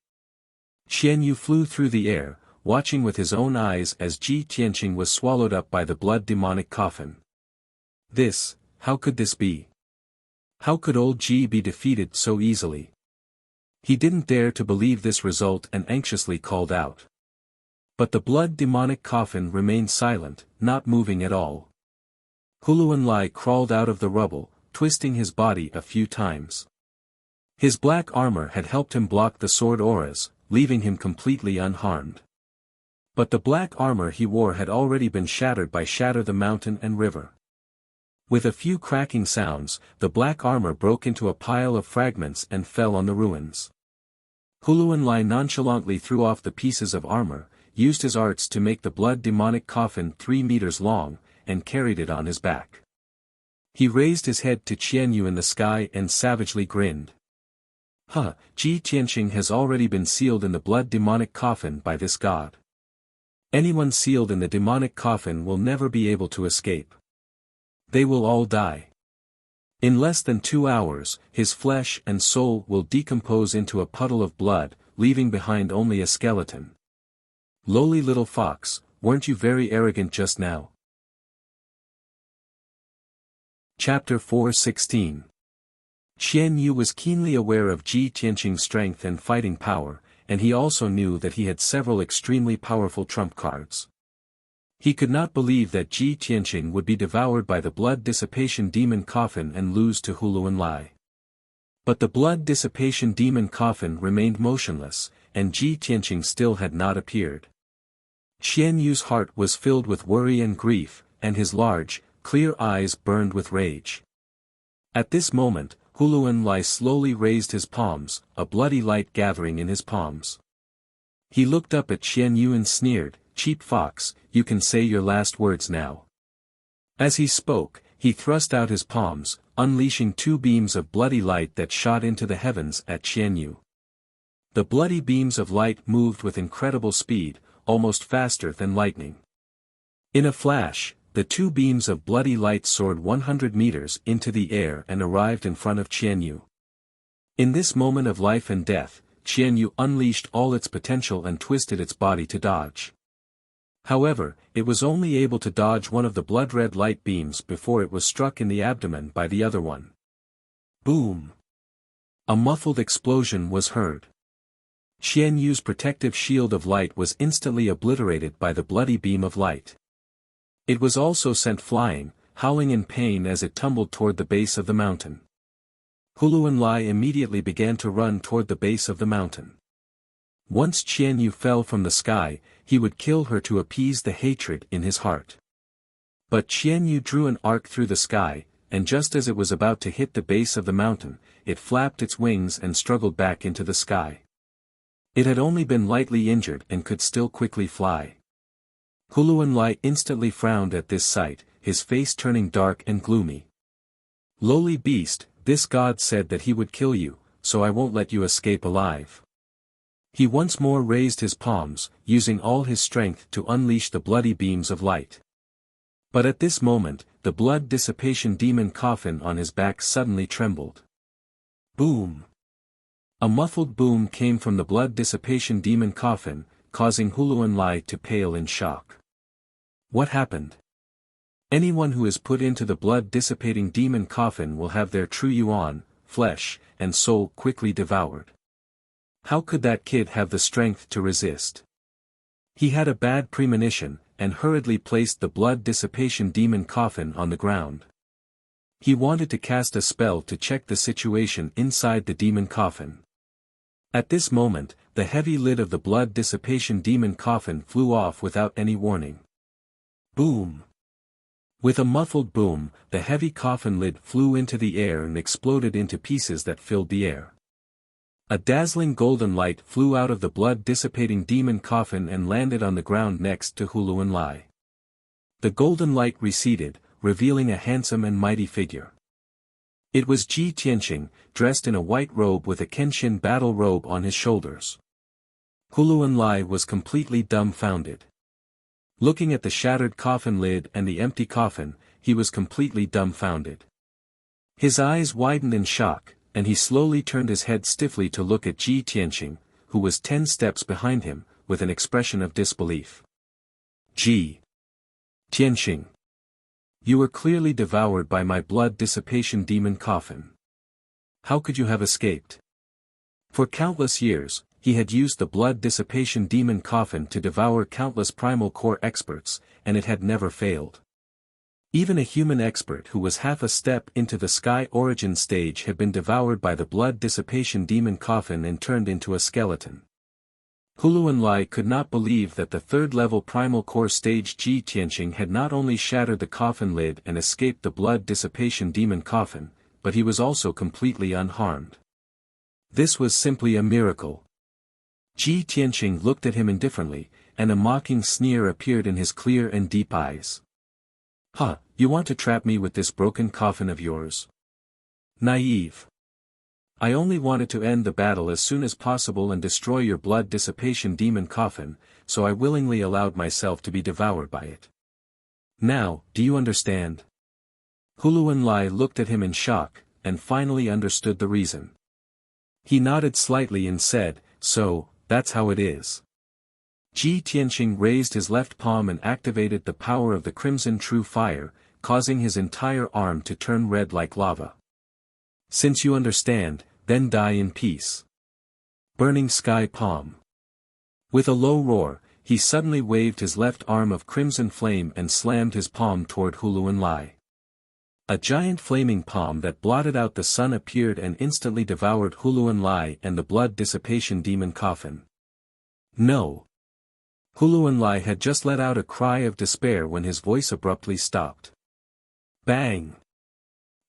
A: Qian Yu flew through the air, watching with his own eyes as Ji Tianqing was swallowed up by the blood-demonic coffin. How could this be? How could old Ji be defeated so easily? He didn't dare to believe this result and anxiously called out. But the blood-demonic coffin remained silent, not moving at all. Huluanlai crawled out of the rubble, twisting his body a few times. His black armor had helped him block the sword auras, leaving him completely unharmed. But the black armor he wore had already been shattered by Shatter the Mountain and River. With a few cracking sounds, the black armor broke into a pile of fragments and fell on the ruins. Huluanlai nonchalantly threw off the pieces of armor, used his arts to make the blood-demonic coffin 3 meters long, and carried it on his back. He raised his head to Qianyu in the sky and savagely grinned. Ji Tianqing has already been sealed in the blood-demonic coffin by this god. Anyone sealed in the demonic coffin will never be able to escape. They will all die. In less than 2 hours, his flesh and soul will decompose into a puddle of blood, leaving behind only a skeleton. Lowly little fox, weren't you very arrogant just now? Chapter 4:16. Qian Yu was keenly aware of Ji Tianqing's strength and fighting power, and he also knew that he had several extremely powerful trump cards. He could not believe that Ji Tianqing would be devoured by the blood dissipation demon coffin and lose to Huluanlai. But the blood dissipation demon coffin remained motionless, and Ji Tianqing still had not appeared. Qian Yu's heart was filled with worry and grief, and his large, clear eyes burned with rage. At this moment, Huluanlai slowly raised his palms, a bloody light gathering in his palms. He looked up at Qian Yu and sneered, "Cheap fox, you can say your last words now." As he spoke, he thrust out his palms, unleashing 2 beams of bloody light that shot into the heavens at Qian Yu. The bloody beams of light moved with incredible speed, almost faster than lightning. In a flash, the 2 beams of bloody light soared 100 meters into the air and arrived in front of Qian Yu. In this moment of life and death, Qian Yu unleashed all its potential and twisted its body to dodge. However, it was only able to dodge one of the blood-red light beams before it was struck in the abdomen by the other one. Boom! A muffled explosion was heard. Qian Yu's protective shield of light was instantly obliterated by the bloody beam of light. It was also sent flying, howling in pain as it tumbled toward the base of the mountain. Huluanlai immediately began to run toward the base of the mountain. Once Qian Yu fell from the sky, he would kill her to appease the hatred in his heart. But Qian Yu drew an arc through the sky, and just as it was about to hit the base of the mountain, it flapped its wings and struggled back into the sky. It had only been lightly injured and could still quickly fly. Huluanlai instantly frowned at this sight, his face turning dark and gloomy. "Lowly beast, this god said that he would kill you, so I won't let you escape alive." He once more raised his palms, using all his strength to unleash the bloody beams of light. But at this moment, the blood dissipation demon coffin on his back suddenly trembled. Boom! A muffled boom came from the blood dissipation demon coffin, causing Huluanlai to pale in shock. What happened? Anyone who is put into the blood-dissipating demon coffin will have their true yuan, flesh, and soul quickly devoured. How could that kid have the strength to resist? He had a bad premonition, and hurriedly placed the blood-dissipation demon coffin on the ground. He wanted to cast a spell to check the situation inside the demon coffin. At this moment, the heavy lid of the blood dissipation demon coffin flew off without any warning. Boom! With a muffled boom, the heavy coffin lid flew into the air and exploded into pieces that filled the air. A dazzling golden light flew out of the blood-dissipating demon coffin and landed on the ground next to Huluanlai. The golden light receded, revealing a handsome and mighty figure. It was Ji Tianqing, dressed in a white robe with a Kenshin battle robe on his shoulders. Huluanlai was completely dumbfounded. Looking at the shattered coffin lid and the empty coffin, he was completely dumbfounded. His eyes widened in shock, and he slowly turned his head stiffly to look at Ji Tianqing, who was 10 steps behind him, with an expression of disbelief. Ji Tianxing. You were clearly devoured by my blood dissipation demon coffin. How could you have escaped? For countless years, he had used the blood dissipation demon coffin to devour countless primal core experts, and it had never failed. Even a human expert who was half a step into the sky origin stage had been devoured by the blood dissipation demon coffin and turned into a skeleton. Huluanlai could not believe that the third-level primal core stage Ji Tianxing had not only shattered the coffin lid and escaped the blood dissipation demon coffin, but he was also completely unharmed. This was simply a miracle. Ji Tianxing looked at him indifferently, and a mocking sneer appeared in his clear and deep eyes. "Huh, you want to trap me with this broken coffin of yours? Naive. I only wanted to end the battle as soon as possible and destroy your blood dissipation demon coffin, so I willingly allowed myself to be devoured by it. Now, do you understand?" Huluanlai looked at him in shock, and finally understood the reason. He nodded slightly and said, "So, that's how it is." Ji Tianxing raised his left palm and activated the power of the Crimson True Fire, causing his entire arm to turn red like lava. "Since you understand, then die in peace." Burning Sky Palm. With a low roar, he suddenly waved his left arm of crimson flame and slammed his palm toward Huluanlai. A giant flaming palm that blotted out the sun appeared and instantly devoured Huluanlai and the blood dissipation demon coffin. "No!" Huluanlai had just let out a cry of despair when his voice abruptly stopped. Bang!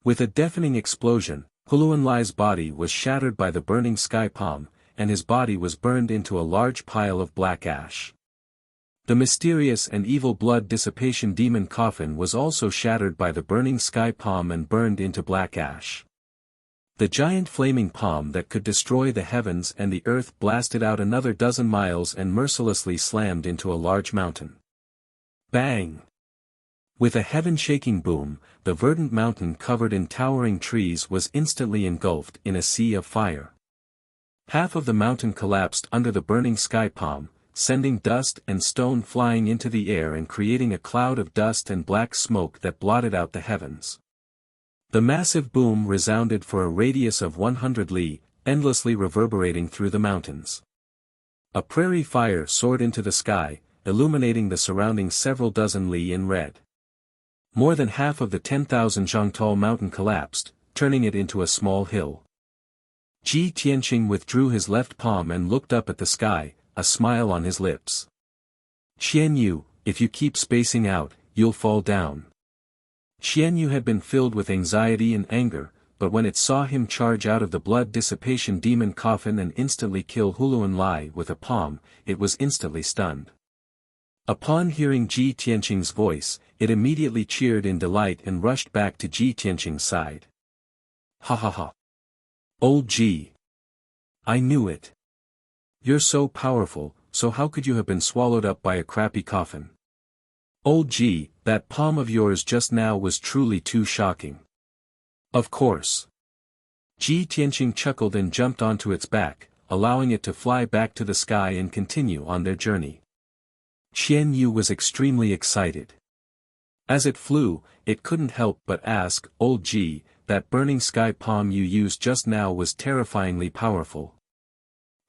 A: With a deafening explosion, Huluanlai's body was shattered by the burning sky palm, and his body was burned into a large pile of black ash. The mysterious and evil blood dissipation demon coffin was also shattered by the burning sky palm and burned into black ash. The giant flaming palm that could destroy the heavens and the earth blasted out another dozen miles and mercilessly slammed into a large mountain. Bang! With a heaven-shaking boom, the verdant mountain covered in towering trees was instantly engulfed in a sea of fire. Half of the mountain collapsed under the burning sky palm, sending dust and stone flying into the air and creating a cloud of dust and black smoke that blotted out the heavens. The massive boom resounded for a radius of 100 li, endlessly reverberating through the mountains. A prairie fire soared into the sky, illuminating the surrounding several dozen li in red. More than half of the 10,000 zhang-tall mountain collapsed, turning it into a small hill. Ji Tianxing withdrew his left palm and looked up at the sky, a smile on his lips. "Xian Yu, if you keep spacing out, you'll fall down." Xian Yu had been filled with anxiety and anger, but when it saw him charge out of the blood dissipation demon coffin and instantly kill Huluanlai with a palm, it was instantly stunned. Upon hearing Ji Tianxing's voice, it immediately cheered in delight and rushed back to Ji Tianxing's side. "Ha ha ha! Old Ji! I knew it! You're so powerful, so how could you have been swallowed up by a crappy coffin? Old Ji, that palm of yours just now was truly too shocking." "Of course." Ji Tianxing chuckled and jumped onto its back, allowing it to fly back to the sky and continue on their journey. Xian Yu was extremely excited. As it flew, it couldn't help but ask, "Old Ji, that burning sky palm you used just now was terrifyingly powerful.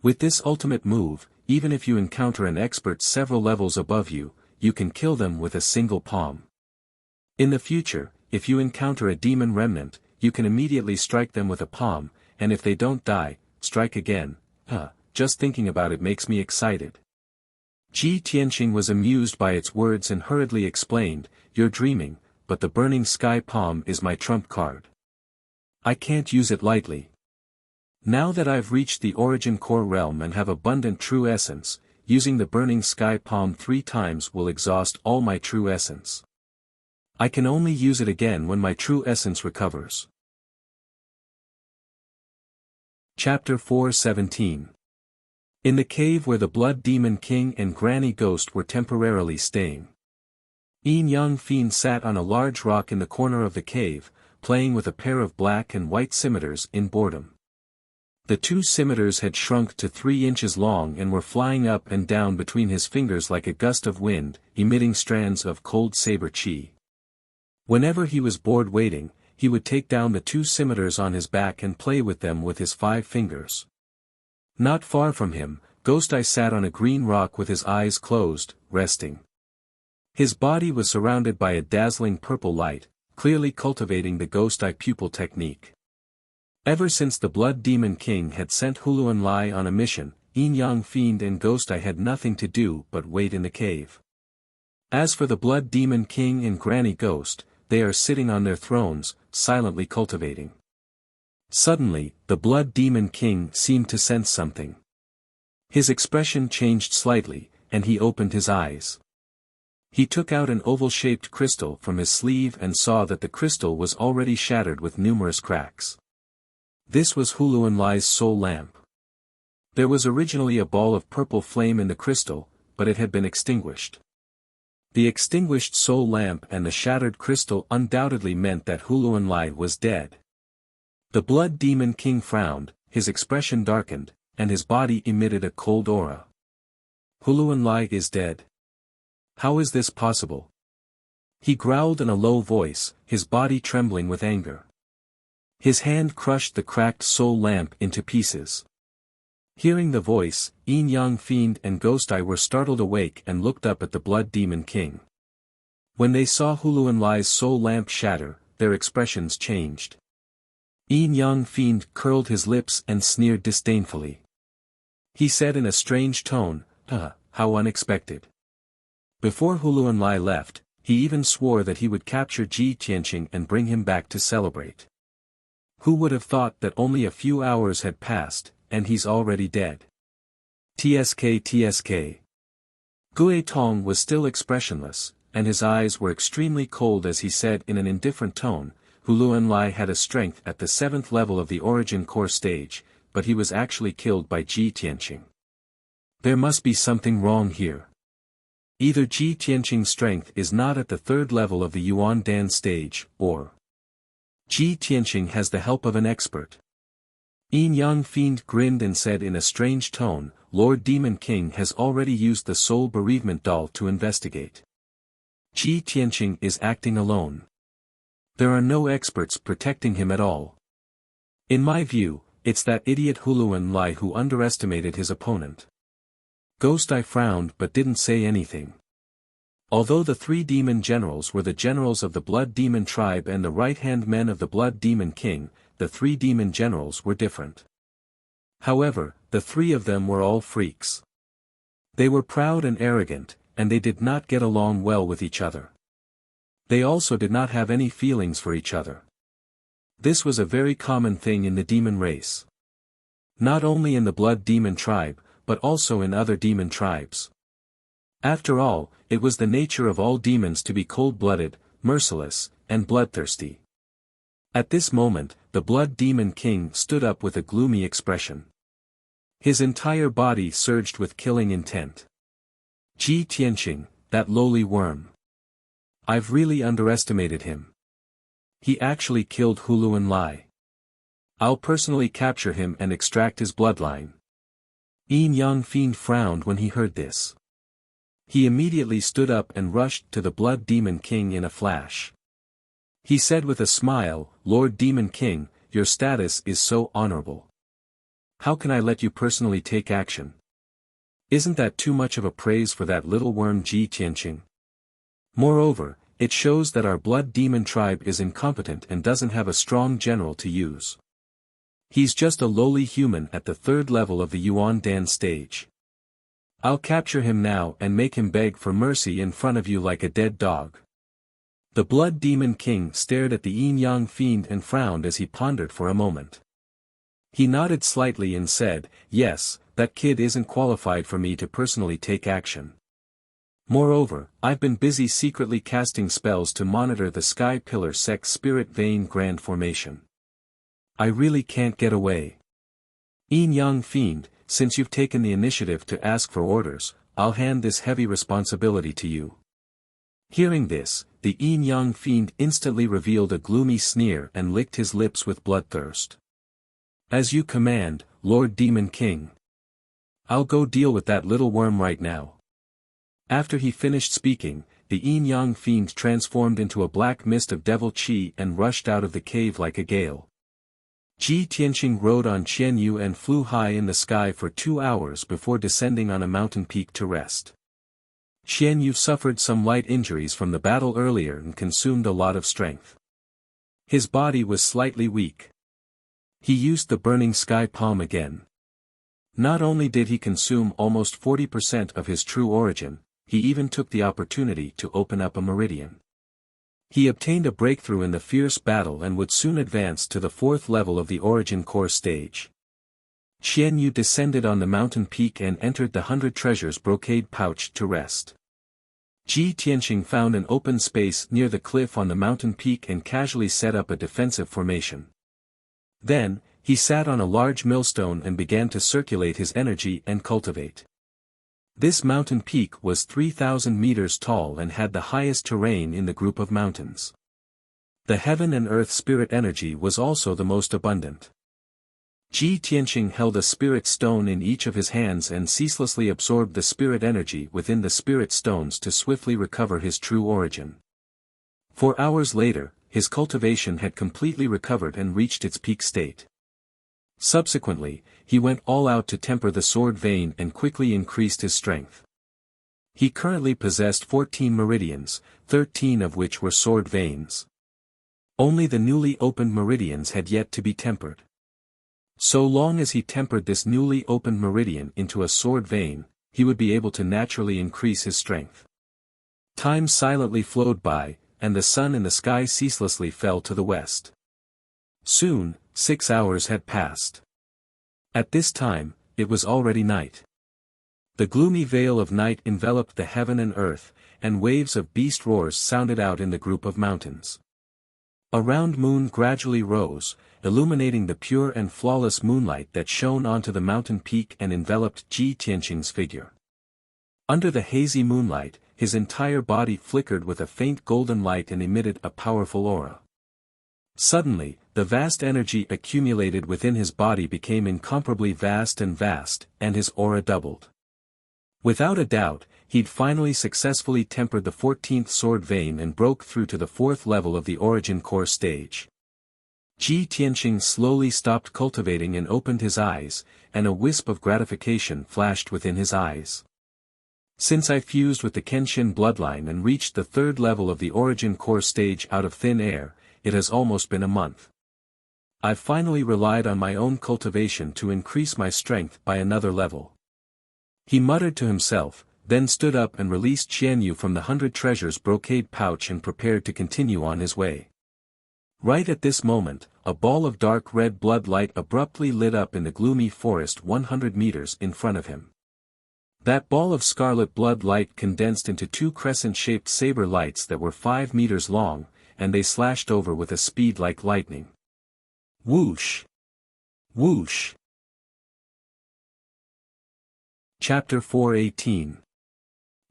A: With this ultimate move, even if you encounter an expert several levels above you, you can kill them with a single palm. In the future, if you encounter a demon remnant, you can immediately strike them with a palm, and if they don't die, strike again." Just thinking about it makes me excited." Ji Tianxing was amused by its words and hurriedly explained, "You're dreaming, but the burning sky palm is my trump card. I can't use it lightly. Now that I've reached the origin core realm and have abundant true essence, using the burning sky palm 3 times will exhaust all my true essence. I can only use it again when my true essence recovers." Chapter 4:17. In the cave where the Blood Demon King and Granny Ghost were temporarily staying. Yin Yang Fian sat on a large rock in the corner of the cave, playing with a pair of black and white scimitars in boredom. The two scimitars had shrunk to 3 inches long and were flying up and down between his fingers like a gust of wind, emitting strands of cold saber chi. Whenever he was bored waiting, he would take down the two scimitars on his back and play with them with his 5 fingers. Not far from him, Ghost Eye sat on a green rock with his eyes closed, resting. His body was surrounded by a dazzling purple light, clearly cultivating the Ghost Eye pupil technique. Ever since the Blood Demon King had sent Huluan Lai on a mission, Yin Yang Fiend and Ghost Eye had nothing to do but wait in the cave. As for the Blood Demon King and Granny Ghost, they are sitting on their thrones, silently cultivating. Suddenly, the Blood Demon King seemed to sense something. His expression changed slightly, and he opened his eyes. He took out an oval-shaped crystal from his sleeve and saw that the crystal was already shattered with numerous cracks. This was Huluan Lai's soul lamp. There was originally a ball of purple flame in the crystal, but it had been extinguished. The extinguished soul lamp and the shattered crystal undoubtedly meant that Huluan Lai was dead. The Blood Demon King frowned, his expression darkened, and his body emitted a cold aura. Huluan Lai is dead. How is this possible? He growled in a low voice, his body trembling with anger. His hand crushed the cracked soul lamp into pieces. Hearing the voice, Yin Yang Fiend and Ghost Eye were startled awake and looked up at the Blood Demon King. When they saw Huluan Lai's soul lamp shatter, their expressions changed. Yin Yang Fiend curled his lips and sneered disdainfully. He said in a strange tone, how unexpected. Before Huluan Lai left, he even swore that he would capture Ji Tianqing and bring him back to celebrate. Who would have thought that only a few hours had passed, and he's already dead? TSK. Gue Tong was still expressionless, and his eyes were extremely cold as he said in an indifferent tone, Huluan Lai had a strength at the 7th level of the Origin Core stage, but he was actually killed by Ji Tianqing. There must be something wrong here. Either Ji Tianqing's strength is not at the 3rd level of the Yuan Dan stage, or Ji Tianqing has the help of an expert. Yin Yang Fiend grinned and said in a strange tone, Lord Demon King has already used the soul bereavement doll to investigate. Ji Tianqing is acting alone. There are no experts protecting him at all. In my view, it's that idiot Huluan Lai who underestimated his opponent. Ghost Eye frowned but didn't say anything. Although the 3 demon generals were the generals of the Blood Demon tribe and the right-hand men of the Blood Demon King, the 3 demon generals were different. However, the 3 of them were all freaks. They were proud and arrogant, and they did not get along well with each other. They also did not have any feelings for each other. This was a very common thing in the demon race. Not only in the Blood Demon tribe, but also in other demon tribes. After all, it was the nature of all demons to be cold-blooded, merciless, and bloodthirsty. At this moment, the Blood Demon King stood up with a gloomy expression. His entire body surged with killing intent. Ji Tianqing, that lowly worm. I've really underestimated him. He actually killed Huluan Lai. I'll personally capture him and extract his bloodline. Yin Yang Fiend frowned when he heard this. He immediately stood up and rushed to the Blood Demon King in a flash. He said with a smile, Lord Demon King, your status is so honorable. How can I let you personally take action? Isn't that too much of a praise for that little worm Ji Tianqing? Moreover, it shows that our Blood Demon tribe is incompetent and doesn't have a strong general to use. He's just a lowly human at the 3rd level of the Yuan Dan stage. I'll capture him now and make him beg for mercy in front of you like a dead dog. The Blood Demon King stared at the Yin Yang Fiend and frowned as he pondered for a moment. He nodded slightly and said, yes, that kid isn't qualified for me to personally take action. Moreover, I've been busy secretly casting spells to monitor the Sky Pillar Sect Spirit Vein Grand Formation. I really can't get away. Yin Yang Fiend, since you've taken the initiative to ask for orders, I'll hand this heavy responsibility to you. Hearing this, the Yin Yang Fiend instantly revealed a gloomy sneer and licked his lips with bloodthirst. As you command, Lord Demon King. I'll go deal with that little worm right now. After he finished speaking, the yin-yang fiend transformed into a black mist of devil qi and rushed out of the cave like a gale. Ji Tianqing rode on Qianyu and flew high in the sky for 2 hours before descending on a mountain peak to rest. Qianyu suffered some light injuries from the battle earlier and consumed a lot of strength. His body was slightly weak. He used the burning sky palm again. Not only did he consume almost 40% of his true origin, he even took the opportunity to open up a meridian. He obtained a breakthrough in the fierce battle and would soon advance to the 4th level of the origin core stage. Qianyu descended on the mountain peak and entered the 100 treasures brocade pouch to rest. Ji Tianqing found an open space near the cliff on the mountain peak and casually set up a defensive formation. Then, he sat on a large millstone and began to circulate his energy and cultivate. This mountain peak was 3,000 meters tall and had the highest terrain in the group of mountains. The heaven and earth spirit energy was also the most abundant. Ji Tianqing held a spirit stone in each of his hands and ceaselessly absorbed the spirit energy within the spirit stones to swiftly recover his true origin. 4 hours later, his cultivation had completely recovered and reached its peak state. Subsequently, he went all out to temper the sword vein and quickly increased his strength. He currently possessed 14 meridians, 13 of which were sword veins. Only the newly opened meridians had yet to be tempered. So long as he tempered this newly opened meridian into a sword vein, he would be able to naturally increase his strength. Time silently flowed by, and the sun in the sky ceaselessly fell to the west. Soon, 6 hours had passed. At this time, it was already night. The gloomy veil of night enveloped the heaven and earth, and waves of beast roars sounded out in the group of mountains. A round moon gradually rose, illuminating the pure and flawless moonlight that shone onto the mountain peak and enveloped Ji Tianqing's figure. Under the hazy moonlight, his entire body flickered with a faint golden light and emitted a powerful aura. Suddenly, the vast energy accumulated within his body became incomparably vast, and his aura doubled. Without a doubt, he'd finally successfully tempered the 14th sword vein and broke through to the 4th level of the origin core stage. Ji Tianqing slowly stopped cultivating and opened his eyes, and a wisp of gratification flashed within his eyes. Since I fused with the Kenshin bloodline and reached the 3rd level of the origin core stage out of thin air, it has almost been a month. I've finally relied on my own cultivation to increase my strength by another level. He muttered to himself, then stood up and released Qianyu from the 100 treasures brocade pouch and prepared to continue on his way. Right at this moment, a ball of dark red blood light abruptly lit up in the gloomy forest 100 meters in front of him. That ball of scarlet blood light condensed into 2 crescent-shaped saber lights that were 5 meters long, and they slashed over with a speed like lightning. Whoosh! Whoosh! Chapter 418.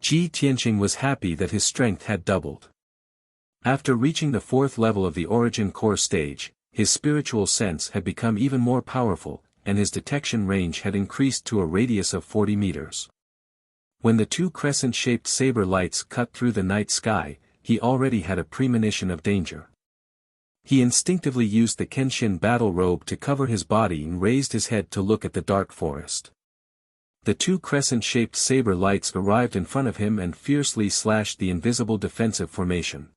A: Ji Tianqing was happy that his strength had doubled. After reaching the 4th level of the origin core stage, his spiritual sense had become even more powerful, and his detection range had increased to a radius of 40 meters. When the 2 crescent-shaped saber lights cut through the night sky, he already had a premonition of danger. He instinctively used the Kenshin battle robe to cover his body and raised his head to look at the dark forest. The 2 crescent-shaped saber lights arrived in front of him and fiercely slashed the invisible defensive formation.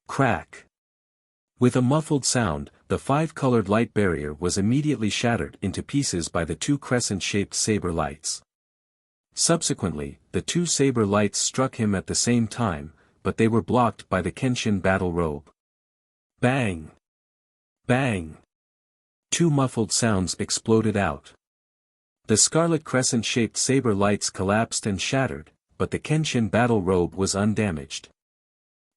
A: Crack! With a muffled sound, the 5-colored light barrier was immediately shattered into pieces by the 2 crescent-shaped saber lights. Subsequently, the 2 saber lights struck him at the same time, but they were blocked by the Kenshin battle robe. Bang! Bang! 2 muffled sounds exploded out. The scarlet crescent-shaped saber lights collapsed and shattered, but the Kenshin battle robe was undamaged.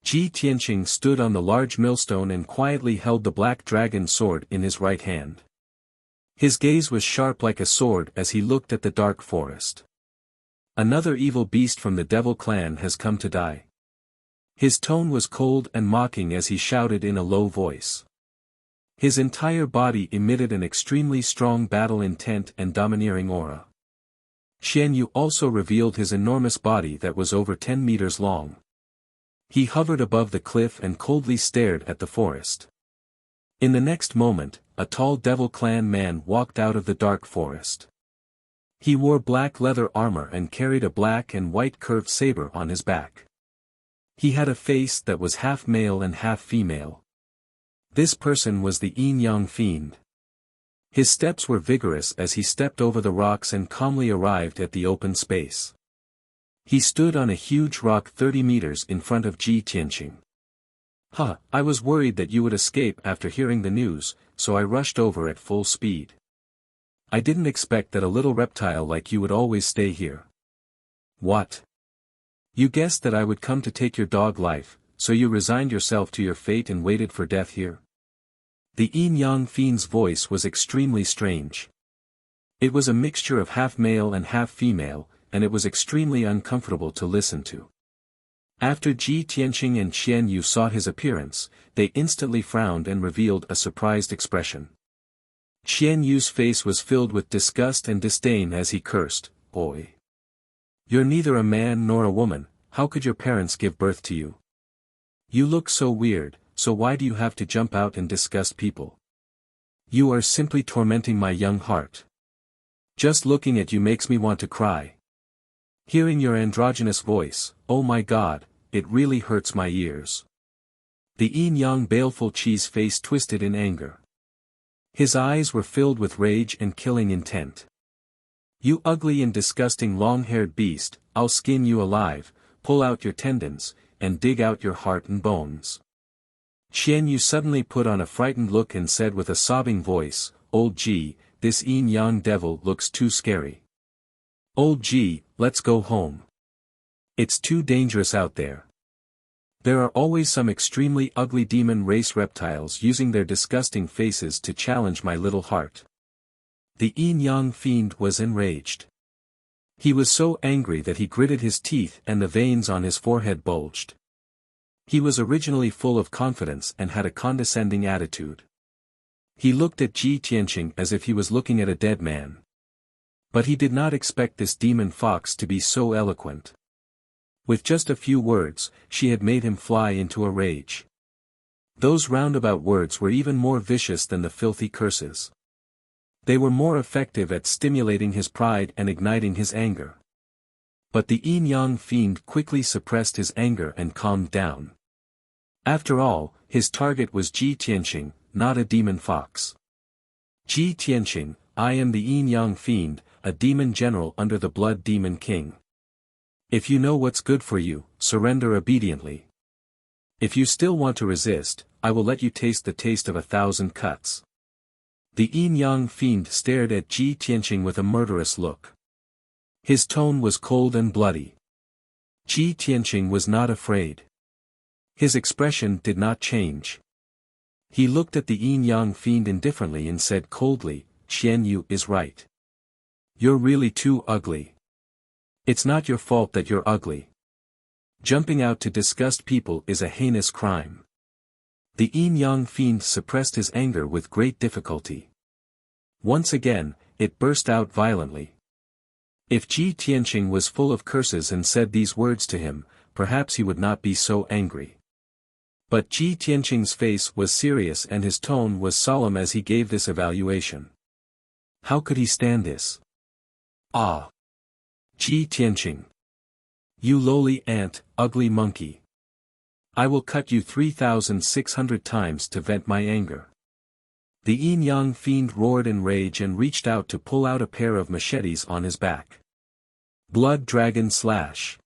A: Ji Tianqing stood on the large millstone and quietly held the black dragon sword in his right hand. His gaze was sharp like a sword as he looked at the dark forest. Another evil beast from the devil clan has come to die. His tone was cold and mocking as he shouted in a low voice. His entire body emitted an extremely strong battle intent and domineering aura. Xian Yu also revealed his enormous body that was over 10 meters long. He hovered above the cliff and coldly stared at the forest. In the next moment, a tall Devil Clan man walked out of the dark forest. He wore black leather armor and carried a black and white curved saber on his back. He had a face that was half male and half female. This person was the Yin-Yang Fiend. His steps were vigorous as he stepped over the rocks and calmly arrived at the open space. He stood on a huge rock 30 meters in front of Ji Tianqing. I was worried that you would escape after hearing the news, so I rushed over at full speed. I didn't expect that a little reptile like you would always stay here. What? You guessed that I would come to take your dog life, so you resigned yourself to your fate and waited for death here? The Yin-Yang Fiend's voice was extremely strange. It was a mixture of half male and half female, and it was extremely uncomfortable to listen to. After Ji Tianqing and Xian Yu saw his appearance, they instantly frowned and revealed a surprised expression. Xian Yu's face was filled with disgust and disdain as he cursed, "Oi! You're neither a man nor a woman, how could your parents give birth to you? You look so weird, so why do you have to jump out and disgust people? You are simply tormenting my young heart. Just looking at you makes me want to cry. Hearing your androgynous voice, oh my God, it really hurts my ears." The Yin-Yang baleful Chi's face twisted in anger. His eyes were filled with rage and killing intent. "You ugly and disgusting long-haired beast, I'll skin you alive, pull out your tendons, and dig out your heart and bones." Xian Yu suddenly put on a frightened look and said with a sobbing voice, "Old Ji, this Yin-Yang devil looks too scary. Old Ji, let's go home. It's too dangerous out there. There are always some extremely ugly demon race reptiles using their disgusting faces to challenge my little heart." The Yin-Yang Fiend was enraged. He was so angry that he gritted his teeth and the veins on his forehead bulged. He was originally full of confidence and had a condescending attitude. He looked at Ji Tianqing as if he was looking at a dead man. But he did not expect this demon fox to be so eloquent. With just a few words, she had made him fly into a rage. Those roundabout words were even more vicious than the filthy curses. They were more effective at stimulating his pride and igniting his anger. But the Yin-Yang Fiend quickly suppressed his anger and calmed down. After all, his target was Ji Tianqing, not a demon fox. "Ji Tianqing, I am the Yin-Yang Fiend, a demon general under the Blood Demon King. If you know what's good for you, surrender obediently. If you still want to resist, I will let you taste the taste of 1,000 cuts." The Yin-Yang Fiend stared at Ji Tianqing with a murderous look. His tone was cold and bloody. Ji Tianqing was not afraid. His expression did not change. He looked at the Yin-Yang Fiend indifferently and said coldly, "Xian Yu is right. You're really too ugly. It's not your fault that you're ugly. Jumping out to disgust people is a heinous crime." The Yin-Yang Fiend suppressed his anger with great difficulty. Once again, it burst out violently. If Ji Tianqing was full of curses and said these words to him, perhaps he would not be so angry. But Ji Tianqing's face was serious and his tone was solemn as he gave this evaluation. How could he stand this? "Ah! Ji Tianqing! You lowly ant, ugly monkey! I will cut you 3,600 times to vent my anger." The Yin-Yang Fiend roared in rage and reached out to pull out a pair of machetes on his back. Blood Dragon Slash.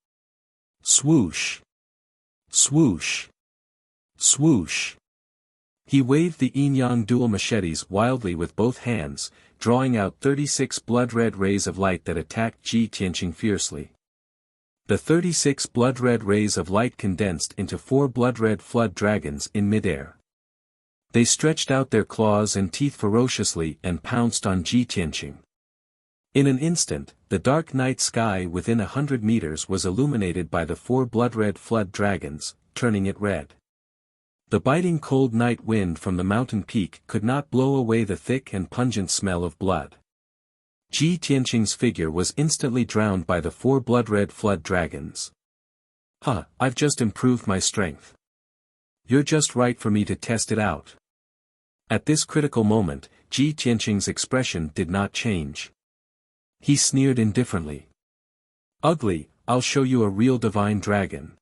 A: Swoosh! Swoosh! Swoosh! He waved the Yin-Yang dual machetes wildly with both hands, drawing out 36 blood-red rays of light that attacked Ji Tianqing fiercely. The 36 blood-red rays of light condensed into 4 blood-red flood dragons in midair. They stretched out their claws and teeth ferociously and pounced on Ji Tianqing. In an instant, the dark night sky within 100 meters was illuminated by the 4 blood-red flood dragons, turning it red. The biting cold night wind from the mountain peak could not blow away the thick and pungent smell of blood. Ji Tianqing's figure was instantly drowned by the 4 blood-red flood dragons. I've just improved my strength. You're just right for me to test it out. At this critical moment, Ji Tianqing's expression did not change. He sneered indifferently. Ugly, I'll show you a real divine dragon.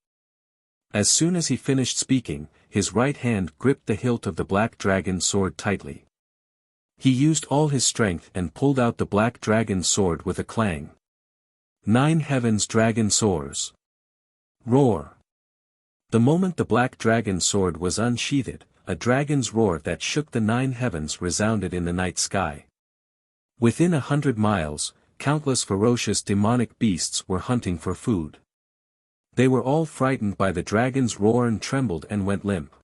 A: As soon as he finished speaking, his right hand gripped the hilt of the black dragon sword tightly. He used all his strength and pulled out the black dragon sword with a clang. 9 heavens dragon soars. Roar. The moment the black dragon sword was unsheathed, a dragon's roar that shook the 9 heavens resounded in the night sky. Within 100 miles, countless ferocious demonic beasts were hunting for food. They were all frightened by the dragon's roar and trembled and went limp.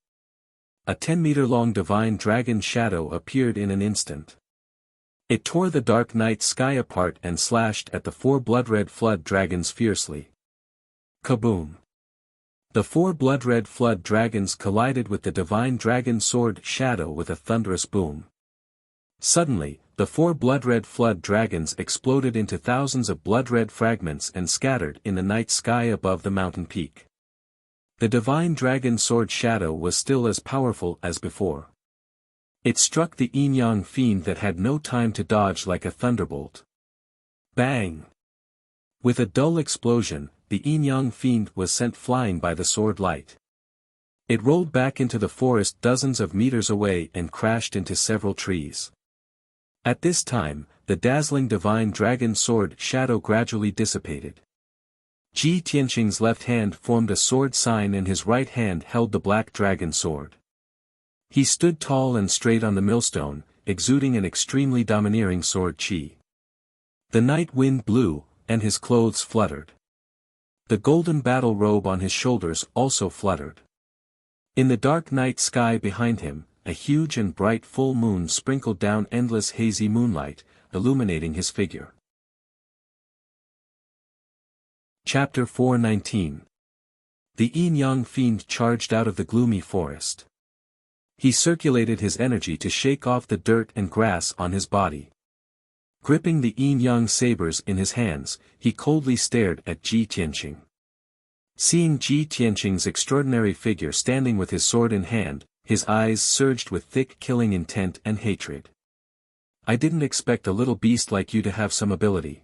A: A 10-meter-long divine dragon shadow appeared in an instant. It tore the dark night sky apart and slashed at the 4 blood-red flood dragons fiercely. Kaboom! The 4 blood-red flood dragons collided with the divine dragon sword shadow with a thunderous boom. Suddenly, the 4 blood-red flood dragons exploded into thousands of blood-red fragments and scattered in the night sky above the mountain peak. The divine dragon sword shadow was still as powerful as before. It struck the yin-yang fiend that had no time to dodge like a thunderbolt. Bang! With a dull explosion, the yin-yang fiend was sent flying by the sword light. It rolled back into the forest dozens of meters away and crashed into several trees. At this time, the dazzling divine dragon sword shadow gradually dissipated. Ji Tianqing's left hand formed a sword sign and his right hand held the black dragon sword. He stood tall and straight on the millstone, exuding an extremely domineering sword qi. The night wind blew, and his clothes fluttered. The golden battle robe on his shoulders also fluttered. In the dark night sky behind him, a huge and bright full moon sprinkled down endless hazy moonlight, illuminating his figure. Chapter 419. The yin-yang fiend charged out of the gloomy forest. He circulated his energy to shake off the dirt and grass on his body. Gripping the yin-yang sabers in his hands, he coldly stared at Ji Tianqing. Seeing Ji Tianqing's extraordinary figure standing with his sword in hand, his eyes surged with thick killing intent and hatred. I didn't expect a little beast like you to have some ability.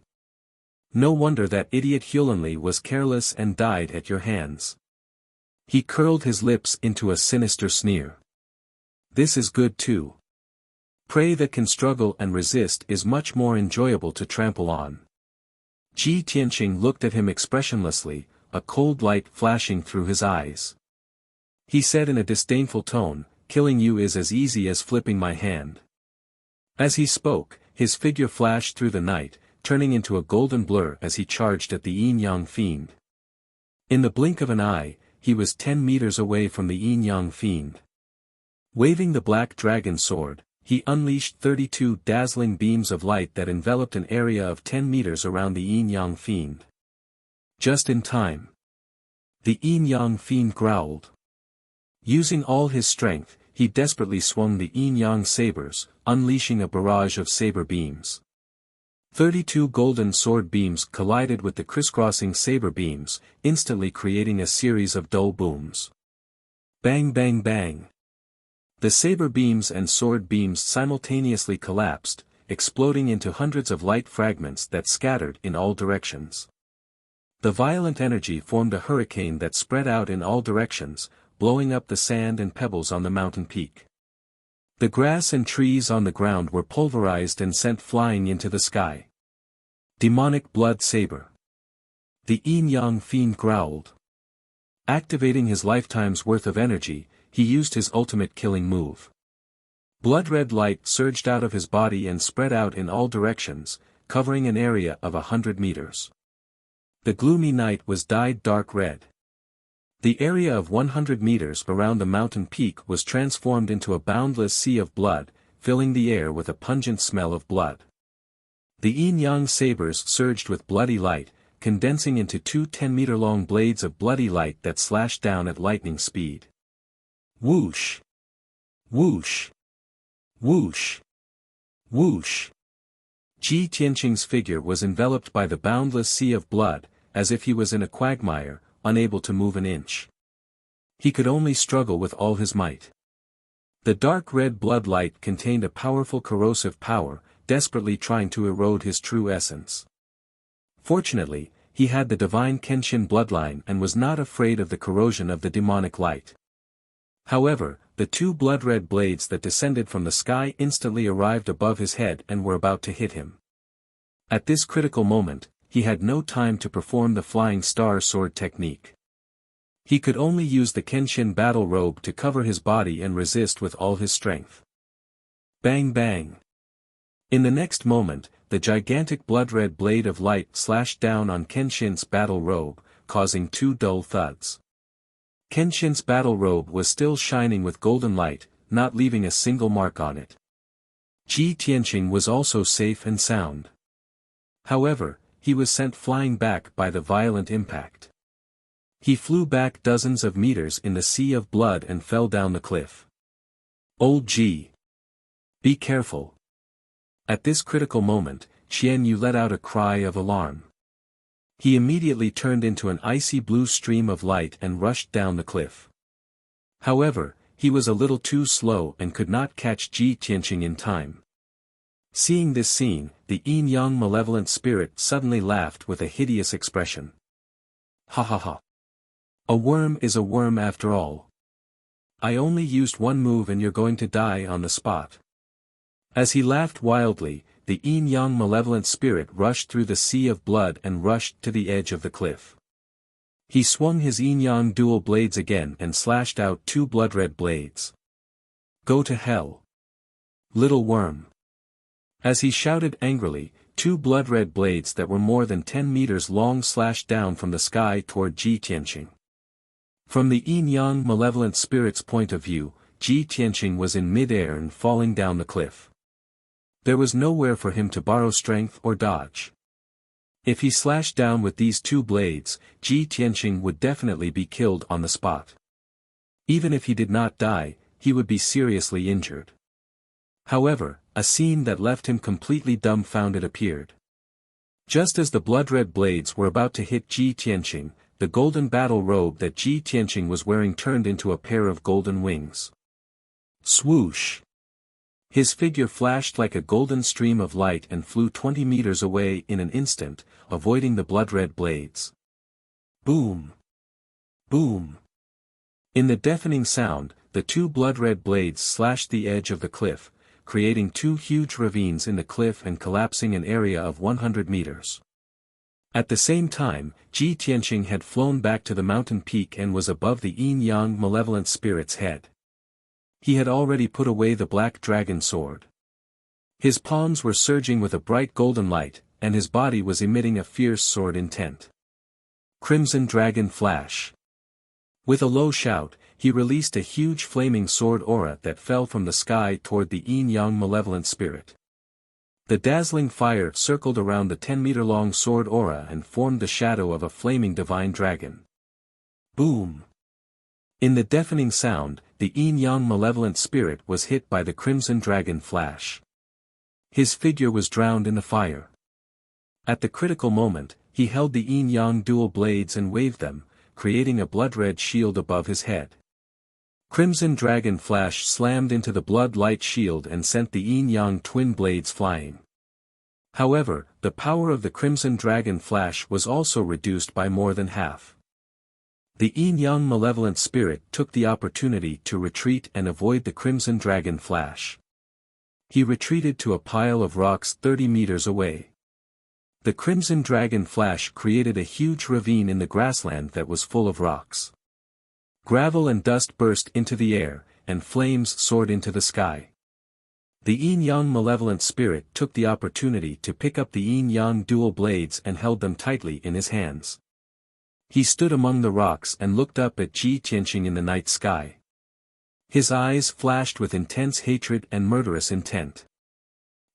A: No wonder that idiot Hulanli was careless and died at your hands. He curled his lips into a sinister sneer. This is good too. Prey that can struggle and resist is much more enjoyable to trample on. Ji Tianqing looked at him expressionlessly, a cold light flashing through his eyes. He said in a disdainful tone, killing you is as easy as flipping my hand. As he spoke, his figure flashed through the night, turning into a golden blur as he charged at the yin-yang fiend. In the blink of an eye, he was 10 meters away from the yin-yang fiend. Waving the black dragon sword, he unleashed 32 dazzling beams of light that enveloped an area of 10 meters around the yin-yang fiend. Just in time. The yin-yang fiend growled. Using all his strength, he desperately swung the yin-yang sabers, unleashing a barrage of saber beams. 32 golden sword beams collided with the crisscrossing saber beams, instantly creating a series of dull booms. Bang bang bang. The saber beams and sword beams simultaneously collapsed, exploding into hundreds of light fragments that scattered in all directions. The violent energy formed a hurricane that spread out in all directions, blowing up the sand and pebbles on the mountain peak. The grass and trees on the ground were pulverized and sent flying into the sky. Demonic blood saber. The yin-yang fiend growled. Activating his lifetime's worth of energy, he used his ultimate killing move. Blood-red light surged out of his body and spread out in all directions, covering an area of 100 meters. The gloomy night was dyed dark red. The area of 100 meters around the mountain peak was transformed into a boundless sea of blood, filling the air with a pungent smell of blood. The yin-yang sabers surged with bloody light, condensing into 2 10-meter-long blades of bloody light that slashed down at lightning speed. Whoosh! Whoosh! Whoosh! Whoosh! Ji Tianqing's figure was enveloped by the boundless sea of blood, as if he was in a quagmire, unable to move an inch. He could only struggle with all his might. The dark red blood light contained a powerful corrosive power, desperately trying to erode his true essence. Fortunately, he had the divine Kenshin bloodline and was not afraid of the corrosion of the demonic light. However, the two blood-red blades that descended from the sky instantly arrived above his head and were about to hit him. At this critical moment, he had no time to perform the flying star sword technique. He could only use the Kenshin battle robe to cover his body and resist with all his strength. Bang bang! In the next moment, the gigantic blood-red blade of light slashed down on Kenshin's battle robe, causing two dull thuds. Kenshin's battle robe was still shining with golden light, not leaving a single mark on it. Ji Tianqing was also safe and sound. However, he was sent flying back by the violent impact. He flew back dozens of meters in the sea of blood and fell down the cliff. Old Ji! Be careful! At this critical moment, Qian Yu let out a cry of alarm. He immediately turned into an icy blue stream of light and rushed down the cliff. However, he was a little too slow and could not catch Ji Tianqing in time. Seeing this scene, the yin-yang malevolent spirit suddenly laughed with a hideous expression. Ha ha ha! A worm is a worm after all. I only used one move and you're going to die on the spot. As he laughed wildly, the yin-yang malevolent spirit rushed through the sea of blood and rushed to the edge of the cliff. He swung his yin-yang dual blades again and slashed out two blood-red blades. Go to hell! Little worm! As he shouted angrily, two blood-red blades that were more than 10 meters long slashed down from the sky toward Ji Tianqing. From the yin-yang malevolent spirit's point of view, Ji Tianqing was in mid-air and falling down the cliff. There was nowhere for him to borrow strength or dodge. If he slashed down with these two blades, Ji Tianqing would definitely be killed on the spot. Even if he did not die, he would be seriously injured. However, a scene that left him completely dumbfounded appeared. Just as the blood-red blades were about to hit Ji Tianqing, the golden battle robe that Ji Tianqing was wearing turned into a pair of golden wings. Swoosh! His figure flashed like a golden stream of light and flew 20 meters away in an instant, avoiding the blood-red blades. Boom! Boom! In the deafening sound, the two blood-red blades slashed the edge of the cliff, creating two huge ravines in the cliff and collapsing an area of 100 meters. At the same time, Ji Tianqing had flown back to the mountain peak and was above the yin-yang malevolent spirit's head. He had already put away the black dragon sword. His palms were surging with a bright golden light, and his body was emitting a fierce sword intent. Crimson Dragon Flash. With a low shout, he released a huge flaming sword aura that fell from the sky toward the yin-yang malevolent spirit. The dazzling fire circled around the 10-meter-long sword aura and formed the shadow of a flaming divine dragon. Boom! In the deafening sound, the yin-yang malevolent spirit was hit by the crimson dragon flash. His figure was drowned in the fire. At the critical moment, he held the yin-yang dual blades and waved them, creating a blood-red shield above his head. Crimson dragon flash slammed into the blood-light shield and sent the yin-yang twin blades flying. However, the power of the crimson dragon flash was also reduced by more than half. The yin-yang malevolent spirit took the opportunity to retreat and avoid the crimson dragon flash. He retreated to a pile of rocks 30 meters away. The crimson dragon flash created a huge ravine in the grassland that was full of rocks. Gravel and dust burst into the air, and flames soared into the sky. The yin-yang malevolent spirit took the opportunity to pick up the yin-yang dual blades and held them tightly in his hands. He stood among the rocks and looked up at Ji Tianqing in the night sky. His eyes flashed with intense hatred and murderous intent.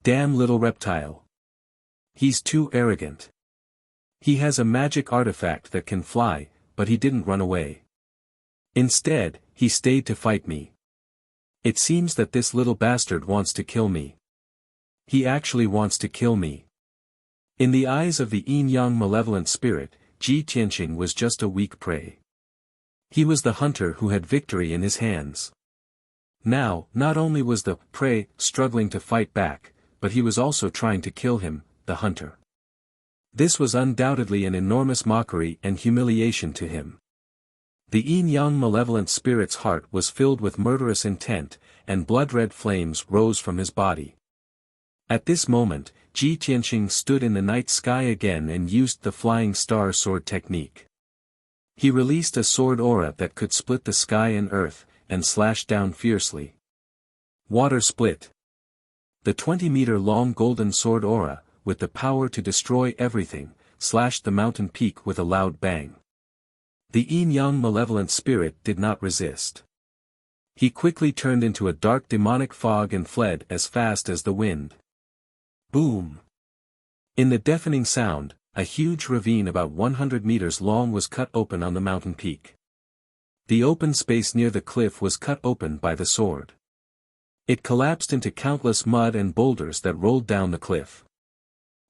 A: Damn little reptile. He's too arrogant. He has a magic artifact that can fly, but he didn't run away. Instead, he stayed to fight me. It seems that this little bastard wants to kill me. He actually wants to kill me. In the eyes of the yin-yang malevolent spirit, Ji Tianqing was just a weak prey. He was the hunter who had victory in his hands. Now, not only was the prey struggling to fight back, but he was also trying to kill him, the hunter. This was undoubtedly an enormous mockery and humiliation to him. The yin-yang malevolent spirit's heart was filled with murderous intent, and blood-red flames rose from his body. At this moment, Ji Tianqing stood in the night sky again and used the flying star sword technique. He released a sword aura that could split the sky and earth, and slashed down fiercely. Water split. The 20-meter-long golden sword aura, with the power to destroy everything, slashed the mountain peak with a loud bang. The yin-yang malevolent spirit did not resist. He quickly turned into a dark demonic fog and fled as fast as the wind. Boom! In the deafening sound, a huge ravine about 100 meters long was cut open on the mountain peak. The open space near the cliff was cut open by the sword. It collapsed into countless mud and boulders that rolled down the cliff.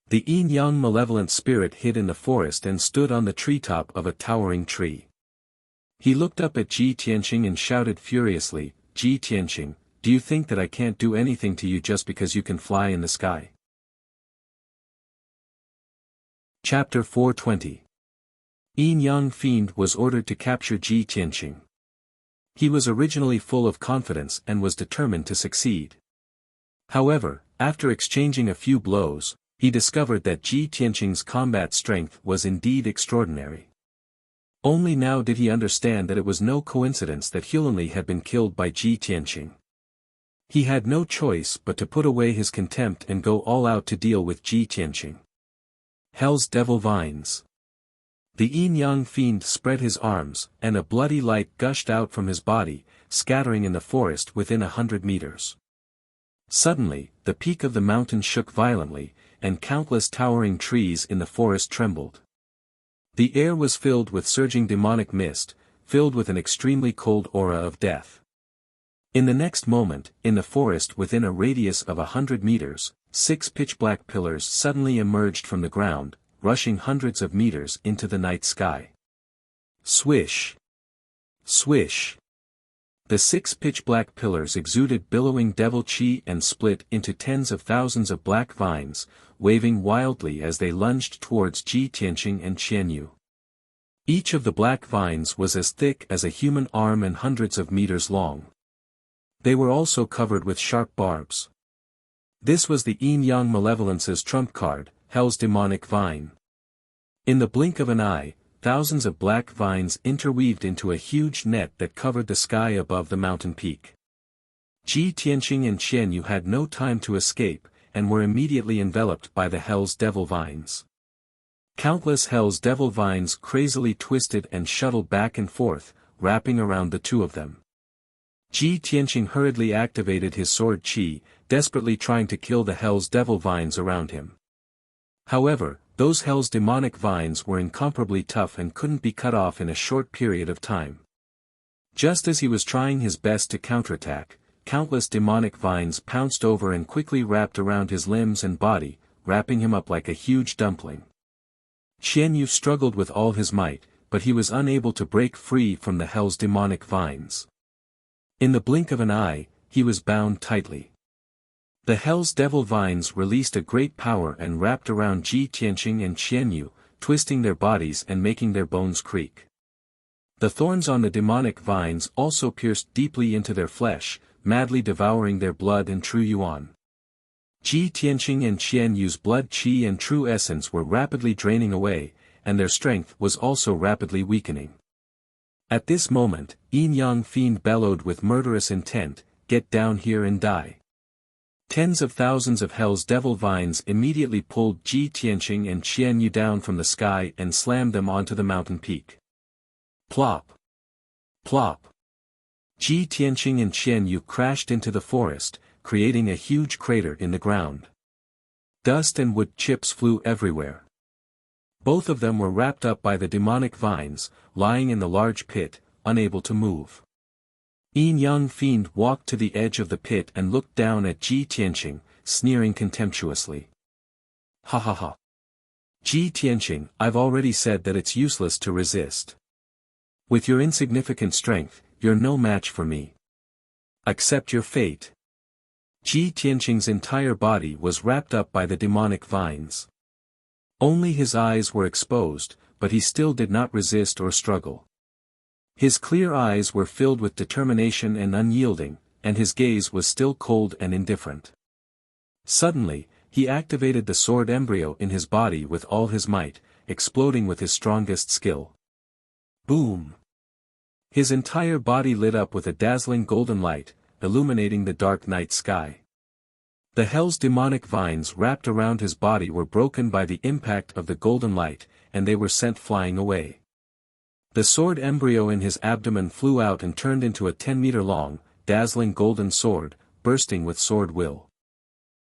A: The yin-yang malevolent spirit hid in the forest and stood on the treetop of a towering tree. He looked up at Ji Tianqing and shouted furiously, "Ji Tianqing, do you think that I can't do anything to you just because you can fly in the sky?" Chapter 420. Yin-yang Fiend was ordered to capture Ji Tianqing. He was originally full of confidence and was determined to succeed. However, after exchanging a few blows, he discovered that Ji Tianqing's combat strength was indeed extraordinary. Only now did he understand that it was no coincidence that Hulanli had been killed by Ji Tianqing. He had no choice but to put away his contempt and go all out to deal with Ji Tianqing. Hell's Devil Vines. The yin-yang fiend spread his arms, and a bloody light gushed out from his body, scattering in the forest within 100 meters. Suddenly, the peak of the mountain shook violently, and countless towering trees in the forest trembled. The air was filled with surging demonic mist, filled with an extremely cold aura of death. In the next moment, in the forest within a radius of 100 meters, 6 pitch-black pillars suddenly emerged from the ground, rushing hundreds of meters into the night sky. Swish! Swish! The 6 pitch-black pillars exuded billowing devil chi and split into tens of thousands of black vines, waving wildly as they lunged towards Ji Tianqing and Qianyu. Each of the black vines was as thick as a human arm and hundreds of meters long. They were also covered with sharp barbs. This was the yin-yang malevolence's trump card, Hell's Demonic Vine. In the blink of an eye, thousands of black vines interweaved into a huge net that covered the sky above the mountain peak. Ji Tianqing and Qianyu had no time to escape, and were immediately enveloped by the Hell's Devil Vines. Countless Hell's Devil Vines crazily twisted and shuttled back and forth, wrapping around the two of them. Ji Tianqing hurriedly activated his sword chi, desperately trying to kill the Hell's Devil Vines around him. However, those Hell's demonic vines were incomparably tough and couldn't be cut off in a short period of time. Just as he was trying his best to counterattack, countless demonic vines pounced over and quickly wrapped around his limbs and body, wrapping him up like a huge dumpling. Qianyu struggled with all his might, but he was unable to break free from the Hell's demonic vines. In the blink of an eye, he was bound tightly. The Hell's Devil Vines released a great power and wrapped around Ji Tianqing and Qianyu, twisting their bodies and making their bones creak. The thorns on the demonic vines also pierced deeply into their flesh, madly devouring their blood and true yuan. Ji Tianqing and Qianyu's blood qi and true essence were rapidly draining away, and their strength was also rapidly weakening. At this moment, yin-yang fiend bellowed with murderous intent, "Get down here and die." Tens of thousands of Hell's Devil Vines immediately pulled Ji Tianqing and Qianyu down from the sky and slammed them onto the mountain peak. Plop! Plop! Ji Tianqing and Qianyu crashed into the forest, creating a huge crater in the ground. Dust and wood chips flew everywhere. Both of them were wrapped up by the demonic vines, lying in the large pit, unable to move. Yin-Yang Fiend walked to the edge of the pit and looked down at Ji Tianqing, sneering contemptuously. Ha ha ha. Ji Tianqing, I've already said that it's useless to resist. With your insignificant strength, you're no match for me. Accept your fate. Ji Tianqing's entire body was wrapped up by the demonic vines. Only his eyes were exposed, but he still did not resist or struggle. His clear eyes were filled with determination and unyielding, and his gaze was still cold and indifferent. Suddenly, he activated the sword embryo in his body with all his might, exploding with his strongest skill. Boom! His entire body lit up with a dazzling golden light, illuminating the dark night sky. The hell's demonic vines wrapped around his body were broken by the impact of the golden light, and they were sent flying away. The sword embryo in his abdomen flew out and turned into a 10-meter-long, dazzling golden sword, bursting with sword will.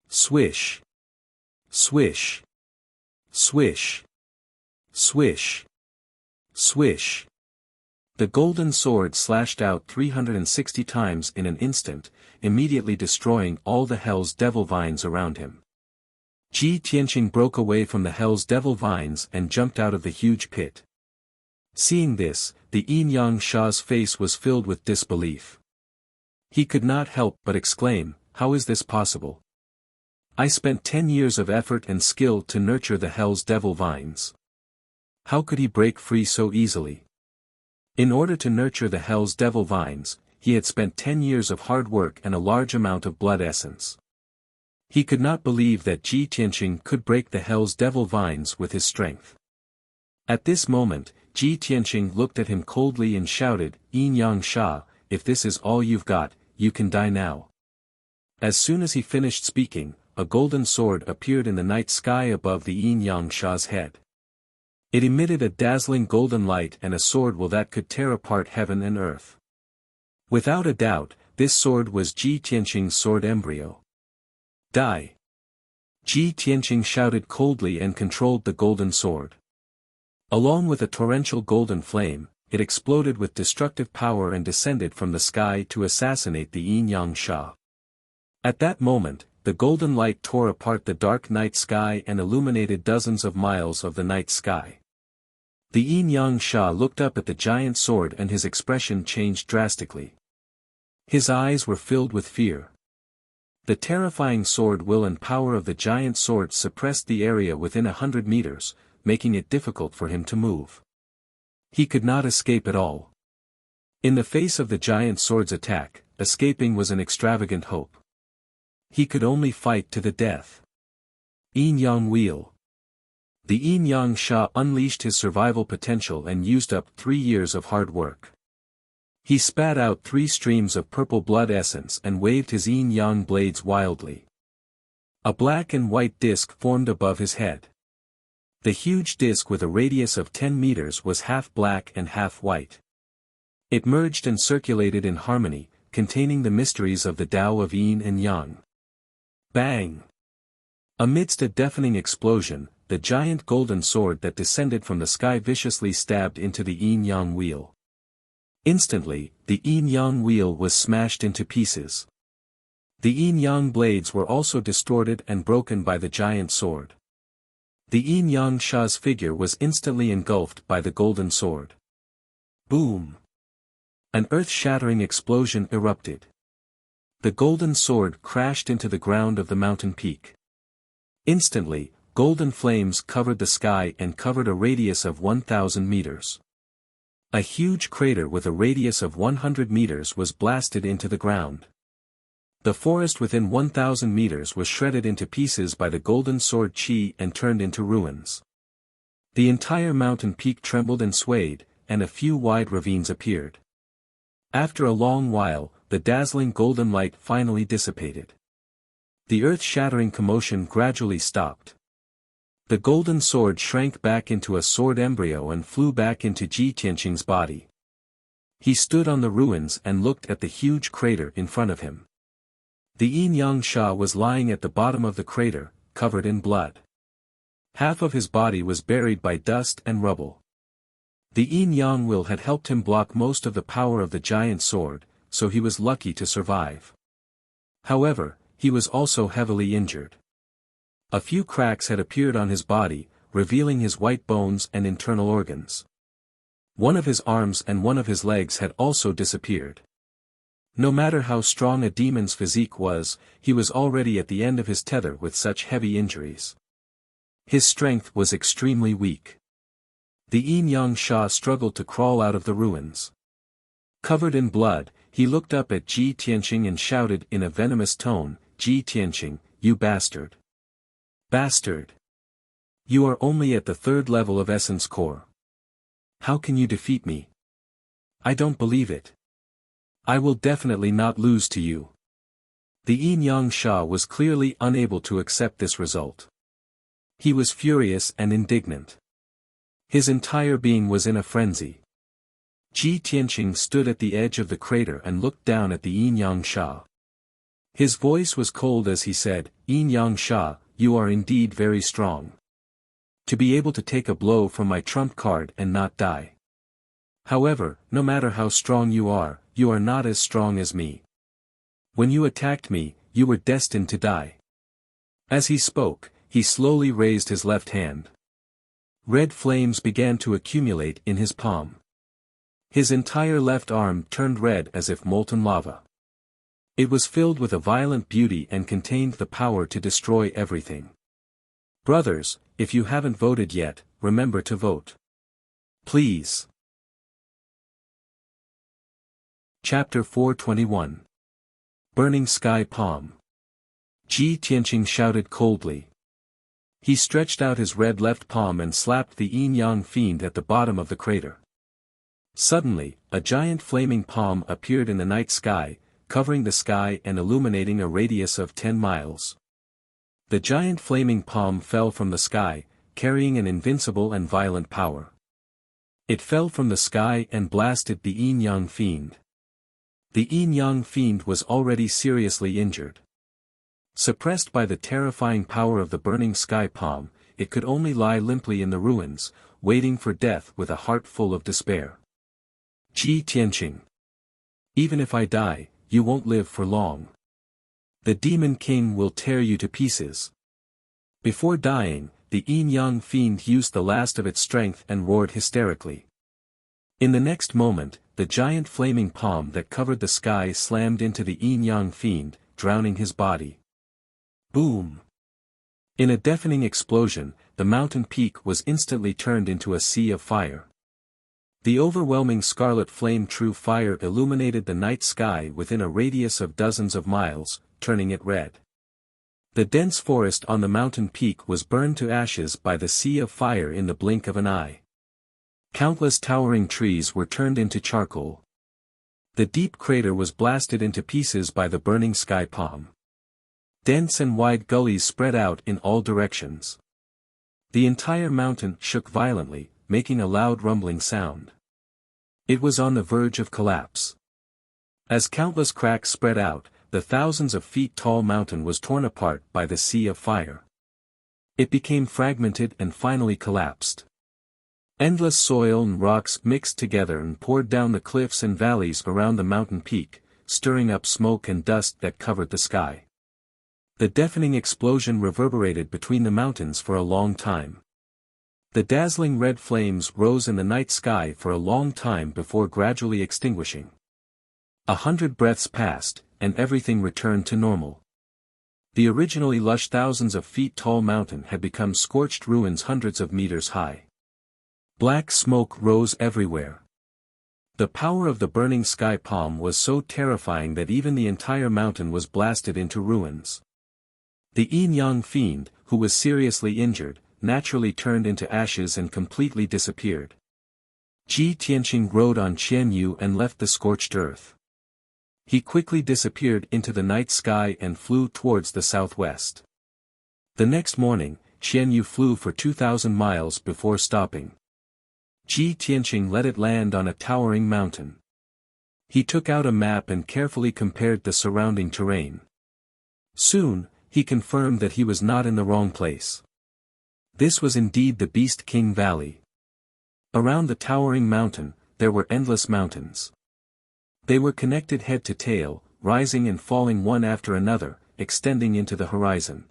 A: Swish! Swish! Swish! Swish! Swish! The golden sword slashed out 360 times in an instant, immediately destroying all the hell's devil vines around him. Ji Tianqing broke away from the hell's devil vines and jumped out of the huge pit. Seeing this, the Yin-Yang Sha's face was filled with disbelief. He could not help but exclaim, "How is this possible? I spent 10 years of effort and skill to nurture the hell's devil vines. How could he break free so easily?" In order to nurture the hell's devil vines, he had spent 10 years of hard work and a large amount of blood essence. He could not believe that Ji Tianqing could break the hell's devil vines with his strength. At this moment, Ji Tianqing looked at him coldly and shouted, "Yin-Yang Sha, if this is all you've got, you can die now." As soon as he finished speaking, a golden sword appeared in the night sky above the Yin-Yang Sha's head. It emitted a dazzling golden light and a sword will that could tear apart heaven and earth. Without a doubt, this sword was Ji Tianqing's sword embryo. Die! Ji Tianqing shouted coldly and controlled the golden sword. Along with a torrential golden flame, it exploded with destructive power and descended from the sky to assassinate the Yin-Yang Sha. At that moment, the golden light tore apart the dark night sky and illuminated dozens of miles of the night sky. The Yin-Yang Sha looked up at the giant sword and his expression changed drastically. His eyes were filled with fear. The terrifying sword will and power of the giant sword suppressed the area within 100 meters, making it difficult for him to move. He could not escape at all. In the face of the giant sword's attack, escaping was an extravagant hope. He could only fight to the death. Yin-Yang Wheel. The Yin-Yang Sha unleashed his survival potential and used up 3 years of hard work. He spat out 3 streams of purple blood essence and waved his yin-yang blades wildly. A black and white disc formed above his head. The huge disc with a radius of 10 meters was half black and half white. It merged and circulated in harmony, containing the mysteries of the Tao of Yin and Yang. Bang! Amidst a deafening explosion, the giant golden sword that descended from the sky viciously stabbed into the yin-yang wheel. Instantly, the yin-yang wheel was smashed into pieces. The yin-yang blades were also distorted and broken by the giant sword. The Yin-Yang Sha's figure was instantly engulfed by the golden sword. Boom! An earth-shattering explosion erupted. The golden sword crashed into the ground of the mountain peak. Instantly, golden flames covered the sky and covered a radius of 1,000 meters. A huge crater with a radius of 100 meters was blasted into the ground. The forest within 1,000 meters was shredded into pieces by the golden sword chi and turned into ruins. The entire mountain peak trembled and swayed, and a few wide ravines appeared. After a long while, the dazzling golden light finally dissipated. The earth-shattering commotion gradually stopped. The golden sword shrank back into a sword embryo and flew back into Ji Tianqing's body. He stood on the ruins and looked at the huge crater in front of him. The Yin-Yang Sha was lying at the bottom of the crater, covered in blood. Half of his body was buried by dust and rubble. The Yin-Yang will had helped him block most of the power of the giant sword, so he was lucky to survive. However, he was also heavily injured. A few cracks had appeared on his body, revealing his white bones and internal organs. One of his arms and one of his legs had also disappeared. No matter how strong a demon's physique was, he was already at the end of his tether with such heavy injuries. His strength was extremely weak. The Yin-Yang Sha struggled to crawl out of the ruins. Covered in blood, he looked up at Ji Tianqing and shouted in a venomous tone, "Ji Tianqing, you bastard! Bastard! You are only at the 3rd level of Essence Core. How can you defeat me? I don't believe it. I will definitely not lose to you." The Yin-Yang Sha was clearly unable to accept this result. He was furious and indignant. His entire being was in a frenzy. Ji Tianqing stood at the edge of the crater and looked down at the Yin-Yang Sha. His voice was cold as he said, "Yin-Yang Sha, you are indeed very strong. To be able to take a blow from my trump card and not die. However, no matter how strong you are not as strong as me. When you attacked me, you were destined to die." As he spoke, he slowly raised his left hand. Red flames began to accumulate in his palm. His entire left arm turned red as if molten lava. It was filled with a violent beauty and contained the power to destroy everything. Brothers, if you haven't voted yet, remember to vote. Please. Chapter 421. Burning Sky Palm. Ji Tianqing shouted coldly. He stretched out his red left palm and slapped the Yin-Yang fiend at the bottom of the crater. Suddenly, a giant flaming palm appeared in the night sky, covering the sky and illuminating a radius of 10 miles. The giant flaming palm fell from the sky, carrying an invincible and violent power. It fell from the sky and blasted the Yin-Yang fiend. The Yin-Yang fiend was already seriously injured. Suppressed by the terrifying power of the burning sky palm, it could only lie limply in the ruins, waiting for death with a heart full of despair. Ji Tianqing. Even if I die, you won't live for long. The Demon King will tear you to pieces. Before dying, the Yin-Yang fiend used the last of its strength and roared hysterically. In the next moment, the giant flaming palm that covered the sky slammed into the Yin-Yang fiend, drowning his body. Boom! In a deafening explosion, the mountain peak was instantly turned into a sea of fire. The overwhelming scarlet flame true fire illuminated the night sky within a radius of dozens of miles, turning it red. The dense forest on the mountain peak was burned to ashes by the sea of fire in the blink of an eye. Countless towering trees were turned into charcoal. The deep crater was blasted into pieces by the burning sky palm. Dense and wide gullies spread out in all directions. The entire mountain shook violently, making a loud rumbling sound. It was on the verge of collapse. As countless cracks spread out, the thousands of feet tall mountain was torn apart by the sea of fire. It became fragmented and finally collapsed. Endless soil and rocks mixed together and poured down the cliffs and valleys around the mountain peak, stirring up smoke and dust that covered the sky. The deafening explosion reverberated between the mountains for a long time. The dazzling red flames rose in the night sky for a long time before gradually extinguishing. 100 breaths passed, and everything returned to normal. The originally lush thousands of feet tall mountain had become scorched ruins hundreds of meters high. Black smoke rose everywhere. The power of the burning sky palm was so terrifying that even the entire mountain was blasted into ruins. The Yin-Yang fiend, who was seriously injured, naturally turned into ashes and completely disappeared. Ji Tianqing rode on Qian Yu and left the scorched earth. He quickly disappeared into the night sky and flew towards the southwest. The next morning, Qian Yu flew for 2,000 miles before stopping. Ji Tianqing let it land on a towering mountain. He took out a map and carefully compared the surrounding terrain. Soon, he confirmed that he was not in the wrong place. This was indeed the Beast King Valley. Around the towering mountain, there were endless mountains. They were connected head to tail, rising and falling one after another, extending into the horizon.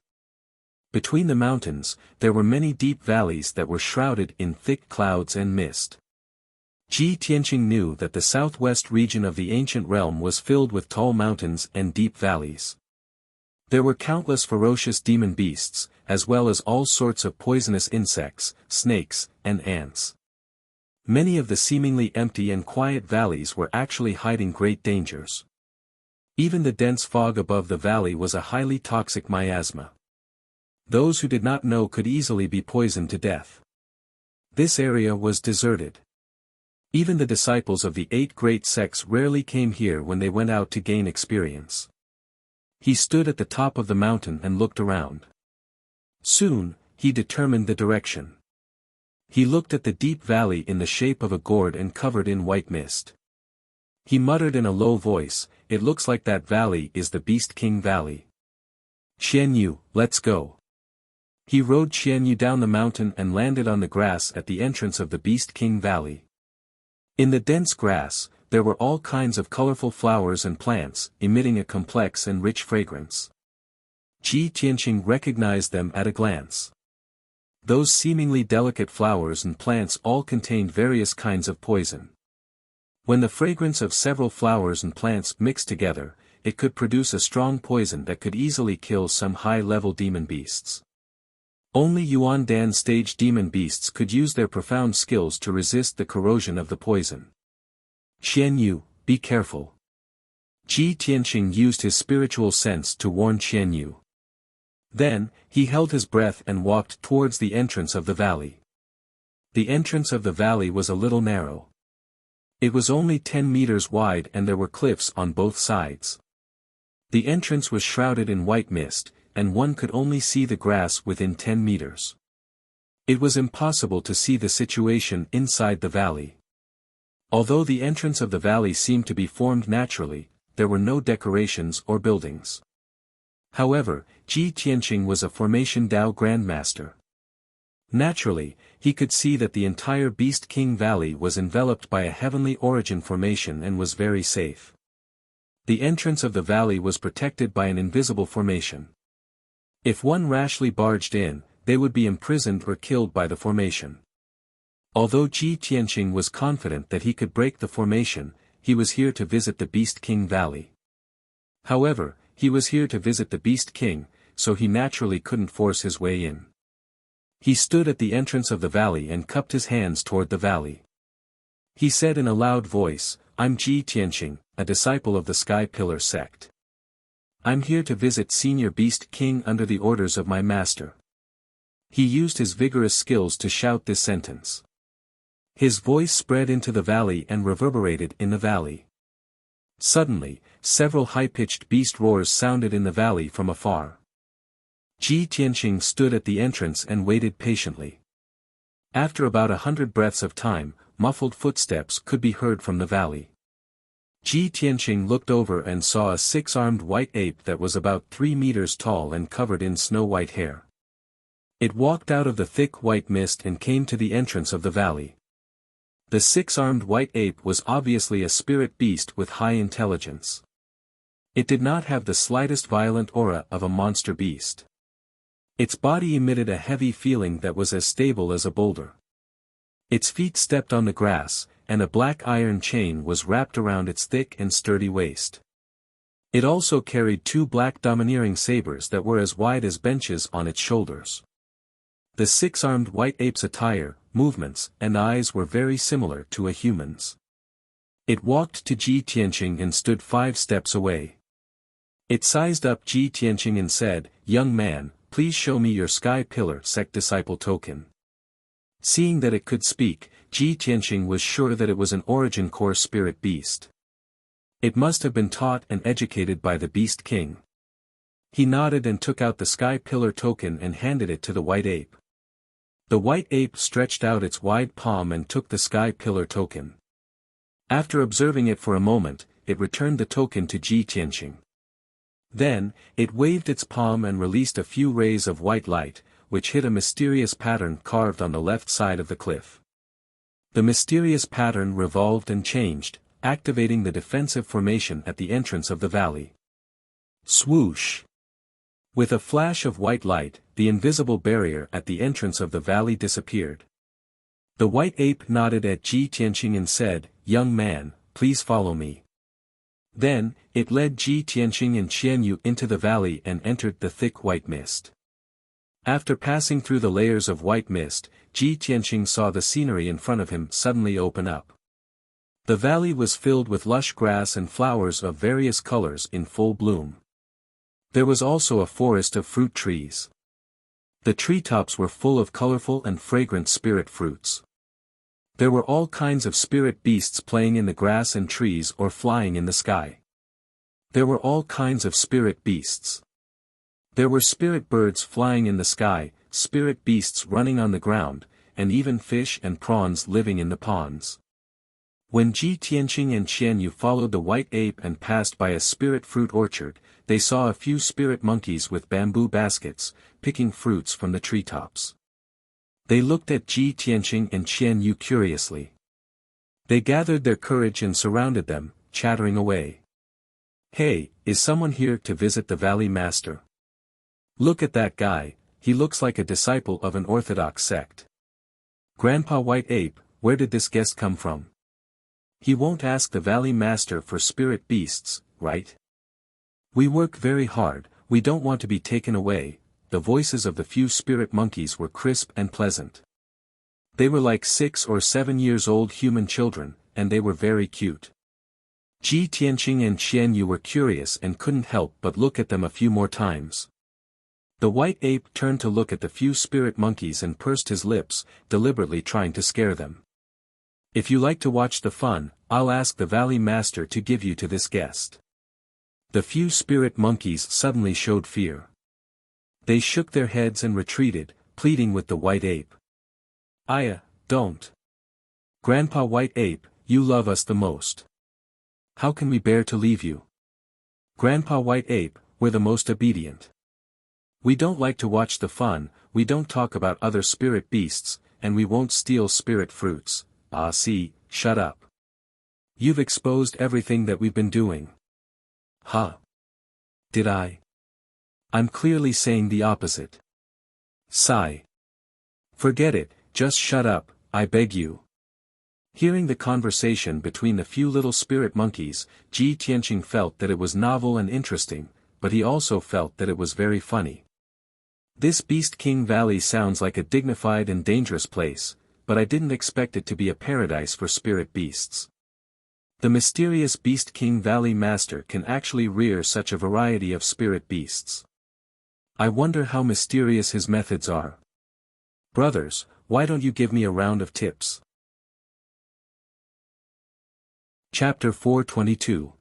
A: Between the mountains, there were many deep valleys that were shrouded in thick clouds and mist. Ji Tianqing knew that the southwest region of the ancient realm was filled with tall mountains and deep valleys. There were countless ferocious demon beasts, as well as all sorts of poisonous insects, snakes, and ants. Many of the seemingly empty and quiet valleys were actually hiding great dangers. Even the dense fog above the valley was a highly toxic miasma. Those who did not know could easily be poisoned to death. This area was deserted. Even the disciples of the 8 great sects rarely came here when they went out to gain experience. He stood at the top of the mountain and looked around. Soon, he determined the direction. He looked at the deep valley in the shape of a gourd and covered in white mist. He muttered in a low voice, "It looks like that valley is the Beast King Valley. Xian Yu, let's go." He rode Xian Yu down the mountain and landed on the grass at the entrance of the Beast King Valley. In the dense grass, there were all kinds of colorful flowers and plants, emitting a complex and rich fragrance. Ji Tianqing recognized them at a glance. Those seemingly delicate flowers and plants all contained various kinds of poison. When the fragrance of several flowers and plants mixed together, it could produce a strong poison that could easily kill some high-level demon beasts. Only Yuan Dan stage demon beasts could use their profound skills to resist the corrosion of the poison. "Xian Yu, be careful." Ji Tianqing used his spiritual sense to warn Xian Yu. Then, he held his breath and walked towards the entrance of the valley. The entrance of the valley was a little narrow. It was only 10 meters wide and there were cliffs on both sides. The entrance was shrouded in white mist, and one could only see the grass within 10 meters. It was impossible to see the situation inside the valley. Although the entrance of the valley seemed to be formed naturally, there were no decorations or buildings. However, Ji Tianqing was a Formation Dao Grandmaster. Naturally, he could see that the entire Beast King Valley was enveloped by a heavenly origin formation and was very safe. The entrance of the valley was protected by an invisible formation. If one rashly barged in, they would be imprisoned or killed by the formation. Although Ji Tianqing was confident that he could break the formation, he was here to visit the Beast King Valley. However, he was here to visit the Beast King, so he naturally couldn't force his way in. He stood at the entrance of the valley and cupped his hands toward the valley. He said in a loud voice, "I'm Ji Tianqing, a disciple of the Sky Pillar sect. I'm here to visit Senior Beast King under the orders of my master." He used his vigorous skills to shout this sentence. His voice spread into the valley and reverberated in the valley. Suddenly, several high-pitched beast roars sounded in the valley from afar. Ji Tianqing stood at the entrance and waited patiently. After about 100 breaths of time, muffled footsteps could be heard from the valley. Ji Tianqing looked over and saw a 6-armed white ape that was about 3 meters tall and covered in snow-white hair. It walked out of the thick white mist and came to the entrance of the valley. The 6-armed white ape was obviously a spirit beast with high intelligence. It did not have the slightest violent aura of a monster beast. Its body emitted a heavy feeling that was as stable as a boulder. Its feet stepped on the grass, and a black iron chain was wrapped around its thick and sturdy waist. It also carried 2 black domineering sabers that were as wide as benches on its shoulders. The 6-armed white ape's attire, movements, and eyes were very similar to a human's. It walked to Ji Tianqing and stood 5 steps away. It sized up Ji Tianqing and said, "Young man, please show me your Sky Pillar sect disciple token." Seeing that it could speak, Ji Tianqing was sure that it was an origin core spirit beast. It must have been taught and educated by the Beast King. He nodded and took out the Sky Pillar token and handed it to the white ape. The white ape stretched out its wide palm and took the Sky Pillar token. After observing it for a moment, it returned the token to Ji Tianqing. Then, it waved its palm and released a few rays of white light, which hit a mysterious pattern carved on the left side of the cliff. The mysterious pattern revolved and changed, activating the defensive formation at the entrance of the valley. Swoosh! With a flash of white light, the invisible barrier at the entrance of the valley disappeared. The white ape nodded at Ji Tianqing and said, "Young man, please follow me." Then, it led Ji Tianqing and Qianyu into the valley and entered the thick white mist. After passing through the layers of white mist, Ji Tianqing saw the scenery in front of him suddenly open up. The valley was filled with lush grass and flowers of various colors in full bloom. There was also a forest of fruit trees. The treetops were full of colorful and fragrant spirit fruits. There were all kinds of spirit beasts playing in the grass and trees or flying in the sky. There were all kinds of spirit beasts. There were spirit birds flying in the sky, spirit beasts running on the ground, and even fish and prawns living in the ponds. When Ji Tianqing and Qianyu followed the white ape and passed by a spirit fruit orchard, they saw a few spirit monkeys with bamboo baskets, picking fruits from the treetops. They looked at Ji Tianqing and Qianyu curiously. They gathered their courage and surrounded them, chattering away. "Hey, is someone here to visit the Valley Master? Look at that guy, he looks like a disciple of an orthodox sect. Grandpa White Ape, where did this guest come from? He won't ask the Valley Master for spirit beasts, right? We work very hard, we don't want to be taken away." The voices of the few spirit monkeys were crisp and pleasant. They were like 6 or 7 years old human children, and they were very cute. Ji Tianqing and Qianyu were curious and couldn't help but look at them a few more times. The white ape turned to look at the few spirit monkeys and pursed his lips, deliberately trying to scare them. "If you like to watch the fun, I'll ask the Valley Master to give you to this guest." The few spirit monkeys suddenly showed fear. They shook their heads and retreated, pleading with the white ape. "Aya, don't. Grandpa White Ape, you love us the most. How can we bear to leave you? Grandpa White Ape, we're the most obedient. We don't like to watch the fun, we don't talk about other spirit beasts, and we won't steal spirit fruits." "Ah, see, shut up. You've exposed everything that we've been doing." "Huh? Did I? I'm clearly saying the opposite." Sigh. "Forget it, just shut up, I beg you." Hearing the conversation between the few little spirit monkeys, Ji Tianqing felt that it was novel and interesting, but he also felt that it was very funny. This Beast King Valley sounds like a dignified and dangerous place, but I didn't expect it to be a paradise for spirit beasts. The mysterious Beast King Valley Master can actually rear such a variety of spirit beasts. I wonder how mysterious his methods are. Brothers, why don't you give me a round of tips? Chapter 422.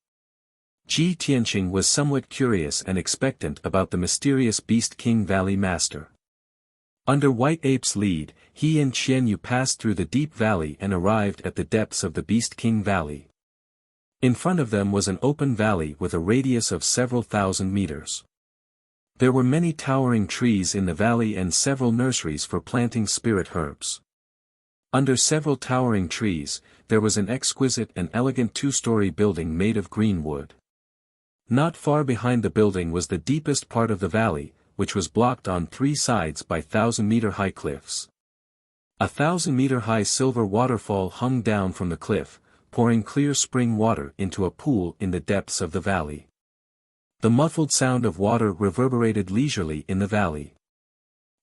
A: Ji Tianqing was somewhat curious and expectant about the mysterious Beast King Valley Master. Under White Ape's lead, he and Qianyu passed through the deep valley and arrived at the depths of the Beast King Valley. In front of them was an open valley with a radius of several thousand meters. There were many towering trees in the valley and several nurseries for planting spirit herbs. Under several towering trees, there was an exquisite and elegant 2-story building made of green wood. Not far behind the building was the deepest part of the valley, which was blocked on 3 sides by 1,000-meter-high cliffs. A 1,000-meter-high silver waterfall hung down from the cliff, pouring clear spring water into a pool in the depths of the valley. The muffled sound of water reverberated leisurely in the valley.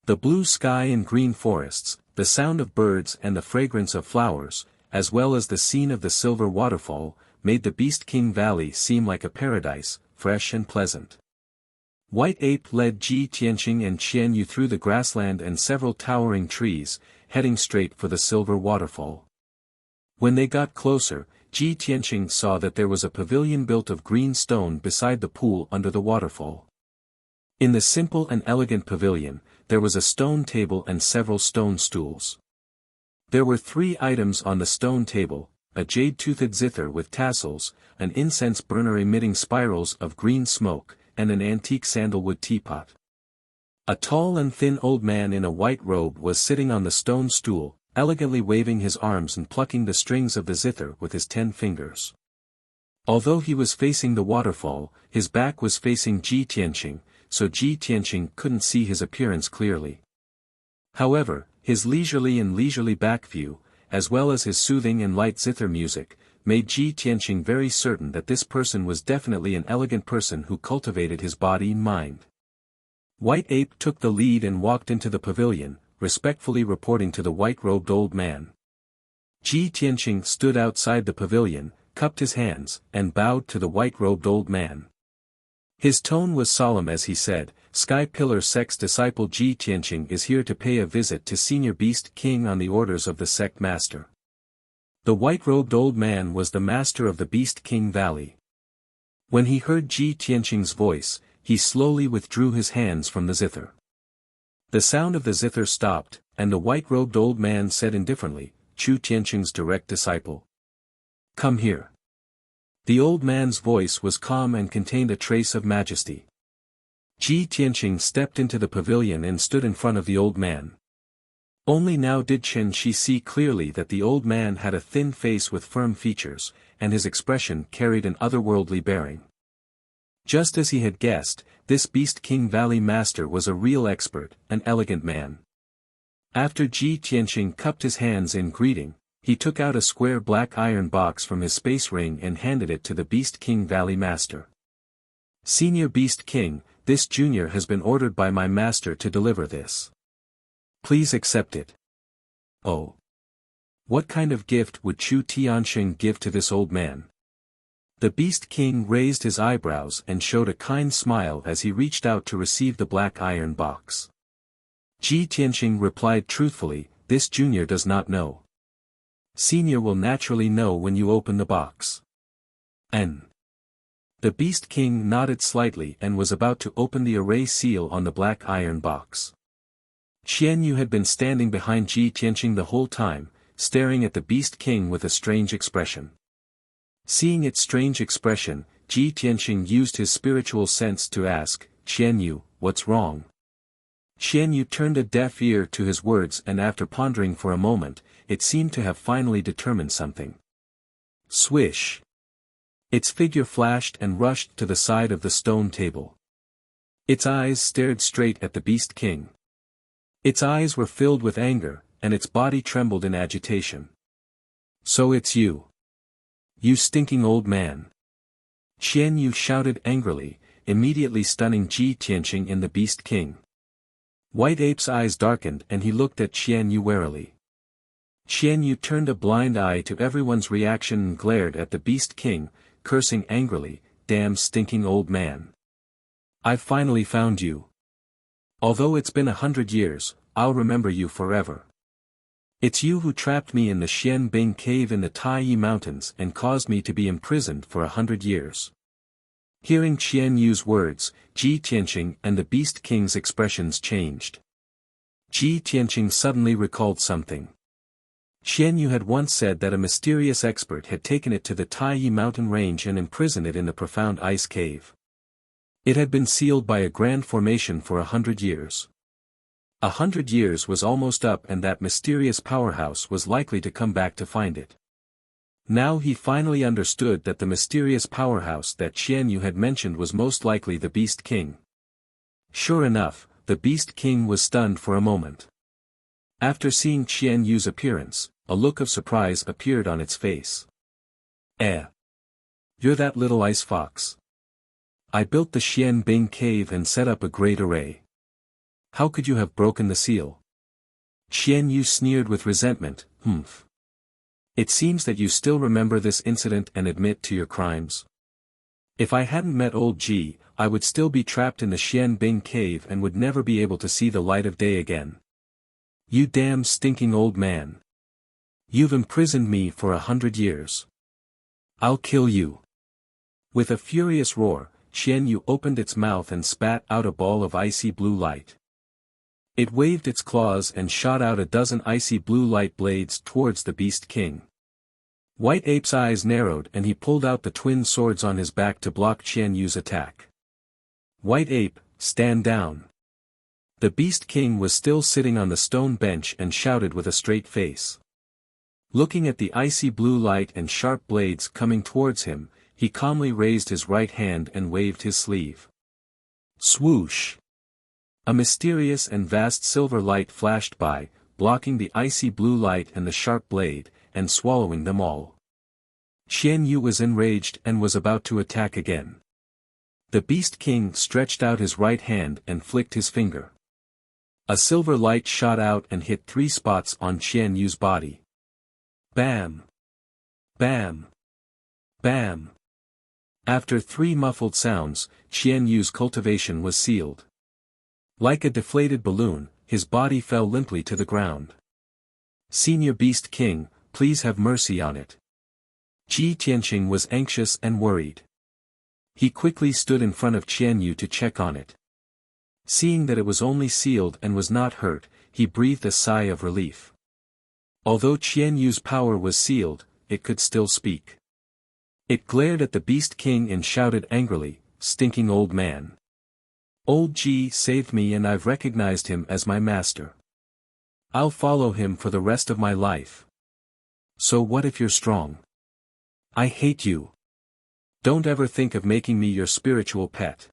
A: The blue sky and green forests, the sound of birds and the fragrance of flowers, as well as the scene of the silver waterfall, made the Beast King Valley seem like a paradise, fresh and pleasant. White Ape led Ji Tianqing and Qianyu through the grassland and several towering trees, heading straight for the silver waterfall. When they got closer, Ji Tianqing saw that there was a pavilion built of green stone beside the pool under the waterfall. In the simple and elegant pavilion, there was a stone table and several stone stools. There were 3 items on the stone table: a jade-toothed zither with tassels, an incense burner emitting spirals of green smoke, and an antique sandalwood teapot. A tall and thin old man in a white robe was sitting on the stone stool, elegantly waving his arms and plucking the strings of the zither with his 10 fingers. Although he was facing the waterfall, his back was facing Ji Tianqing, so Ji Tianqing couldn't see his appearance clearly. However, his leisurely back view, as well as his soothing and light zither music, made Ji Tianqing very certain that this person was definitely an elegant person who cultivated his body and mind. White Ape took the lead and walked into the pavilion, respectfully reporting to the white-robed old man. Ji Tianqing stood outside the pavilion, cupped his hands, and bowed to the white-robed old man. His tone was solemn as he said, Sky Pillar Sect's disciple Ji Tianqing is here to pay a visit to Senior Beast King on the orders of the sect master. The white-robed old man was the master of the Beast King Valley. When he heard Ji Tianqing's voice, he slowly withdrew his hands from the zither. The sound of the zither stopped, and the white-robed old man said indifferently, Chu Tianqing's direct disciple. Come here. The old man's voice was calm and contained a trace of majesty. Ji Tianqing stepped into the pavilion and stood in front of the old man. Only now did Chen Shi see clearly that the old man had a thin face with firm features, and his expression carried an otherworldly bearing. Just as he had guessed, this Beast King Valley master was a real expert, an elegant man. After Ji Tianqing cupped his hands in greeting, he took out a square black iron box from his space ring and handed it to the Beast King Valley master. Senior Beast King, this junior has been ordered by my master to deliver this. Please accept it. Oh. What kind of gift would Chu Tianqing give to this old man? The Beast King raised his eyebrows and showed a kind smile as he reached out to receive the black iron box. Ji Tianqing replied truthfully, this junior does not know. Senior will naturally know when you open the box. N. The Beast King nodded slightly and was about to open the array seal on the black iron box. Qian Yu had been standing behind Ji Tianqing the whole time, staring at the Beast King with a strange expression. Seeing its strange expression, Ji Tianqing used his spiritual sense to ask, Qian Yu, what's wrong? Qian Yu turned a deaf ear to his words and after pondering for a moment, it seemed to have finally determined something. Swish! Its figure flashed and rushed to the side of the stone table. Its eyes stared straight at the Beast King. Its eyes were filled with anger, and its body trembled in agitation. So it's you. You stinking old man. Qian Yu shouted angrily, immediately stunning Ji Tianqing in the Beast King. White Ape's eyes darkened and he looked at Qian Yu warily. Qian Yu turned a blind eye to everyone's reaction and glared at the Beast King, cursing angrily, damn stinking old man. I've finally found you. Although it's been 100 years, I'll remember you forever. It's you who trapped me in the Xianbing cave in the Taiyi Mountains and caused me to be imprisoned for 100 years. Hearing Qian Yu's words, Ji Tianqing and the Beast King's expressions changed. Ji Tianqing suddenly recalled something. Qian Yu had once said that a mysterious expert had taken it to the Taiyi mountain range and imprisoned it in the profound ice cave. It had been sealed by a grand formation for 100 years. 100 years was almost up and that mysterious powerhouse was likely to come back to find it. Now he finally understood that the mysterious powerhouse that Qian Yu had mentioned was most likely the Beast King. Sure enough, the Beast King was stunned for a moment. After seeing Qian Yu's appearance, a look of surprise appeared on its face. You're that little ice fox. I built the Xianbing cave and set up a great array. How could you have broken the seal? Qian Yu sneered with resentment, It seems that you still remember this incident and admit to your crimes. If I hadn't met old Ji, I would still be trapped in the Xianbing cave and would never be able to see the light of day again. You damn stinking old man. You've imprisoned me for 100 years. I'll kill you. With a furious roar, Qian Yu opened its mouth and spat out a ball of icy blue light. It waved its claws and shot out a dozen icy blue light blades towards the Beast King. White Ape's eyes narrowed and he pulled out the twin swords on his back to block Qian Yu's attack. White Ape, stand down. The Beast King was still sitting on the stone bench and shouted with a straight face. Looking at the icy blue light and sharp blades coming towards him, he calmly raised his right hand and waved his sleeve. Swoosh! A mysterious and vast silver light flashed by, blocking the icy blue light and the sharp blade, and swallowing them all. Qian Yu was enraged and was about to attack again. The Beast King stretched out his right hand and flicked his finger. A silver light shot out and hit 3 spots on Qian Yu's body. Bam! Bam! Bam! After 3 muffled sounds, Qian Yu's cultivation was sealed. Like a deflated balloon, his body fell limply to the ground. Senior Beast King, please have mercy on it. Ji Tianqing was anxious and worried. He quickly stood in front of Qian Yu to check on it. Seeing that it was only sealed and was not hurt, he breathed a sigh of relief. Although Qian Yu's power was sealed, it could still speak. It glared at the Beast King and shouted angrily, "Stinking old man. Old Ji saved me and I've recognized him as my master. I'll follow him for the rest of my life. So what if you're strong? I hate you. Don't ever think of making me your spiritual pet."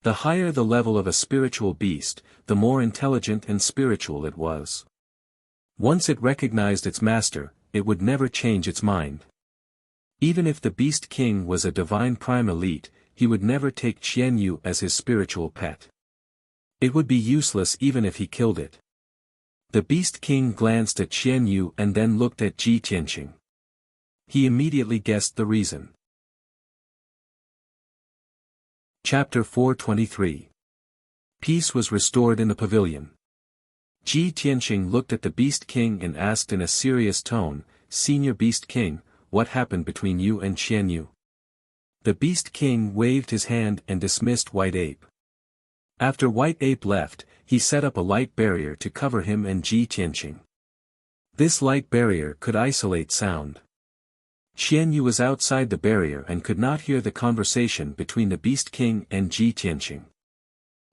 A: The higher the level of a spiritual beast, the more intelligent and spiritual it was. Once it recognized its master, it would never change its mind. Even if the Beast King was a divine prime elite, he would never take Qian Yu as his spiritual pet. It would be useless even if he killed it. The Beast King glanced at Qian Yu and then looked at Ji Tianqing. He immediately guessed the reason. Chapter 423. Peace was restored in the pavilion. Ji Tianqing looked at the Beast King and asked in a serious tone, "Senior Beast King, what happened between you and Qian Yu?" The Beast King waved his hand and dismissed White Ape. After White Ape left, he set up a light barrier to cover him and Ji Tianqing. This light barrier could isolate sound. Qian Yu was outside the barrier and could not hear the conversation between the Beast King and Ji Tianqing.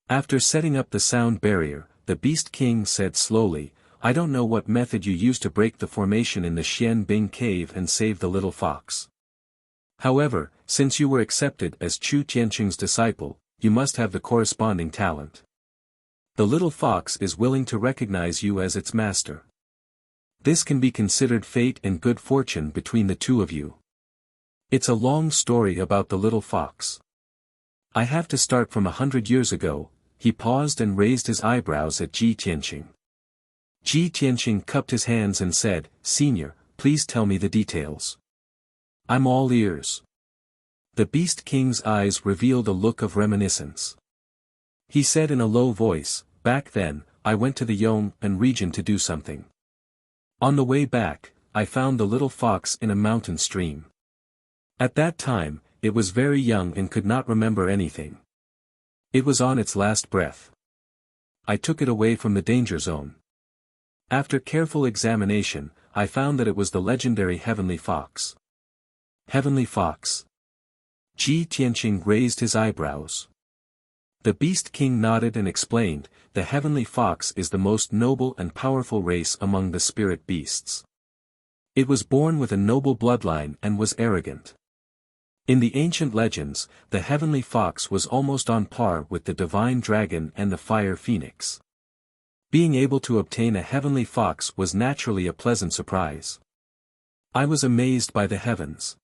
A: After setting up the sound barrier, the Beast King said slowly, "I don't know what method you used to break the formation in the Xianbing cave and save the little fox. However, since you were accepted as Chu Tianqing's disciple, you must have the corresponding talent. The little fox is willing to recognize you as its master. This can be considered fate and good fortune between the two of you. It's a long story about the little fox. I have to start from 100 years ago." He paused and raised his eyebrows at Ji Tianqing. Ji Tianqing cupped his hands and said, "Senior, please tell me the details. I'm all ears." The Beast King's eyes revealed a look of reminiscence. He said in a low voice, "Back then, I went to the Yong'an region to do something. On the way back, I found the little fox in a mountain stream. At that time, it was very young and could not remember anything. It was on its last breath. I took it away from the danger zone. After careful examination, I found that it was the legendary Heavenly Fox." Heavenly Fox. Ji Tianqing raised his eyebrows. The Beast King nodded and explained, "The Heavenly Fox is the most noble and powerful race among the spirit beasts. It was born with a noble bloodline and was arrogant. In the ancient legends, the Heavenly Fox was almost on par with the Divine Dragon and the Fire Phoenix. Being able to obtain a Heavenly Fox was naturally a pleasant surprise. I was amazed by the heavens.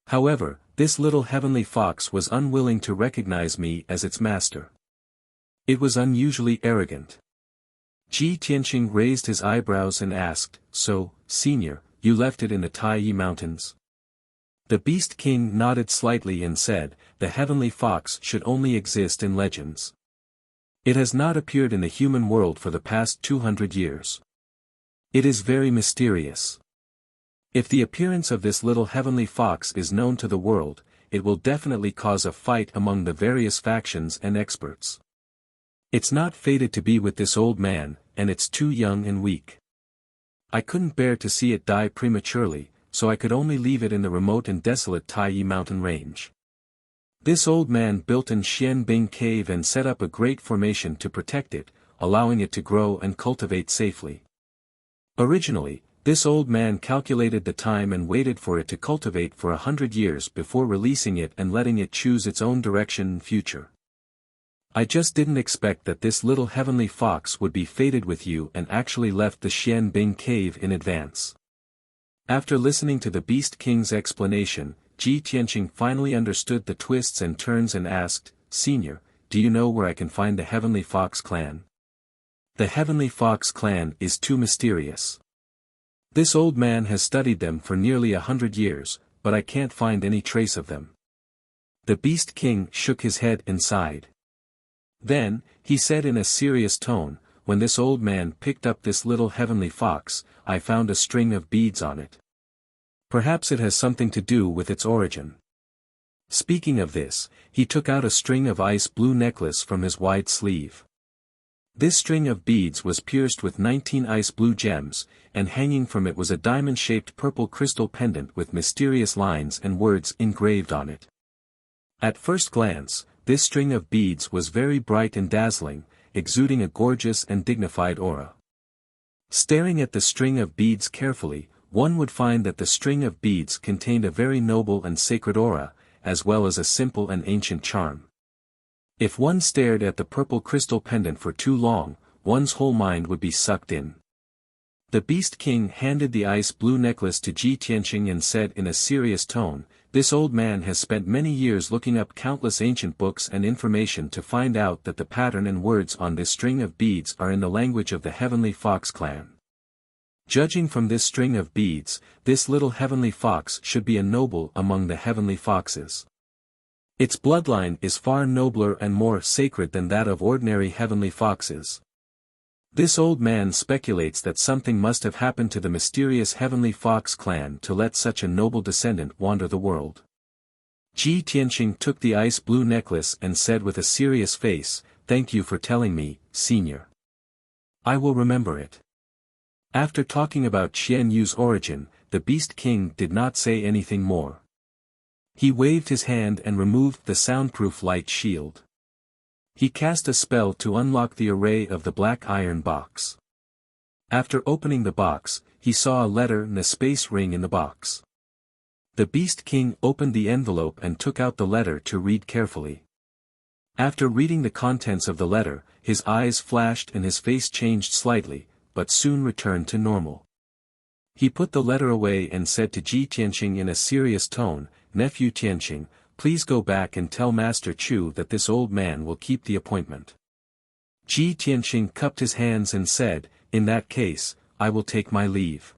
A: However, this little Heavenly Fox was unwilling to recognize me as its master. It was unusually arrogant." Ji Tianqing raised his eyebrows and asked, "So, Senior, you left it in the Taiyi Mountains?" The Beast King nodded slightly and said, "The Heavenly Fox should only exist in legends. It has not appeared in the human world for the past 200 years. It is very mysterious. If the appearance of this little Heavenly Fox is known to the world, it will definitely cause a fight among the various factions and experts. It's not fated to be with this old man, and it's too young and weak. I couldn't bear to see it die prematurely, so I could only leave it in the remote and desolate Taiyi mountain range. This old man built in Xianbing cave and set up a great formation to protect it, allowing it to grow and cultivate safely. Originally, This old man calculated the time and waited for it to cultivate for 100 years before releasing it and letting it choose its own direction and future. I just didn't expect that this little heavenly fox would be fated with you and actually left the Xianbing cave in advance. After listening to the Beast King's explanation, Ji Tianqing finally understood the twists and turns and asked, "Senior, do you know where I can find the Heavenly Fox clan?" The Heavenly Fox clan is too mysterious. This old man has studied them for nearly 100 years, but I can't find any trace of them. The Beast King shook his head and sighed. Then, he said in a serious tone, "When this old man picked up this little heavenly fox, I found a string of beads on it. Perhaps it has something to do with its origin." Speaking of this, he took out a string of ice blue necklace from his wide sleeve. This string of beads was pierced with 19 ice blue gems, and hanging from it was a diamond-shaped purple crystal pendant with mysterious lines and words engraved on it. At first glance, this string of beads was very bright and dazzling, exuding a gorgeous and dignified aura. Staring at the string of beads carefully, one would find that the string of beads contained a very noble and sacred aura, as well as a simple and ancient charm. If one stared at the purple crystal pendant for too long, one's whole mind would be sucked in. The Beast King handed the ice blue necklace to Ji Tianqing and said in a serious tone, "This old man has spent many years looking up countless ancient books and information to find out that the pattern and words on this string of beads are in the language of the Heavenly Fox clan. Judging from this string of beads, this little heavenly fox should be a noble among the heavenly foxes. Its bloodline is far nobler and more sacred than that of ordinary heavenly foxes. This old man speculates that something must have happened to the mysterious heavenly fox clan to let such a noble descendant wander the world." Ji Tianqing took the ice blue necklace and said with a serious face, "Thank you for telling me, Senior. I will remember it." After talking about Qian Yu's origin, the Beast King did not say anything more. He waved his hand and removed the soundproof light shield. He cast a spell to unlock the array of the black iron box. After opening the box, he saw a letter and a space ring in the box. The Beast King opened the envelope and took out the letter to read carefully. After reading the contents of the letter, his eyes flashed and his face changed slightly, but soon returned to normal. He put the letter away and said to Ji Tianqing in a serious tone, "Nephew Tianqing, please go back and tell Master Chu that this old man will keep the appointment." Ji Tianqing cupped his hands and said, "In that case, I will take my leave."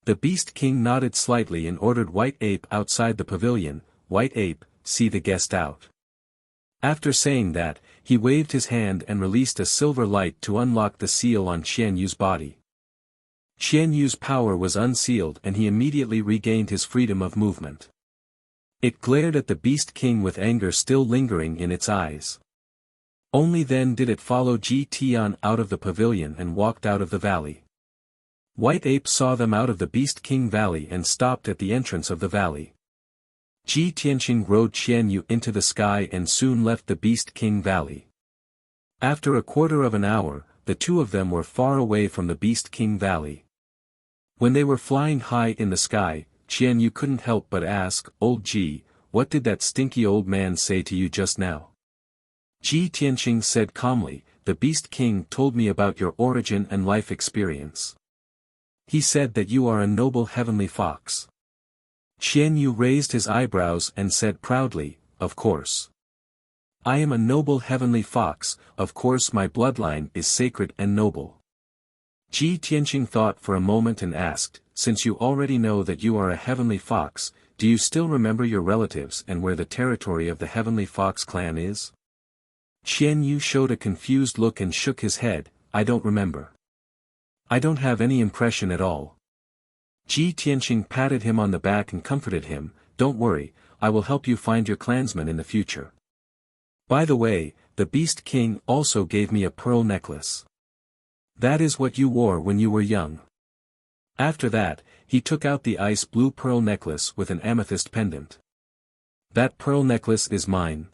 A: The Beast King nodded slightly and ordered White Ape outside the pavilion, "White Ape, see the guest out." After saying that, he waved his hand and released a silver light to unlock the seal on Qian Yu's body. Qian Yu's power was unsealed and he immediately regained his freedom of movement. It glared at the Beast King with anger still lingering in its eyes. Only then did it follow Ji Tian out of the pavilion and walked out of the valley. White Ape saw them out of the Beast King Valley and stopped at the entrance of the valley. Ji Tianqing rode Qian Yu into the sky and soon left the Beast King Valley. After a quarter of an hour, the two of them were far away from the Beast King Valley. When they were flying high in the sky, Qian Yu couldn't help but ask, "Old Ji, what did that stinky old man say to you just now?" Ji Tianqing said calmly, "The Beast King told me about your origin and life experience. He said that you are a noble heavenly fox." Qian Yu raised his eyebrows and said proudly, "Of course. I am a noble heavenly fox, of course my bloodline is sacred and noble." Ji Tianqing thought for a moment and asked, "Since you already know that you are a heavenly fox, do you still remember your relatives and where the territory of the heavenly fox clan is?" Qian Yu showed a confused look and shook his head, "I don't remember. I don't have any impression at all." Ji Tianqing patted him on the back and comforted him, "Don't worry, I will help you find your clansmen in the future. By the way, the Beast King also gave me a pearl necklace. That is what you wore when you were young." After that, he took out the ice blue pearl necklace with an amethyst pendant. "That pearl necklace is mine."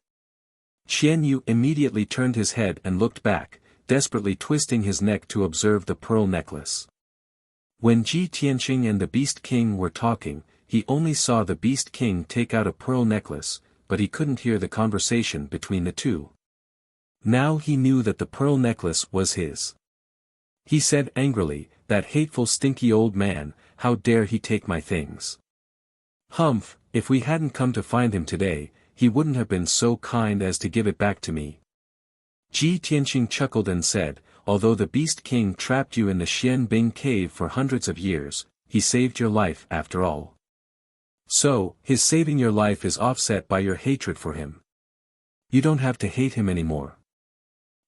A: Qian Yu immediately turned his head and looked back, desperately twisting his neck to observe the pearl necklace. When Ji Tianqing and the Beast King were talking, he only saw the Beast King take out a pearl necklace, but he couldn't hear the conversation between the two. Now he knew that the pearl necklace was his. He said angrily, "That hateful stinky old man, how dare he take my things? Humph, if we hadn't come to find him today, he wouldn't have been so kind as to give it back to me." Ji Tianqing chuckled and said, "Although the Beast King trapped you in the Xianbing cave for hundreds of years, he saved your life after all. So, his saving your life is offset by your hatred for him. You don't have to hate him anymore."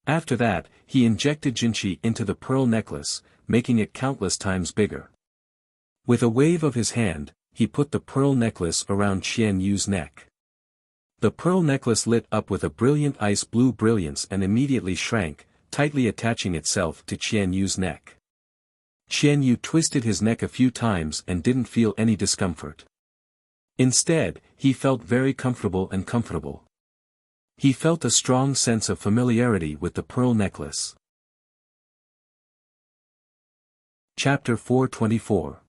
A: After that, he injected Jinqi into the pearl necklace, making it countless times bigger. With a wave of his hand, he put the pearl necklace around Qian Yu's neck. The pearl necklace lit up with a brilliant ice blue brilliance and immediately shrank, tightly attaching itself to Qian Yu's neck. Qian Yu twisted his neck a few times and didn't feel any discomfort. Instead, he felt very comfortable and comfortable. He felt a strong sense of familiarity with the pearl necklace. Chapter 424.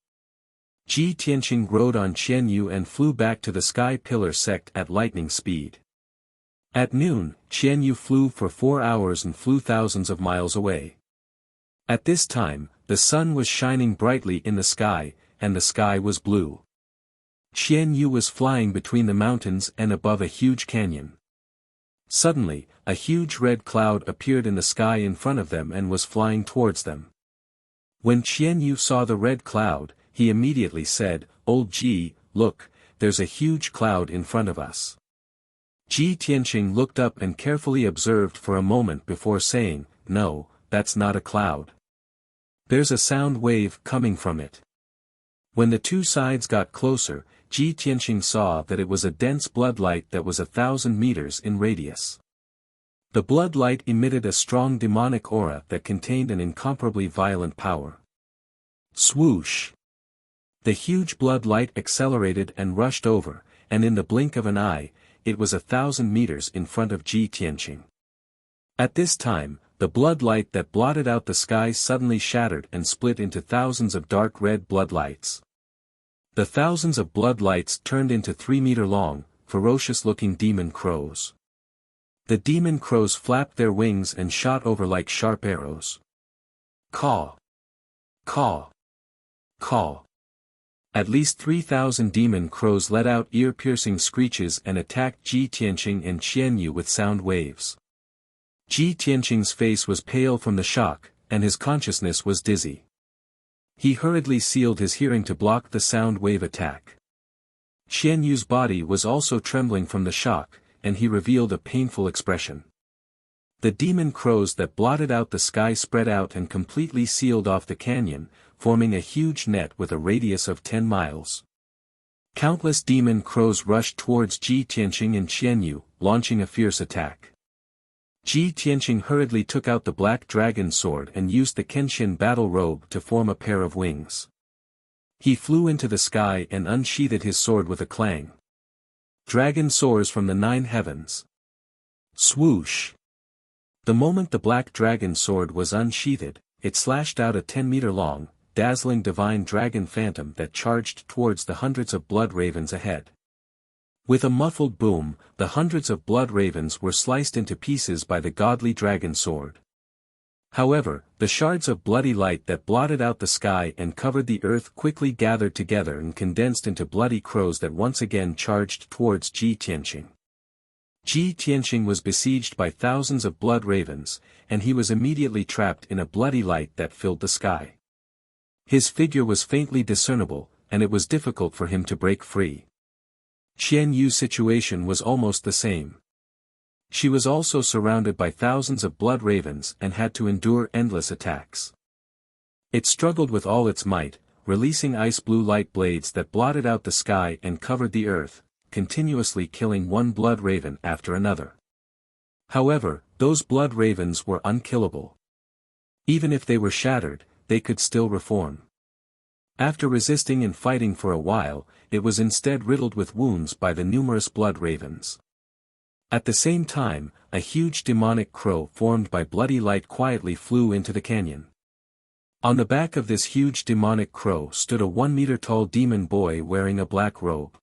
A: Ji Tianqing rode on Qian Yu and flew back to the sky pillar sect at lightning speed. At noon, Qian Yu flew for 4 hours and flew thousands of miles away. At this time, the sun was shining brightly in the sky, and the sky was blue. Qian Yu was flying between the mountains and above a huge canyon. Suddenly, a huge red cloud appeared in the sky in front of them and was flying towards them. When Qian Yu saw the red cloud, he immediately said, "Old Ji, look, there's a huge cloud in front of us." Ji Tianqing looked up and carefully observed for a moment before saying, "No, that's not a cloud. There's a sound wave coming from it." When the two sides got closer, Ji Tianqing saw that it was a dense blood light that was 1,000 meters in radius. The blood light emitted a strong demonic aura that contained an incomparably violent power. Swoosh! The huge blood light accelerated and rushed over, and in the blink of an eye, it was 1,000 meters in front of Ji Tianqing. At this time, the blood light that blotted out the sky suddenly shattered and split into thousands of dark red blood lights. The thousands of blood lights turned into 3-meter-long, ferocious-looking demon crows. The demon crows flapped their wings and shot over like sharp arrows. Caw! Caw! Caw! At least 3,000 demon crows let out ear-piercing screeches and attacked Ji Tianqing and Qian Yu with sound waves. Ji Tianqing's face was pale from the shock, and his consciousness was dizzy. He hurriedly sealed his hearing to block the sound wave attack. Qian Yu's body was also trembling from the shock, and he revealed a painful expression. The demon crows that blotted out the sky spread out and completely sealed off the canyon, forming a huge net with a radius of 10 miles. Countless demon crows rushed towards Ji Tianqing and Qian Yu, launching a fierce attack. Ji Tianqing hurriedly took out the black dragon sword and used the Kenshin battle robe to form a pair of wings. He flew into the sky and unsheathed his sword with a clang. Dragon soars from the 9 heavens. Swoosh! The moment the black dragon sword was unsheathed, it slashed out a 10-meter-long, dazzling divine dragon phantom that charged towards the hundreds of blood ravens ahead. With a muffled boom, the hundreds of blood ravens were sliced into pieces by the godly dragon sword. However, the shards of bloody light that blotted out the sky and covered the earth quickly gathered together and condensed into bloody crows that once again charged towards Ji Tianqing. Ji Tianqing was besieged by thousands of blood ravens, and he was immediately trapped in a bloody light that filled the sky. His figure was faintly discernible, and it was difficult for him to break free. Qian Yu's situation was almost the same. She was also surrounded by thousands of blood ravens and had to endure endless attacks. It struggled with all its might, releasing ice blue light blades that blotted out the sky and covered the earth, continuously killing one blood raven after another. However, those blood ravens were unkillable. Even if they were shattered, they could still reform. After resisting and fighting for a while, it was instead riddled with wounds by the numerous blood ravens. At the same time, a huge demonic crow formed by bloody light quietly flew into the canyon. On the back of this huge demonic crow stood a 1-meter-tall demon boy wearing a black robe.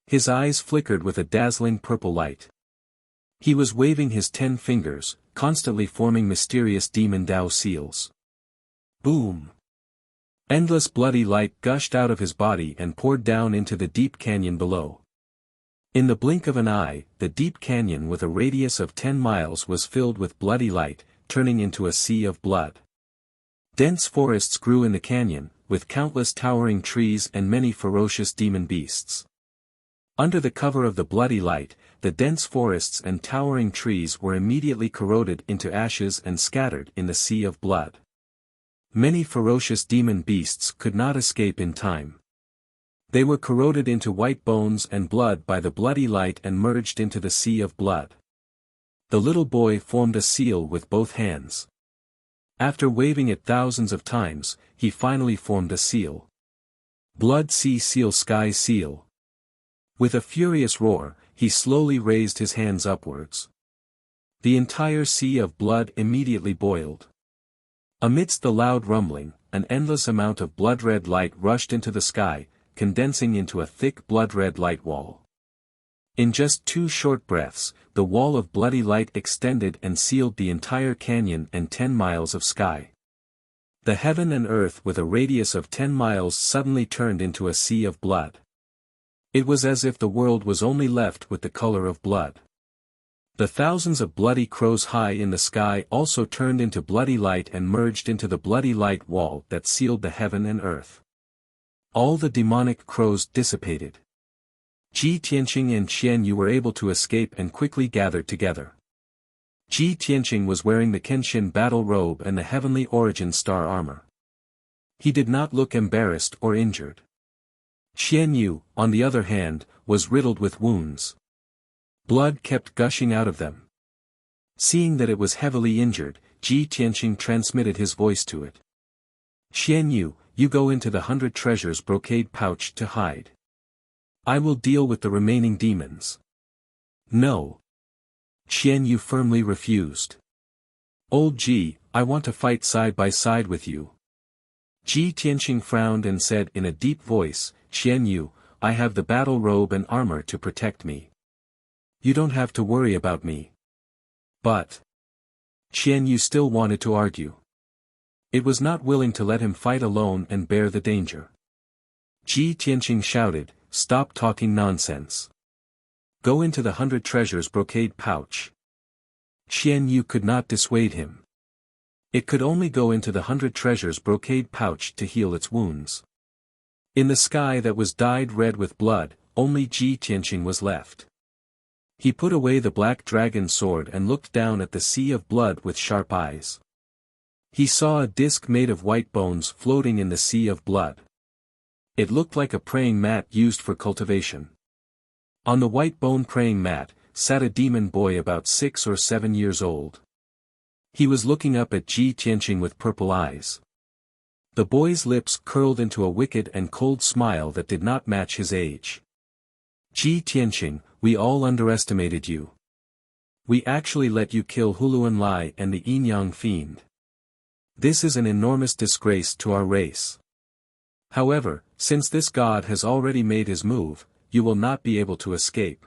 A: His eyes flickered with a dazzling purple light. He was waving his 10 fingers, constantly forming mysterious demon Dao seals. Boom! Endless bloody light gushed out of his body and poured down into the deep canyon below. In the blink of an eye, the deep canyon with a radius of 10 miles was filled with bloody light, turning into a sea of blood. Dense forests grew in the canyon, with countless towering trees and many ferocious demon beasts. Under the cover of the bloody light, the dense forests and towering trees were immediately corroded into ashes and scattered in the sea of blood. Many ferocious demon beasts could not escape in time. They were corroded into white bones and blood by the bloody light and merged into the sea of blood. The little boy formed a seal with both hands. After waving it thousands of times, he finally formed a seal. Blood Sea Seal Sky Seal. With a furious roar, he slowly raised his hands upwards. The entire sea of blood immediately boiled. Amidst the loud rumbling, an endless amount of blood-red light rushed into the sky, condensing into a thick blood-red light wall. In just 2 short breaths, the wall of bloody light extended and sealed the entire canyon and 10 miles of sky. The heaven and earth with a radius of 10 miles suddenly turned into a sea of blood. It was as if the world was only left with the color of blood. The thousands of bloody crows high in the sky also turned into bloody light and merged into the bloody light wall that sealed the heaven and earth. All the demonic crows dissipated. Ji Tianqing and Qian Yu were able to escape and quickly gathered together. Ji Tianqing was wearing the Kenshin battle robe and the heavenly origin star armor. He did not look embarrassed or injured. Qian Yu, on the other hand, was riddled with wounds. Blood kept gushing out of them. Seeing that it was heavily injured, Ji Tianqing transmitted his voice to it. Qian Yu, you go into the 100 treasures brocade pouch to hide. I will deal with the remaining demons. No. Qian Yu firmly refused. Old Ji, I want to fight side by side with you. Ji Tianqing frowned and said in a deep voice, Qian Yu, I have the battle robe and armor to protect me. You don't have to worry about me. But Qian Yu still wanted to argue. It was not willing to let him fight alone and bear the danger. Ji Tianqing shouted, stop talking nonsense. Go into the 100 treasures brocade pouch. Qian Yu could not dissuade him. It could only go into the 100 treasures brocade pouch to heal its wounds. In the sky that was dyed red with blood, only Ji Tianqing was left. He put away the black dragon sword and looked down at the sea of blood with sharp eyes. He saw a disc made of white bones floating in the sea of blood. It looked like a praying mat used for cultivation. On the white bone praying mat, sat a demon boy about 6 or 7 years old. He was looking up at Ji Tianqing with purple eyes. The boy's lips curled into a wicked and cold smile that did not match his age. Ji Tianqing, we all underestimated you. We actually let you kill Huluan Lai and the Yin Yang Fiend. This is an enormous disgrace to our race. However, since this god has already made his move, you will not be able to escape.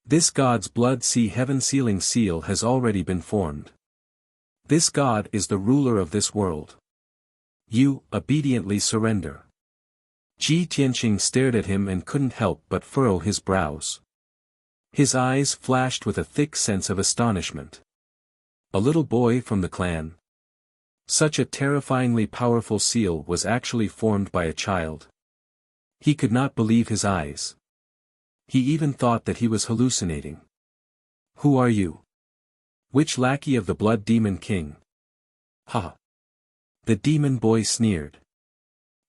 A: This god's blood sea heaven sealing seal has already been formed. This god is the ruler of this world. You, obediently surrender. Ji Tianqing stared at him and couldn't help but furrow his brows. His eyes flashed with a thick sense of astonishment. A little boy from the clan. Such a terrifyingly powerful seal was actually formed by a child. He could not believe his eyes. He even thought that he was hallucinating. Who are you? Which lackey of the Blood Demon King? Ha! The demon boy sneered.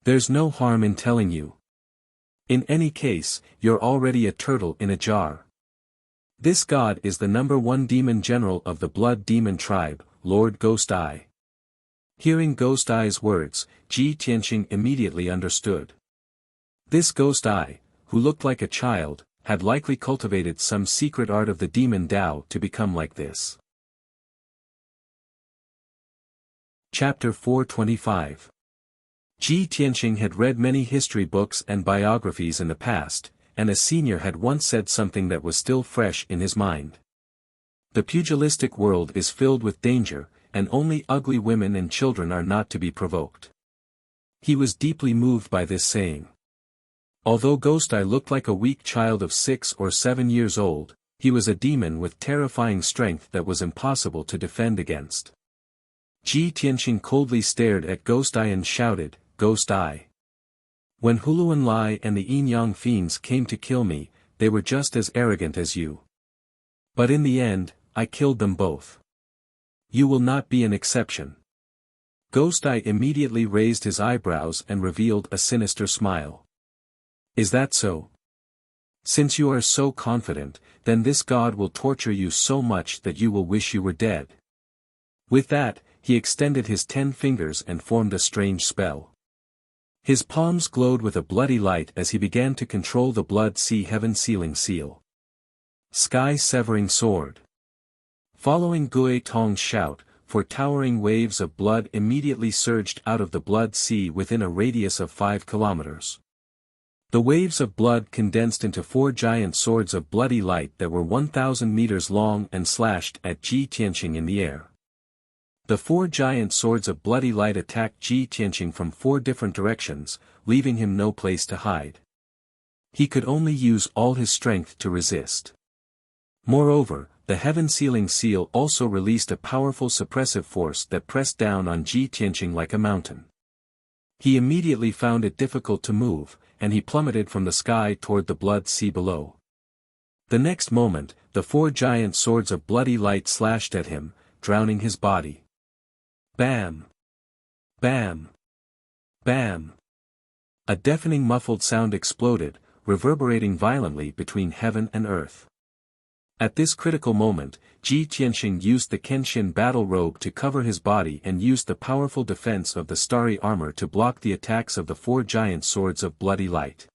A: There's no harm in telling you. In any case, you're already a turtle in a jar. This god is the #1 demon general of the Blood Demon tribe, Lord Ghost Eye. Hearing Ghost Eye's words, Ji Tianqing immediately understood. This Ghost Eye, who looked like a child, had likely cultivated some secret art of the demon Dao to become like this. Chapter 425. Ji Tianqing had read many history books and biographies in the past, and a senior had once said something that was still fresh in his mind. The pugilistic world is filled with danger, and only ugly women and children are not to be provoked. He was deeply moved by this saying. Although Ghost Eye looked like a weak child of 6 or 7 years old, he was a demon with terrifying strength that was impossible to defend against. Ji Tianqing coldly stared at Ghost Eye and shouted, "Ghost Eye! When Huluan Lai and the Yin Yang fiends came to kill me, they were just as arrogant as you. But in the end, I killed them both. You will not be an exception." Ghost Eye immediately raised his eyebrows and revealed a sinister smile. "Is that so? Since you are so confident, then this god will torture you so much that you will wish you were dead." With that, he extended his 10 fingers and formed a strange spell. His palms glowed with a bloody light as he began to control the blood sea heaven sealing seal. Sky-severing sword. Following Gui Tong's shout, for towering waves of blood immediately surged out of the blood sea within a radius of 5 kilometers. The waves of blood condensed into 4 giant swords of bloody light that were 1,000 meters long and slashed at Ji Tianqing in the air. The 4 giant swords of bloody light attacked Ji Tianqing from 4 different directions, leaving him no place to hide. He could only use all his strength to resist. Moreover, the heaven-sealing seal also released a powerful suppressive force that pressed down on Ji Tianqing like a mountain. He immediately found it difficult to move, and he plummeted from the sky toward the blood sea below. The next moment, the 4 giant swords of bloody light slashed at him, drowning his body. Bam! Bam! Bam! A deafening muffled sound exploded, reverberating violently between heaven and earth. At this critical moment, Ji Tianqing used the Kenshin battle robe to cover his body and used the powerful defense of the starry armor to block the attacks of the 4 giant swords of bloody light.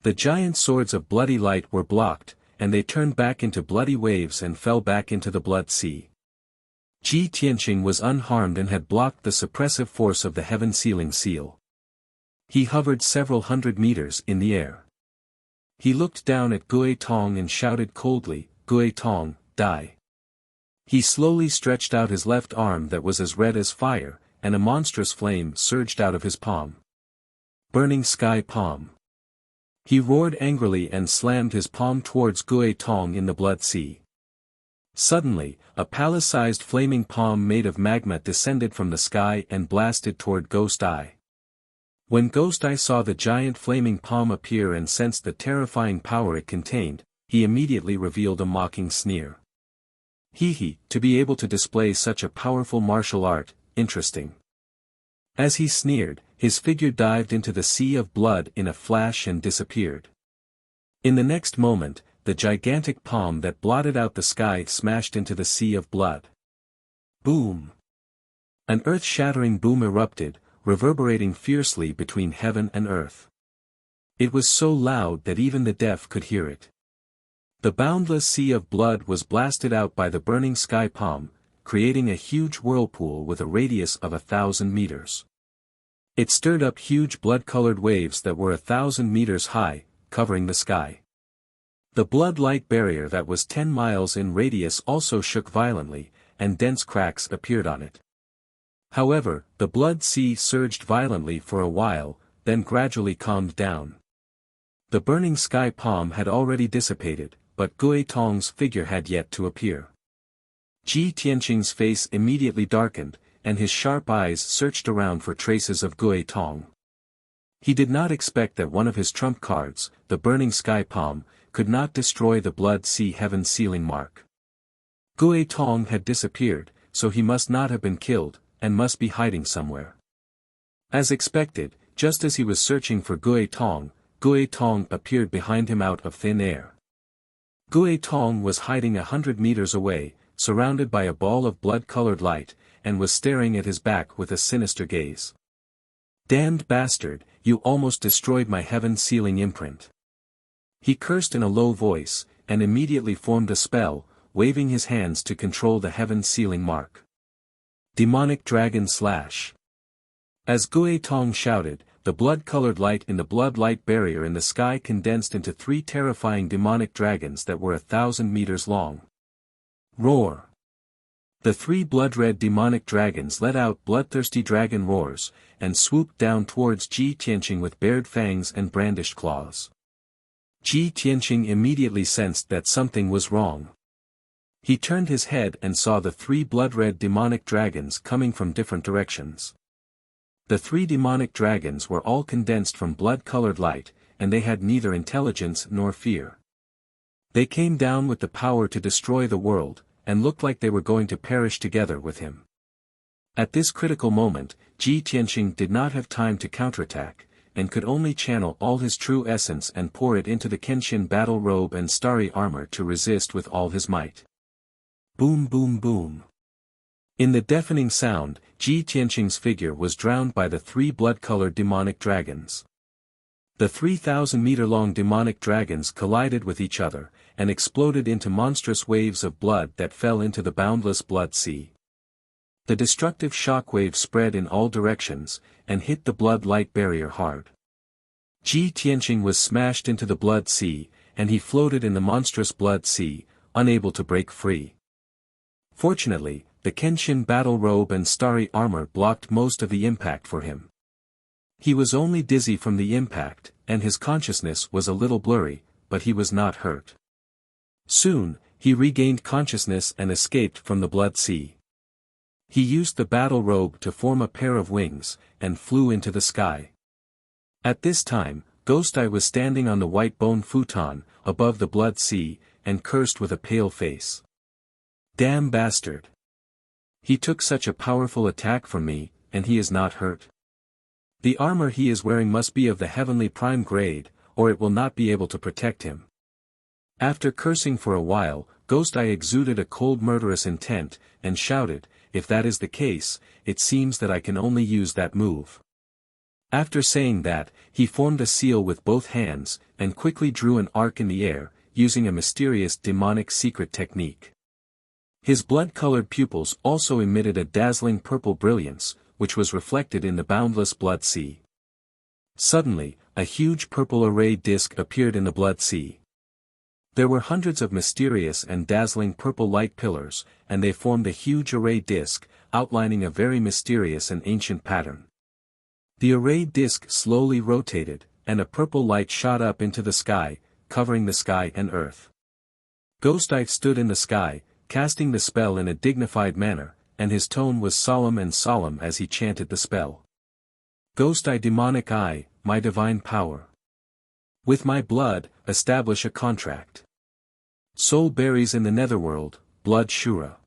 A: The giant swords of bloody light were blocked, and they turned back into bloody waves and fell back into the blood sea. Ji Tianqing was unharmed and had blocked the suppressive force of the heaven-sealing seal. He hovered several hundred meters in the air. He looked down at Gui Tong and shouted coldly, "Gui Tong, die." He slowly stretched out his left arm that was as red as fire, and a monstrous flame surged out of his palm. Burning sky palm. He roared angrily and slammed his palm towards Gui Tong in the blood sea. Suddenly, a palace-sized flaming palm made of magma descended from the sky and blasted toward Ghost Eye. When Ghost Eye saw the giant flaming palm appear and sensed the terrifying power it contained, he immediately revealed a mocking sneer. "Hee, to be able to display such a powerful martial art, interesting." As he sneered, his figure dived into the sea of blood in a flash and disappeared. In the next moment, the gigantic palm that blotted out the sky smashed into the sea of blood. Boom! An earth-shattering boom erupted, reverberating fiercely between heaven and earth. It was so loud that even the deaf could hear it. The boundless sea of blood was blasted out by the burning sky palm, creating a huge whirlpool with a radius of 1,000 meters. It stirred up huge blood-colored waves that were 1,000 meters high, covering the sky. The blood-light barrier that was 10 miles in radius also shook violently, and dense cracks appeared on it. However, the blood sea surged violently for a while, then gradually calmed down. The burning sky palm had already dissipated, but Gui Tong's figure had yet to appear. Ji Tianqing's face immediately darkened, and his sharp eyes searched around for traces of Gui Tong. He did not expect that one of his trump cards, the burning sky palm, could not destroy the blood sea heaven sealing mark. Gui Tong had disappeared, so he must not have been killed, and must be hiding somewhere. As expected, just as he was searching for Gui Tong appeared behind him out of thin air. Gui Tong was hiding 100 meters away, surrounded by a ball of blood-colored light, and was staring at his back with a sinister gaze. "Damned bastard, you almost destroyed my heaven-sealing imprint." He cursed in a low voice, and immediately formed a spell, waving his hands to control the heaven-sealing mark. Demonic Dragon Slash. As Gui Tong shouted, the blood-colored light in the blood light barrier in the sky condensed into 3 terrifying demonic dragons that were 1,000 meters long. Roar! The 3 blood-red demonic dragons let out bloodthirsty dragon roars, and swooped down towards Ji Tianqing with bared fangs and brandished claws. Ji Tianqing immediately sensed that something was wrong. He turned his head and saw the 3 blood-red demonic dragons coming from different directions. The 3 demonic dragons were all condensed from blood-colored light, and they had neither intelligence nor fear. They came down with the power to destroy the world, and looked like they were going to perish together with him. At this critical moment, Ji Tianqing did not have time to counterattack, and could only channel all his true essence and pour it into the Kenshin battle robe and starry armor to resist with all his might. Boom boom boom. In the deafening sound, Ji Tianqing's figure was drowned by the 3 blood-colored demonic dragons. The 3,000-meter-long demonic dragons collided with each other, and exploded into monstrous waves of blood that fell into the boundless blood sea. The destructive shockwave spread in all directions, and hit the blood light barrier hard. Ji Tianqing was smashed into the blood sea, and he floated in the monstrous blood sea, unable to break free. Fortunately, the Kenshin battle robe and starry armor blocked most of the impact for him. He was only dizzy from the impact, and his consciousness was a little blurry, but he was not hurt. Soon, he regained consciousness and escaped from the blood sea. He used the battle robe to form a pair of wings, and flew into the sky. At this time, Ghost Eye was standing on the white bone futon, above the blood sea, and cursed with a pale face. Damn bastard! He took such a powerful attack from me, and he is not hurt. The armor he is wearing must be of the heavenly prime grade, or it will not be able to protect him. After cursing for a while, Ghost Eye exuded a cold murderous intent, and shouted, "If that is the case, it seems that I can only use that move." After saying that, he formed a seal with both hands, and quickly drew an arc in the air, using a mysterious demonic secret technique. His blood-colored pupils also emitted a dazzling purple brilliance, which was reflected in the boundless blood sea. Suddenly, a huge purple array disk appeared in the blood sea. There were hundreds of mysterious and dazzling purple light pillars, and they formed a huge array disk, outlining a very mysterious and ancient pattern. The array disk slowly rotated, and a purple light shot up into the sky, covering the sky and earth. Ghost Eye stood in the sky, casting the spell in a dignified manner, and his tone was solemn as he chanted the spell. Ghost Eye Demonic Eye, my divine power. With my blood, establish a contract. Soul berries in the netherworld, blood Shura.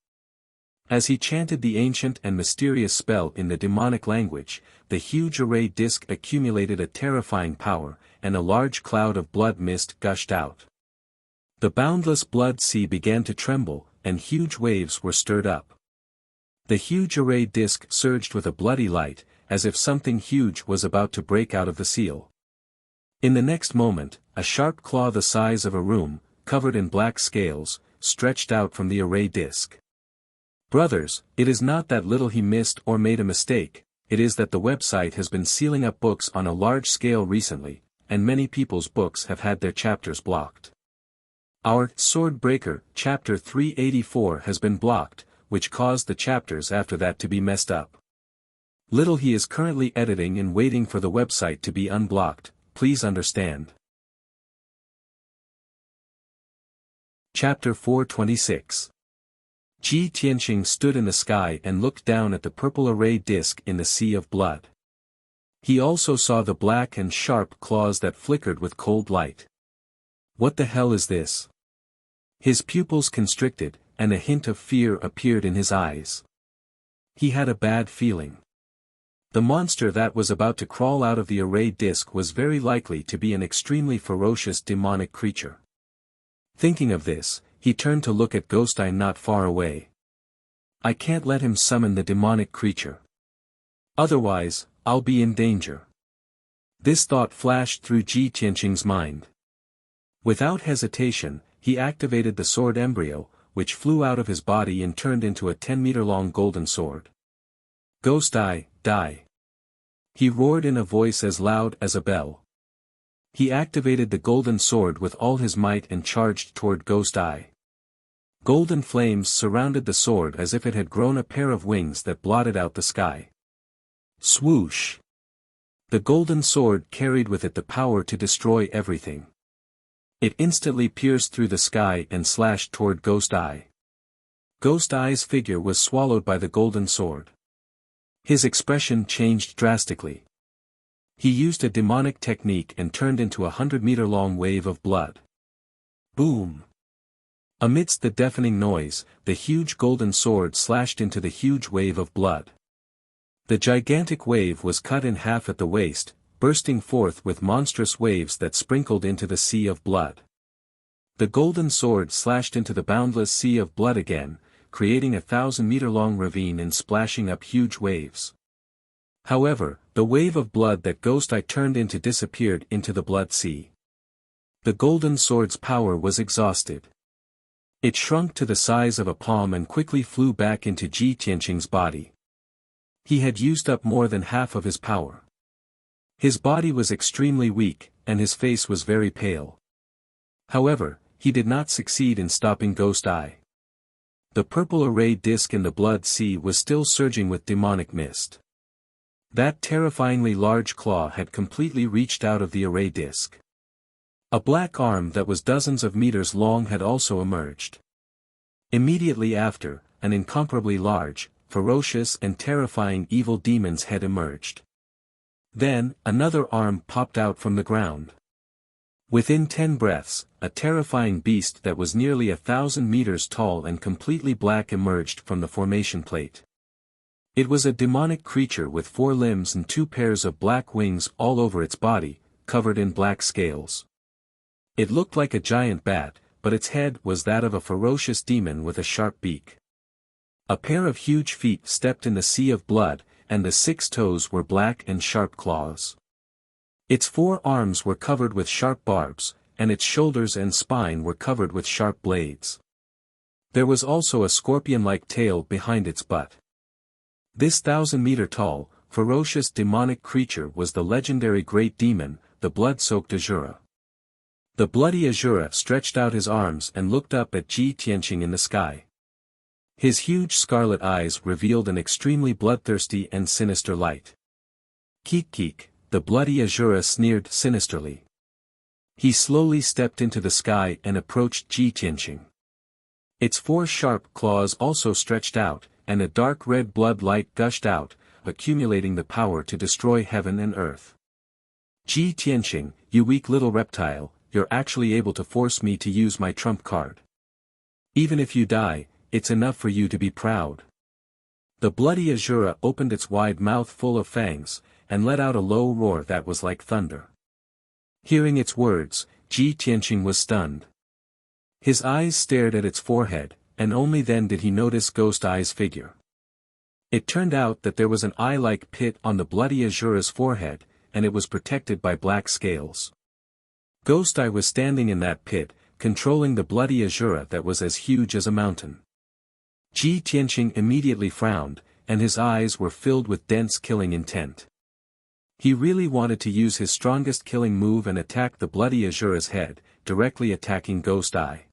A: As he chanted the ancient and mysterious spell in the demonic language, the huge array disk accumulated a terrifying power, and a large cloud of blood mist gushed out. The boundless blood sea began to tremble, and huge waves were stirred up. The huge array disk surged with a bloody light, as if something huge was about to break out of the seal. In the next moment, a sharp claw the size of a room, covered in black scales, stretched out from the array disk. Brothers, it is not that little he missed or made a mistake, it is that the website has been sealing up books on a large scale recently, and many people's books have had their chapters blocked. Our Sword Breaker, Chapter 384 has been blocked, which caused the chapters after that to be messed up. Little he is currently editing and waiting for the website to be unblocked, please understand. Chapter 426. Ji Tianqing stood in the sky and looked down at the purple array disk in the sea of blood. He also saw the black and sharp claws that flickered with cold light. What the hell is this? His pupils constricted, and a hint of fear appeared in his eyes. He had a bad feeling. The monster that was about to crawl out of the array disk was very likely to be an extremely ferocious demonic creature. Thinking of this, he turned to look at Ghost Eye not far away. I can't let him summon the demonic creature. Otherwise, I'll be in danger. This thought flashed through Ji Tianqing's mind. Without hesitation, he activated the sword embryo, which flew out of his body and turned into a 10-meter-long golden sword. Ghost Eye, die! He roared in a voice as loud as a bell. He activated the golden sword with all his might and charged toward Ghost Eye. Golden flames surrounded the sword as if it had grown a pair of wings that blotted out the sky. Swoosh! The golden sword carried with it the power to destroy everything. It instantly pierced through the sky and slashed toward Ghost Eye. Ghost Eye's figure was swallowed by the golden sword. His expression changed drastically. He used a demonic technique and turned into a 100-meter-long wave of blood. Boom! Amidst the deafening noise, the huge golden sword slashed into the huge wave of blood. The gigantic wave was cut in half at the waist, bursting forth with monstrous waves that sprinkled into the sea of blood. The golden sword slashed into the boundless sea of blood again, creating a 1,000-meter-long ravine and splashing up huge waves. However, the wave of blood that Ghost Eye turned into disappeared into the blood sea. The golden sword's power was exhausted. It shrunk to the size of a palm and quickly flew back into Ji Tianqing's body. He had used up more than half of his power. His body was extremely weak, and his face was very pale. However, he did not succeed in stopping Ghost Eye. The purple array disk in the blood sea was still surging with demonic mist. That terrifyingly large claw had completely reached out of the array disk. A black arm that was dozens of meters long had also emerged. Immediately after, an incomparably large, ferocious and terrifying evil demon's head emerged. Then, another arm popped out from the ground. Within 10 breaths, a terrifying beast that was nearly 1,000 meters tall and completely black emerged from the formation plate. It was a demonic creature with 4 limbs and 2 pairs of black wings all over its body, covered in black scales. It looked like a giant bat, but its head was that of a ferocious demon with a sharp beak. A pair of huge feet stepped in the sea of blood, and the 6 toes were black and sharp claws. Its 4 arms were covered with sharp barbs, and its shoulders and spine were covered with sharp blades. There was also a scorpion-like tail behind its butt. This 1,000-meter-tall, ferocious demonic creature was the legendary Great Demon, the blood-soaked Azura. The bloody Azura stretched out his arms and looked up at Ji Tianqing in the sky. His huge scarlet eyes revealed an extremely bloodthirsty and sinister light. Keek, the bloody Azura sneered sinisterly. He slowly stepped into the sky and approached Ji Tianqing. Its 4 sharp claws also stretched out, and a dark red blood light gushed out, accumulating the power to destroy heaven and earth. Ji Tianqing, you weak little reptile, you're actually able to force me to use my trump card. Even if you die, it's enough for you to be proud. The bloody Azura opened its wide mouth full of fangs, and let out a low roar that was like thunder. Hearing its words, Ji Tianqing was stunned. His eyes stared at its forehead, and only then did he notice Ghost Eye's figure. It turned out that there was an eye-like pit on the bloody Azura's forehead, and it was protected by black scales. Ghost Eye was standing in that pit, controlling the bloody Azura that was as huge as a mountain. Ji Tianqing immediately frowned, and his eyes were filled with dense killing intent. He really wanted to use his strongest killing move and attack the bloody Azura's head, directly attacking Ghost Eye.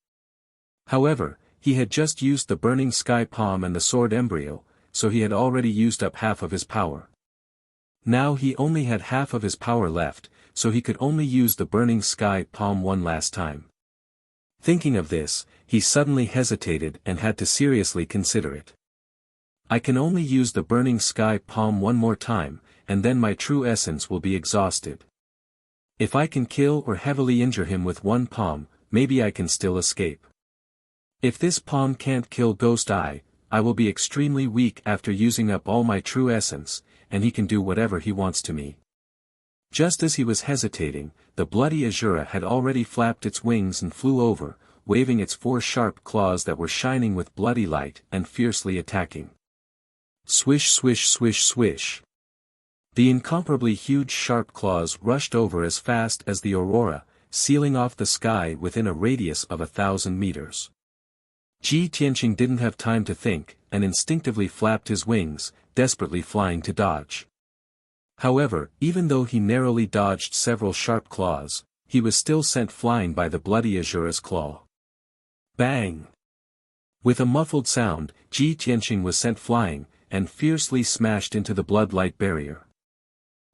A: However, he had just used the burning sky palm and the sword embryo, so he had already used up half of his power. Now he only had half of his power left, so he could only use the burning sky palm one last time. Thinking of this, he suddenly hesitated and had to seriously consider it. I can only use the burning sky palm one more time, and then my true essence will be exhausted. If I can kill or heavily injure him with one palm, maybe I can still escape. If this palm can't kill Ghost Eye, I will be extremely weak after using up all my true essence, and he can do whatever he wants to me. Just as he was hesitating, the bloody Azura had already flapped its wings and flew over, waving its 4 sharp claws that were shining with bloody light and fiercely attacking. Swish swish swish swish. The incomparably huge sharp claws rushed over as fast as the aurora, sealing off the sky within a radius of 1,000 meters. Ji Tianqing didn't have time to think, and instinctively flapped his wings, desperately flying to dodge. However, even though he narrowly dodged several sharp claws, he was still sent flying by the bloody Azura's claw. Bang! With a muffled sound, Ji Tianqing was sent flying, and fiercely smashed into the blood-light barrier.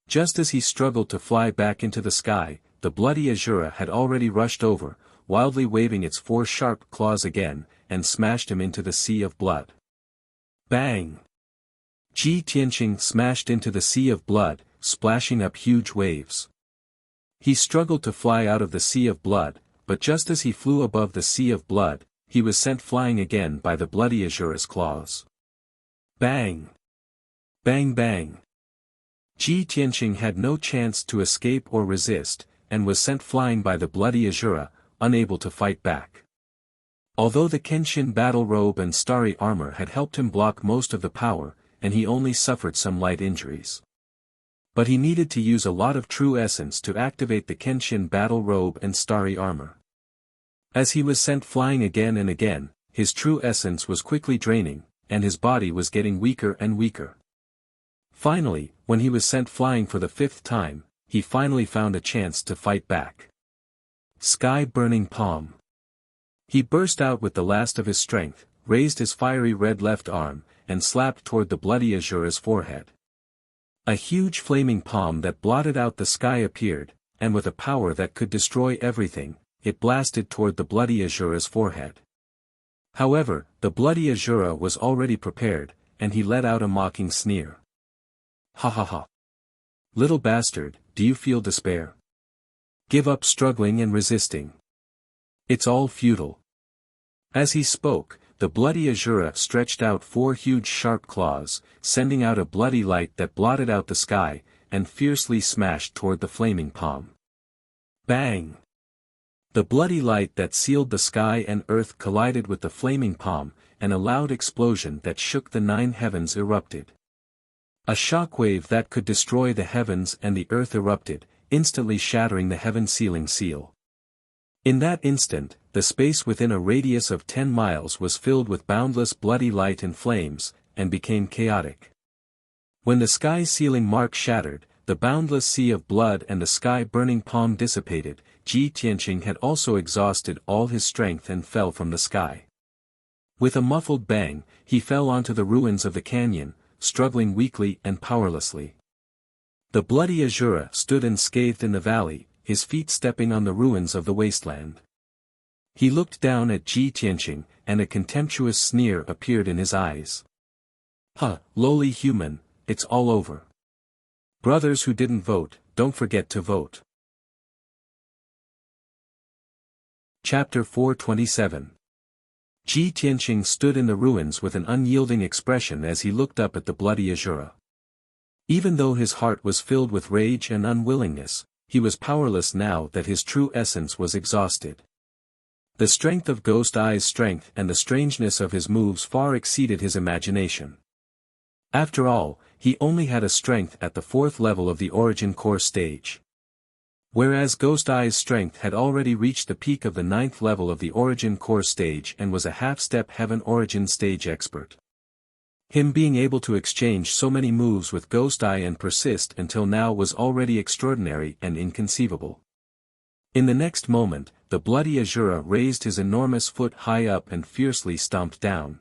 A: Just as he struggled to fly back into the sky, the bloody Azura had already rushed over, wildly waving its 4 sharp claws again, and smashed him into the sea of blood. Bang! Ji Tianqing smashed into the sea of blood, splashing up huge waves. He struggled to fly out of the sea of blood, but just as he flew above the sea of blood, he was sent flying again by the bloody Azura's claws. Bang! Bang bang! Ji Tianqing had no chance to escape or resist, and was sent flying by the bloody Azura, unable to fight back. Although the Kenshin battle robe and starry armor had helped him block most of the power, and he only suffered some light injuries. But he needed to use a lot of true essence to activate the Kenshin battle robe and starry armor. As he was sent flying again and again, his true essence was quickly draining, and his body was getting weaker and weaker. Finally, when he was sent flying for the 5th time, he finally found a chance to fight back. Sky-burning palm. He burst out with the last of his strength, raised his fiery red left arm, and slapped toward the bloody Azura's forehead. A huge flaming palm that blotted out the sky appeared, and with a power that could destroy everything, it blasted toward the bloody Azura's forehead. However, the bloody Azura was already prepared, and he let out a mocking sneer. Ha ha ha. Little bastard, do you feel despair? Give up struggling and resisting. It's all futile. As he spoke, the bloody Azura stretched out 4 huge sharp claws, sending out a bloody light that blotted out the sky, and fiercely smashed toward the flaming palm. Bang! The bloody light that sealed the sky and earth collided with the flaming palm, and a loud explosion that shook the 9 heavens erupted. A shockwave that could destroy the heavens and the earth erupted, instantly shattering the heaven-sealing seal. In that instant, the space within a radius of 10 miles was filled with boundless bloody light and flames, and became chaotic. When the sky-sealing mark shattered, the boundless sea of blood and the sky-burning palm dissipated, Ji Tianqing had also exhausted all his strength and fell from the sky. With a muffled bang, he fell onto the ruins of the canyon, struggling weakly and powerlessly. The bloody Azura stood unscathed in the valley, his feet stepping on the ruins of the wasteland. He looked down at Ji Tianqing, and a contemptuous sneer appeared in his eyes. Huh, lowly human, it's all over. Brothers who didn't vote, don't forget to vote. Chapter 427. Ji Tianqing stood in the ruins with an unyielding expression as he looked up at the bloody Azura. Even though his heart was filled with rage and unwillingness, he was powerless now that his true essence was exhausted. The strength of Ghost Eye's strength and the strangeness of his moves far exceeded his imagination. After all, he only had a strength at the 4th level of the Origin Core stage. Whereas Ghost Eye's strength had already reached the peak of the 9th level of the Origin Core stage and was a half-step Heaven Origin stage expert. Him being able to exchange so many moves with Ghost Eye and persist until now was already extraordinary and inconceivable. In the next moment, the bloody Azura raised his enormous foot high up and fiercely stomped down.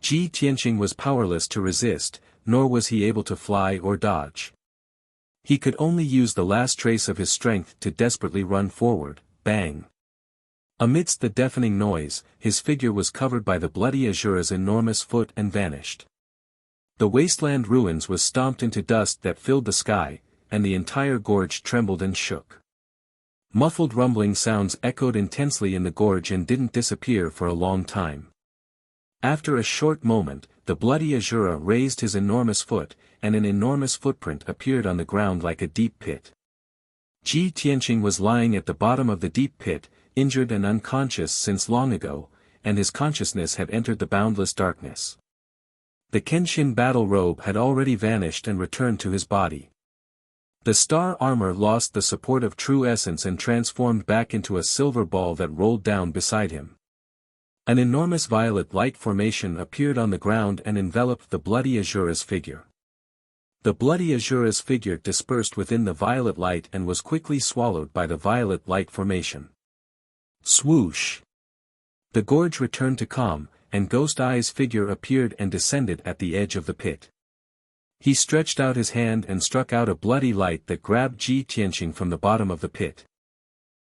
A: Ji Tianqing was powerless to resist, nor was he able to fly or dodge. He could only use the last trace of his strength to desperately run forward. Bang! Amidst the deafening noise, his figure was covered by the bloody Azura's enormous foot and vanished. The wasteland ruins was stomped into dust that filled the sky, and the entire gorge trembled and shook. Muffled rumbling sounds echoed intensely in the gorge and didn't disappear for a long time. After a short moment, the bloody Azura raised his enormous foot, and an enormous footprint appeared on the ground like a deep pit. Ji Tianqing was lying at the bottom of the deep pit, injured and unconscious since long ago, and his consciousness had entered the boundless darkness. The Kenshin battle robe had already vanished and returned to his body. The star armor lost the support of true essence and transformed back into a silver ball that rolled down beside him. An enormous violet light formation appeared on the ground and enveloped the bloody Azura's figure. The bloody Azura's figure dispersed within the violet light and was quickly swallowed by the violet light formation. Swoosh! The gorge returned to calm, and Ghost Eye's figure appeared and descended at the edge of the pit. He stretched out his hand and struck out a bloody light that grabbed Ji Tianqing from the bottom of the pit.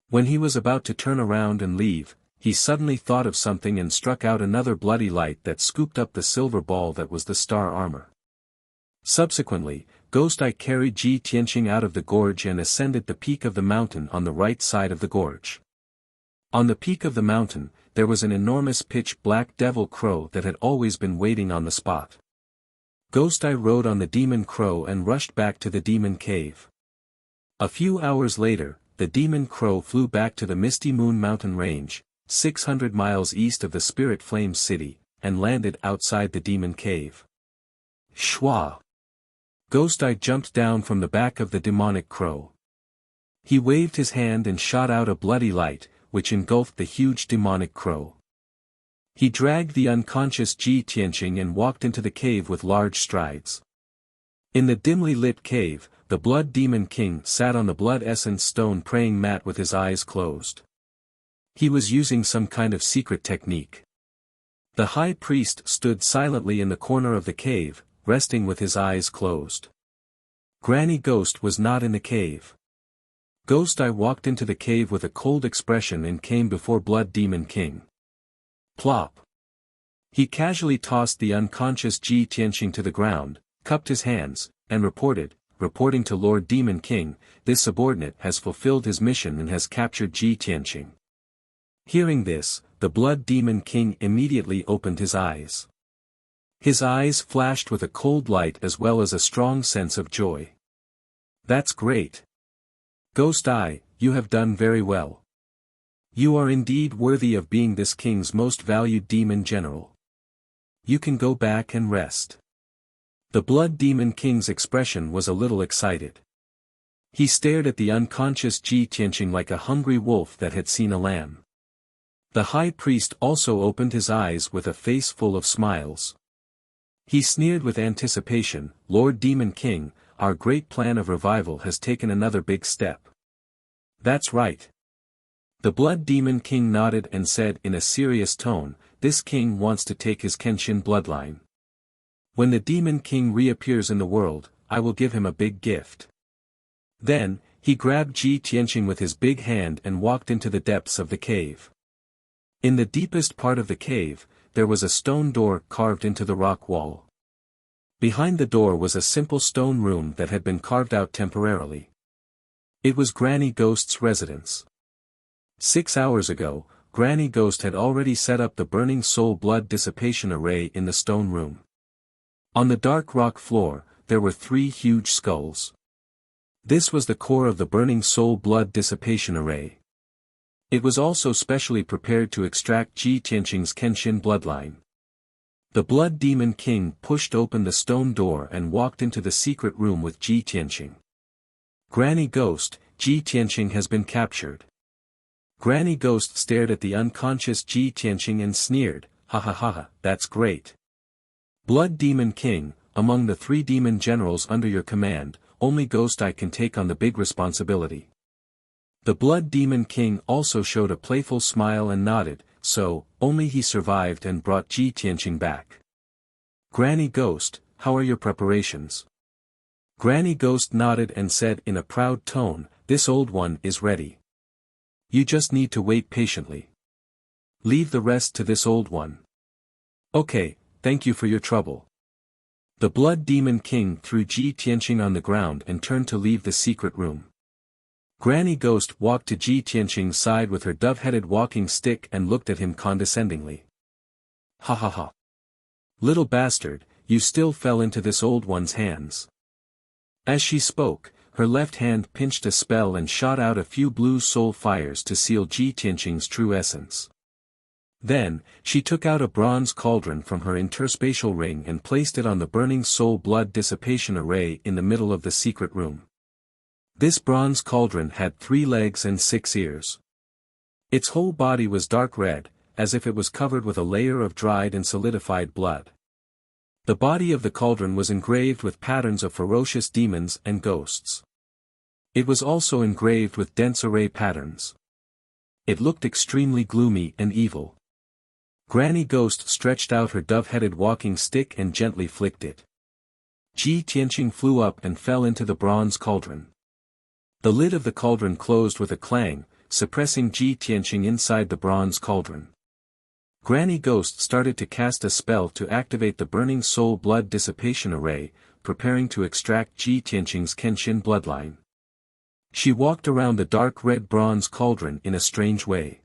A: When he was about to turn around and leave, he suddenly thought of something and struck out another bloody light that scooped up the silver ball that was the star armor. Subsequently, Ghost Eye carried Ji Tianqing out of the gorge and ascended the peak of the mountain on the right side of the gorge. On the peak of the mountain, there was an enormous pitch-black devil crow that had always been waiting on the spot. Ghost Eye rode on the demon crow and rushed back to the demon cave. A few hours later, the demon crow flew back to the Misty Moon Mountain Range, 600 miles east of the Spirit Flames City, and landed outside the demon cave. Shwa! Ghost Eye jumped down from the back of the demonic crow. He waved his hand and shot out a bloody light, which engulfed the huge demonic crow. He dragged the unconscious Ji Tianqing and walked into the cave with large strides. In the dimly lit cave, the Blood Demon King sat on the blood essence stone praying mat with his eyes closed. He was using some kind of secret technique. The high priest stood silently in the corner of the cave, resting with his eyes closed. Granny Ghost was not in the cave. Ghost Eye walked into the cave with a cold expression and came before Blood Demon King. Plop! He casually tossed the unconscious Ji Tianqing to the ground, cupped his hands, and reporting to Lord Demon King, this subordinate has fulfilled his mission and has captured Ji Tianqing. Hearing this, the Blood Demon King immediately opened his eyes. His eyes flashed with a cold light as well as a strong sense of joy. That's great. Ghost Eye, you have done very well. You are indeed worthy of being this king's most valued demon general. You can go back and rest. The Blood Demon King's expression was a little excited. He stared at the unconscious Ji Tianqing like a hungry wolf that had seen a lamb. The high priest also opened his eyes with a face full of smiles. He sneered with anticipation, Lord Demon King, our great plan of revival has taken another big step. That's right. The Blood Demon King nodded and said in a serious tone, this king wants to take his Kenshin bloodline. When the Demon King reappears in the world, I will give him a big gift. Then, he grabbed Ji Tianqing with his big hand and walked into the depths of the cave. In the deepest part of the cave, there was a stone door carved into the rock wall. Behind the door was a simple stone room that had been carved out temporarily. It was Granny Ghost's residence. 6 hours ago, Granny Ghost had already set up the burning soul blood dissipation array in the stone room. On the dark rock floor, there were 3 huge skulls. This was the core of the burning soul blood dissipation array. It was also specially prepared to extract Ji Tianqing's Kenshin bloodline. The Blood Demon King pushed open the stone door and walked into the secret room with Ji Tianqing. Granny Ghost, Ji Tianqing has been captured. Granny Ghost stared at the unconscious Ji Tianqing and sneered, ha ha ha ha, that's great. Blood Demon King, among the 3 demon generals under your command, only Ghost Eye can take on the big responsibility. The Blood Demon King also showed a playful smile and nodded, so, only he survived and brought Ji Tianqing back. Granny Ghost, how are your preparations? Granny Ghost nodded and said in a proud tone, this old one is ready. You just need to wait patiently. Leave the rest to this old one. Okay, thank you for your trouble. The Blood Demon King threw Ji Tianqing on the ground and turned to leave the secret room. Granny Ghost walked to Ji Tianqing's side with her dove-headed walking stick and looked at him condescendingly. Ha ha ha. Little bastard, you still fell into this old one's hands. As she spoke, her left hand pinched a spell and shot out a few blue soul fires to seal Ji Tianqing's true essence. Then, she took out a bronze cauldron from her interspatial ring and placed it on the burning soul blood dissipation array in the middle of the secret room. This bronze cauldron had 3 legs and 6 ears. Its whole body was dark red, as if it was covered with a layer of dried and solidified blood. The body of the cauldron was engraved with patterns of ferocious demons and ghosts. It was also engraved with dense array patterns. It looked extremely gloomy and evil. Granny Ghost stretched out her dove-headed walking stick and gently flicked it. Ji Tianqing flew up and fell into the bronze cauldron. The lid of the cauldron closed with a clang, suppressing Ji Tianqing inside the bronze cauldron. Granny Ghost started to cast a spell to activate the burning soul blood dissipation array, preparing to extract Ji Tianqing's Kenshin bloodline. She walked around the dark red bronze cauldron in a strange way.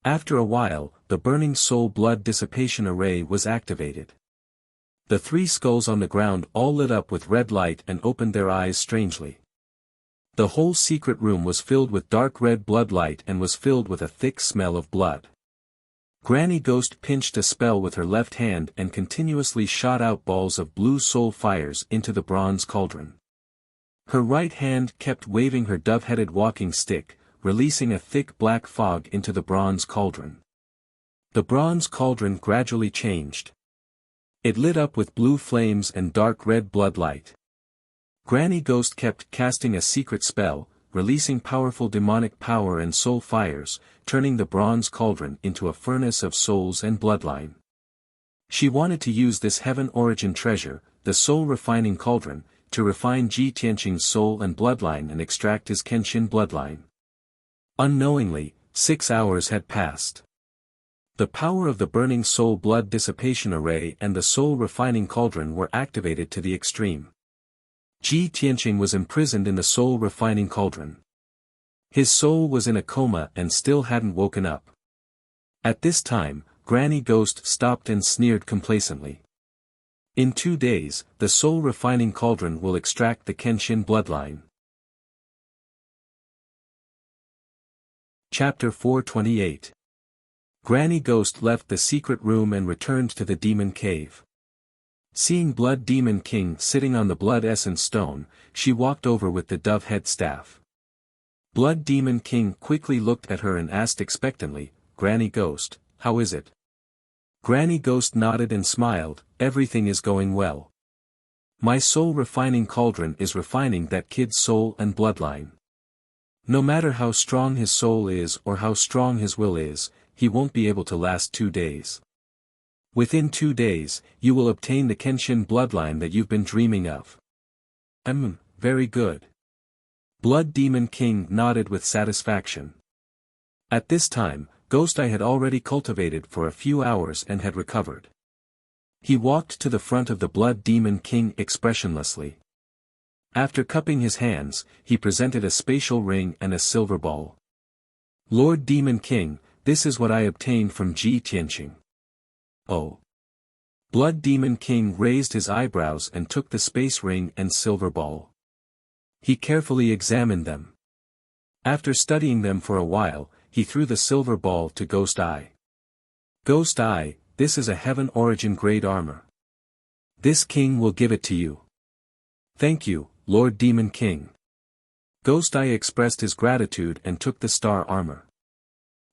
A: After a while, the burning soul blood dissipation array was activated. The three skulls on the ground all lit up with red light and opened their eyes strangely. The whole secret room was filled with dark red blood light and was filled with a thick smell of blood. Granny Ghost pinched a spell with her left hand and continuously shot out balls of blue soul fires into the bronze cauldron. Her right hand kept waving her dove-headed walking stick, releasing a thick black fog into the bronze cauldron. The bronze cauldron gradually changed. It lit up with blue flames and dark red blood light. Granny Ghost kept casting a secret spell, releasing powerful demonic power and soul fires, turning the bronze cauldron into a furnace of souls and bloodline. She wanted to use this heaven origin treasure, the soul refining cauldron, to refine Ji Tianqing's soul and bloodline and extract his Kenshin bloodline. Unknowingly, 6 hours had passed. The power of the burning soul blood dissipation array and the soul refining cauldron were activated to the extreme. Ji Tianqing was imprisoned in the soul refining cauldron. His soul was in a coma and still hadn't woken up. At this time, Granny Ghost stopped and sneered complacently. In 2 days, the soul refining cauldron will extract the Kenshin bloodline. Chapter 428. Granny Ghost left the secret room and returned to the demon cave. Seeing Blood Demon King sitting on the blood essence stone, she walked over with the dove head staff. Blood Demon King quickly looked at her and asked expectantly, "Granny Ghost, how is it?" Granny Ghost nodded and smiled, "Everything is going well. My soul refining cauldron is refining that kid's soul and bloodline. No matter how strong his soul is or how strong his will is, he won't be able to last 2 days. Within 2 days, you will obtain the Kenshin bloodline that you've been dreaming of." Very good. Blood Demon King nodded with satisfaction. At this time, Ghost Eye had already cultivated for a few hours and had recovered. He walked to the front of the Blood Demon King expressionlessly. After cupping his hands, he presented a spatial ring and a silver ball. "Lord Demon King, this is what I obtained from Ji Tianqing." "Oh." Blood Demon King raised his eyebrows and took the space ring and silver ball. He carefully examined them. After studying them for a while, he threw the silver ball to Ghost Eye. "Ghost Eye, this is a heaven origin grade armor. This king will give it to you." "Thank you, Lord Demon King." Ghost Eye expressed his gratitude and took the star armor.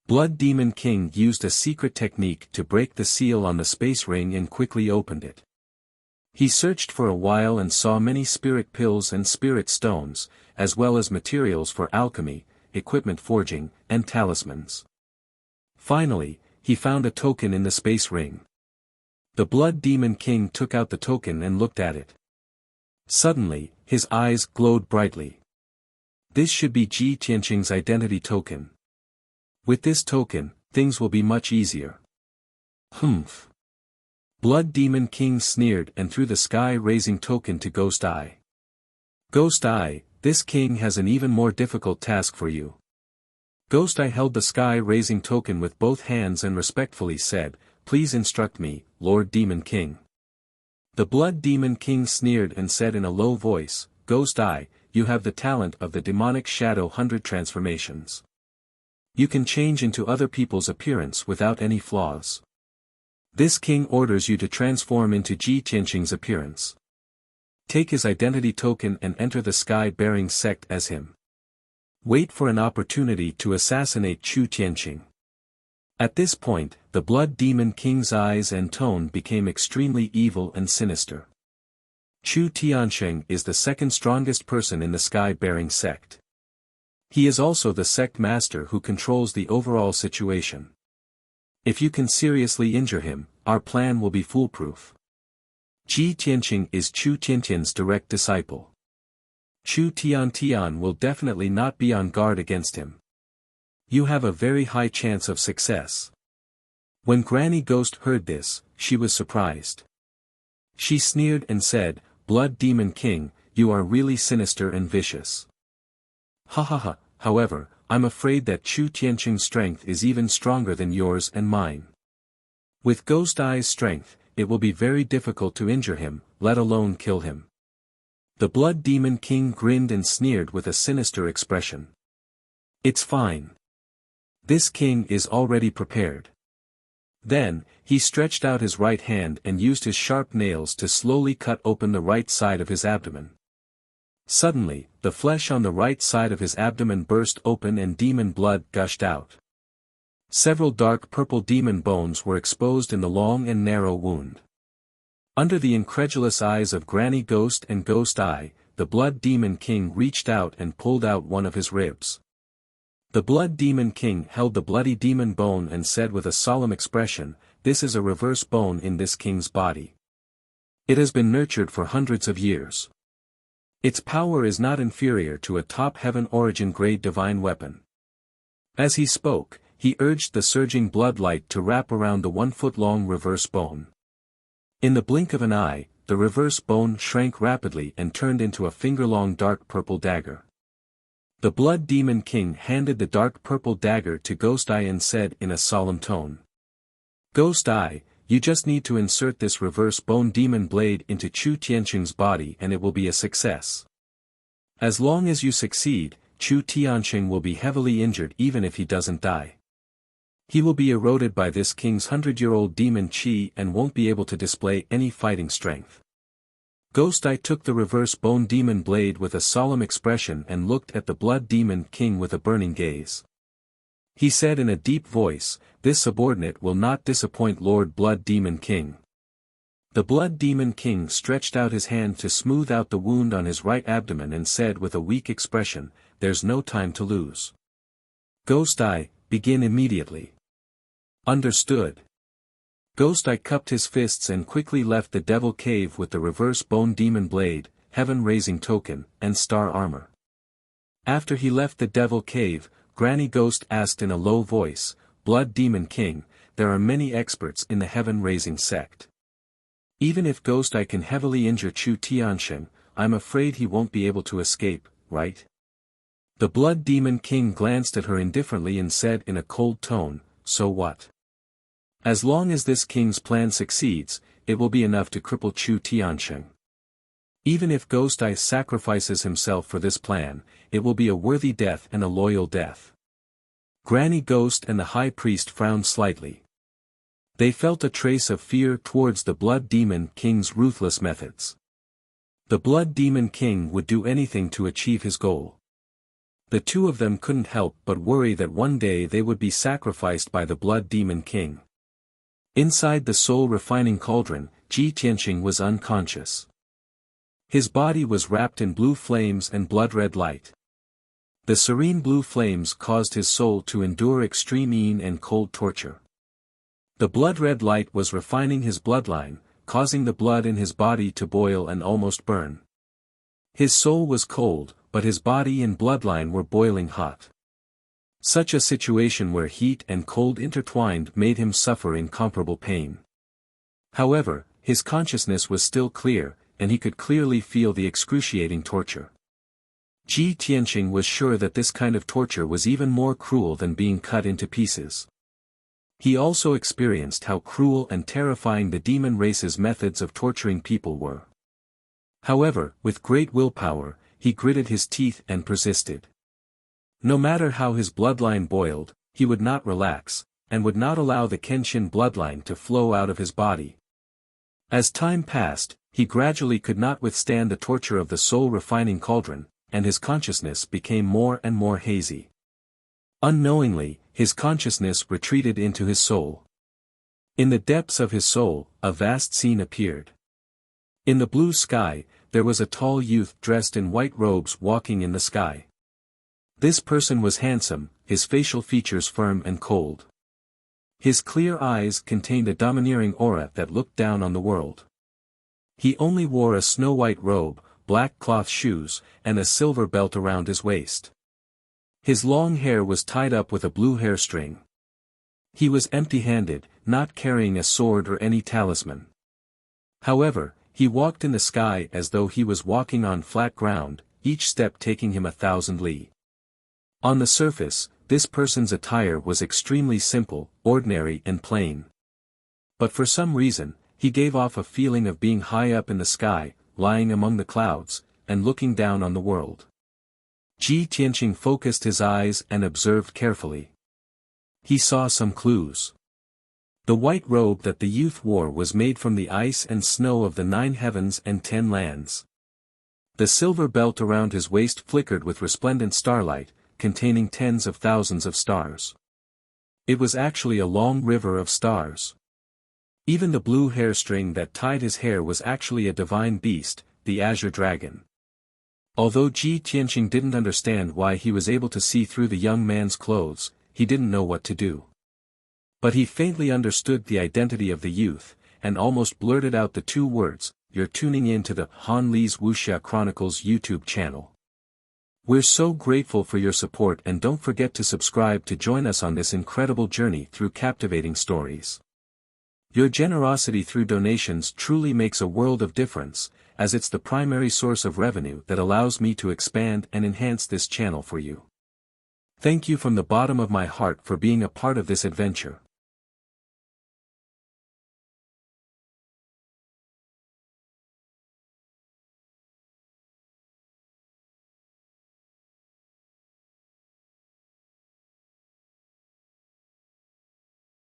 A: Blood Demon King used a secret technique to break the seal on the space ring and quickly opened it. He searched for a while and saw many spirit pills and spirit stones, as well as materials for alchemy, equipment forging, and talismans. Finally, he found a token in the space ring. The Blood Demon King took out the token and looked at it. Suddenly, his eyes glowed brightly. This should be Ji Tianqing's identity token. With this token, things will be much easier. Humph. Blood Demon King sneered and threw the sky-raising token to Ghost Eye. "Ghost Eye, this king has an even more difficult task for you." Ghost Eye held the sky-raising token with both hands and respectfully said, "Please instruct me, Lord Demon King." The Blood Demon King sneered and said in a low voice, "Ghost Eye, you have the talent of the demonic shadow 100 transformations. You can change into other people's appearance without any flaws. This king orders you to transform into Ji Tianqing's appearance. Take his identity token and enter the sky-bearing sect as him. Wait for an opportunity to assassinate Chu Tianqing. At this point, the Blood Demon King's eyes and tone became extremely evil and sinister. Chu Tiansheng is the second strongest person in the sky-bearing sect. He is also the sect master who controls the overall situation. If you can seriously injure him, our plan will be foolproof. Ji Tianqing is Chu Tiantian's direct disciple. Chu Tiantian will definitely not be on guard against him. You have a very high chance of success. When Granny Ghost heard this, she was surprised. She sneered and said, "Blood Demon King, you are really sinister and vicious." Ha ha ha, however, I'm afraid that Chu Tianqing's strength is even stronger than yours and mine. With Ghost Eye's strength, it will be very difficult to injure him, let alone kill him. The Blood Demon King grinned and sneered with a sinister expression. It's fine. This king is already prepared. Then, he stretched out his right hand and used his sharp nails to slowly cut open the right side of his abdomen. Suddenly, the flesh on the right side of his abdomen burst open and demon blood gushed out. Several dark purple demon bones were exposed in the long and narrow wound. Under the incredulous eyes of Granny Ghost and Ghost Eye, the Blood Demon King reached out and pulled out one of his ribs. The Blood Demon King held the bloody demon bone and said with a solemn expression, "This is a reverse bone in this king's body. It has been nurtured for hundreds of years. Its power is not inferior to a top heaven origin grade divine weapon." As he spoke, he urged the surging blood light to wrap around the 1-foot-long reverse bone. In the blink of an eye, the reverse bone shrank rapidly and turned into a finger-long dark purple dagger. The Blood Demon King handed the dark purple dagger to Ghost Eye and said in a solemn tone, "Ghost Eye, you just need to insert this reverse bone demon blade into Chu Tianqing's body and it will be a success. As long as you succeed, Chu Tianqing will be heavily injured even if he doesn't die. He will be eroded by this king's 100-year-old demon chi and won't be able to display any fighting strength." Ghost Eye took the reverse bone demon blade with a solemn expression and looked at the Blood Demon King with a burning gaze. He said in a deep voice, "This subordinate will not disappoint Lord Blood Demon King." The Blood Demon King stretched out his hand to smooth out the wound on his right abdomen and said with a weak expression, "There's no time to lose. Ghost Eye, begin immediately." "Understood." Ghost Eye cupped his fists and quickly left the devil cave with the reverse bone demon blade, heaven-raising token, and star armor. After he left the devil cave, Granny Ghost asked in a low voice, "Blood Demon King, there are many experts in the heaven-raising sect. Even if Ghost Eye can heavily injure Chu Tiansheng, I'm afraid he won't be able to escape, right?" The Blood Demon King glanced at her indifferently and said in a cold tone, "So what? As long as this king's plan succeeds, it will be enough to cripple Chu Tiansheng. Even if Ghost Eye sacrifices himself for this plan, it will be a worthy death and a loyal death." Granny Ghost and the High Priest frowned slightly. They felt a trace of fear towards the Blood Demon King's ruthless methods. The Blood Demon King would do anything to achieve his goal. The two of them couldn't help but worry that one day they would be sacrificed by the Blood Demon King. Inside the soul-refining cauldron, Ji Tianqing was unconscious. His body was wrapped in blue flames and blood-red light. The serene blue flames caused his soul to endure extreme and cold torture. The blood-red light was refining his bloodline, causing the blood in his body to boil and almost burn. His soul was cold, but his body and bloodline were boiling hot. Such a situation where heat and cold intertwined made him suffer incomparable pain. However, his consciousness was still clear, and he could clearly feel the excruciating torture. Ji Tianqing was sure that this kind of torture was even more cruel than being cut into pieces. He also experienced how cruel and terrifying the demon race's methods of torturing people were. However, with great willpower, he gritted his teeth and persisted. No matter how his bloodline boiled, he would not relax, and would not allow the Kenshin bloodline to flow out of his body. As time passed, he gradually could not withstand the torture of the soul-refining cauldron, and his consciousness became more and more hazy. Unknowingly, his consciousness retreated into his soul. In the depths of his soul, a vast scene appeared. In the blue sky, there was a tall youth dressed in white robes walking in the sky. This person was handsome, his facial features firm and cold. His clear eyes contained a domineering aura that looked down on the world. He only wore a snow-white robe, black cloth shoes, and a silver belt around his waist. His long hair was tied up with a blue hair string. He was empty-handed, not carrying a sword or any talisman. However, he walked in the sky as though he was walking on flat ground, each step taking him 1,000 li. On the surface, this person's attire was extremely simple, ordinary and plain. But for some reason, he gave off a feeling of being high up in the sky, lying among the clouds, and looking down on the world. Ji Tianqing focused his eyes and observed carefully. He saw some clues. The white robe that the youth wore was made from the ice and snow of the 9 heavens and 10 lands. The silver belt around his waist flickered with resplendent starlight, containing tens of thousands of stars. It was actually a long river of stars. Even the blue hair string that tied his hair was actually a divine beast, the azure dragon. Although Ji Tianqing didn't understand why he was able to see through the young man's clothes, he didn't know what to do. But he faintly understood the identity of the youth, and almost blurted out the 2 words, "You're tuning in to the Han Li's Wuxia Chronicles YouTube channel." We're so grateful for your support, and don't forget to subscribe to join us on this incredible journey through captivating stories. Your generosity through donations truly makes a world of difference, as it's the primary source of revenue that allows me to expand and enhance this channel for you. Thank you from the bottom of my heart for being a part of this adventure.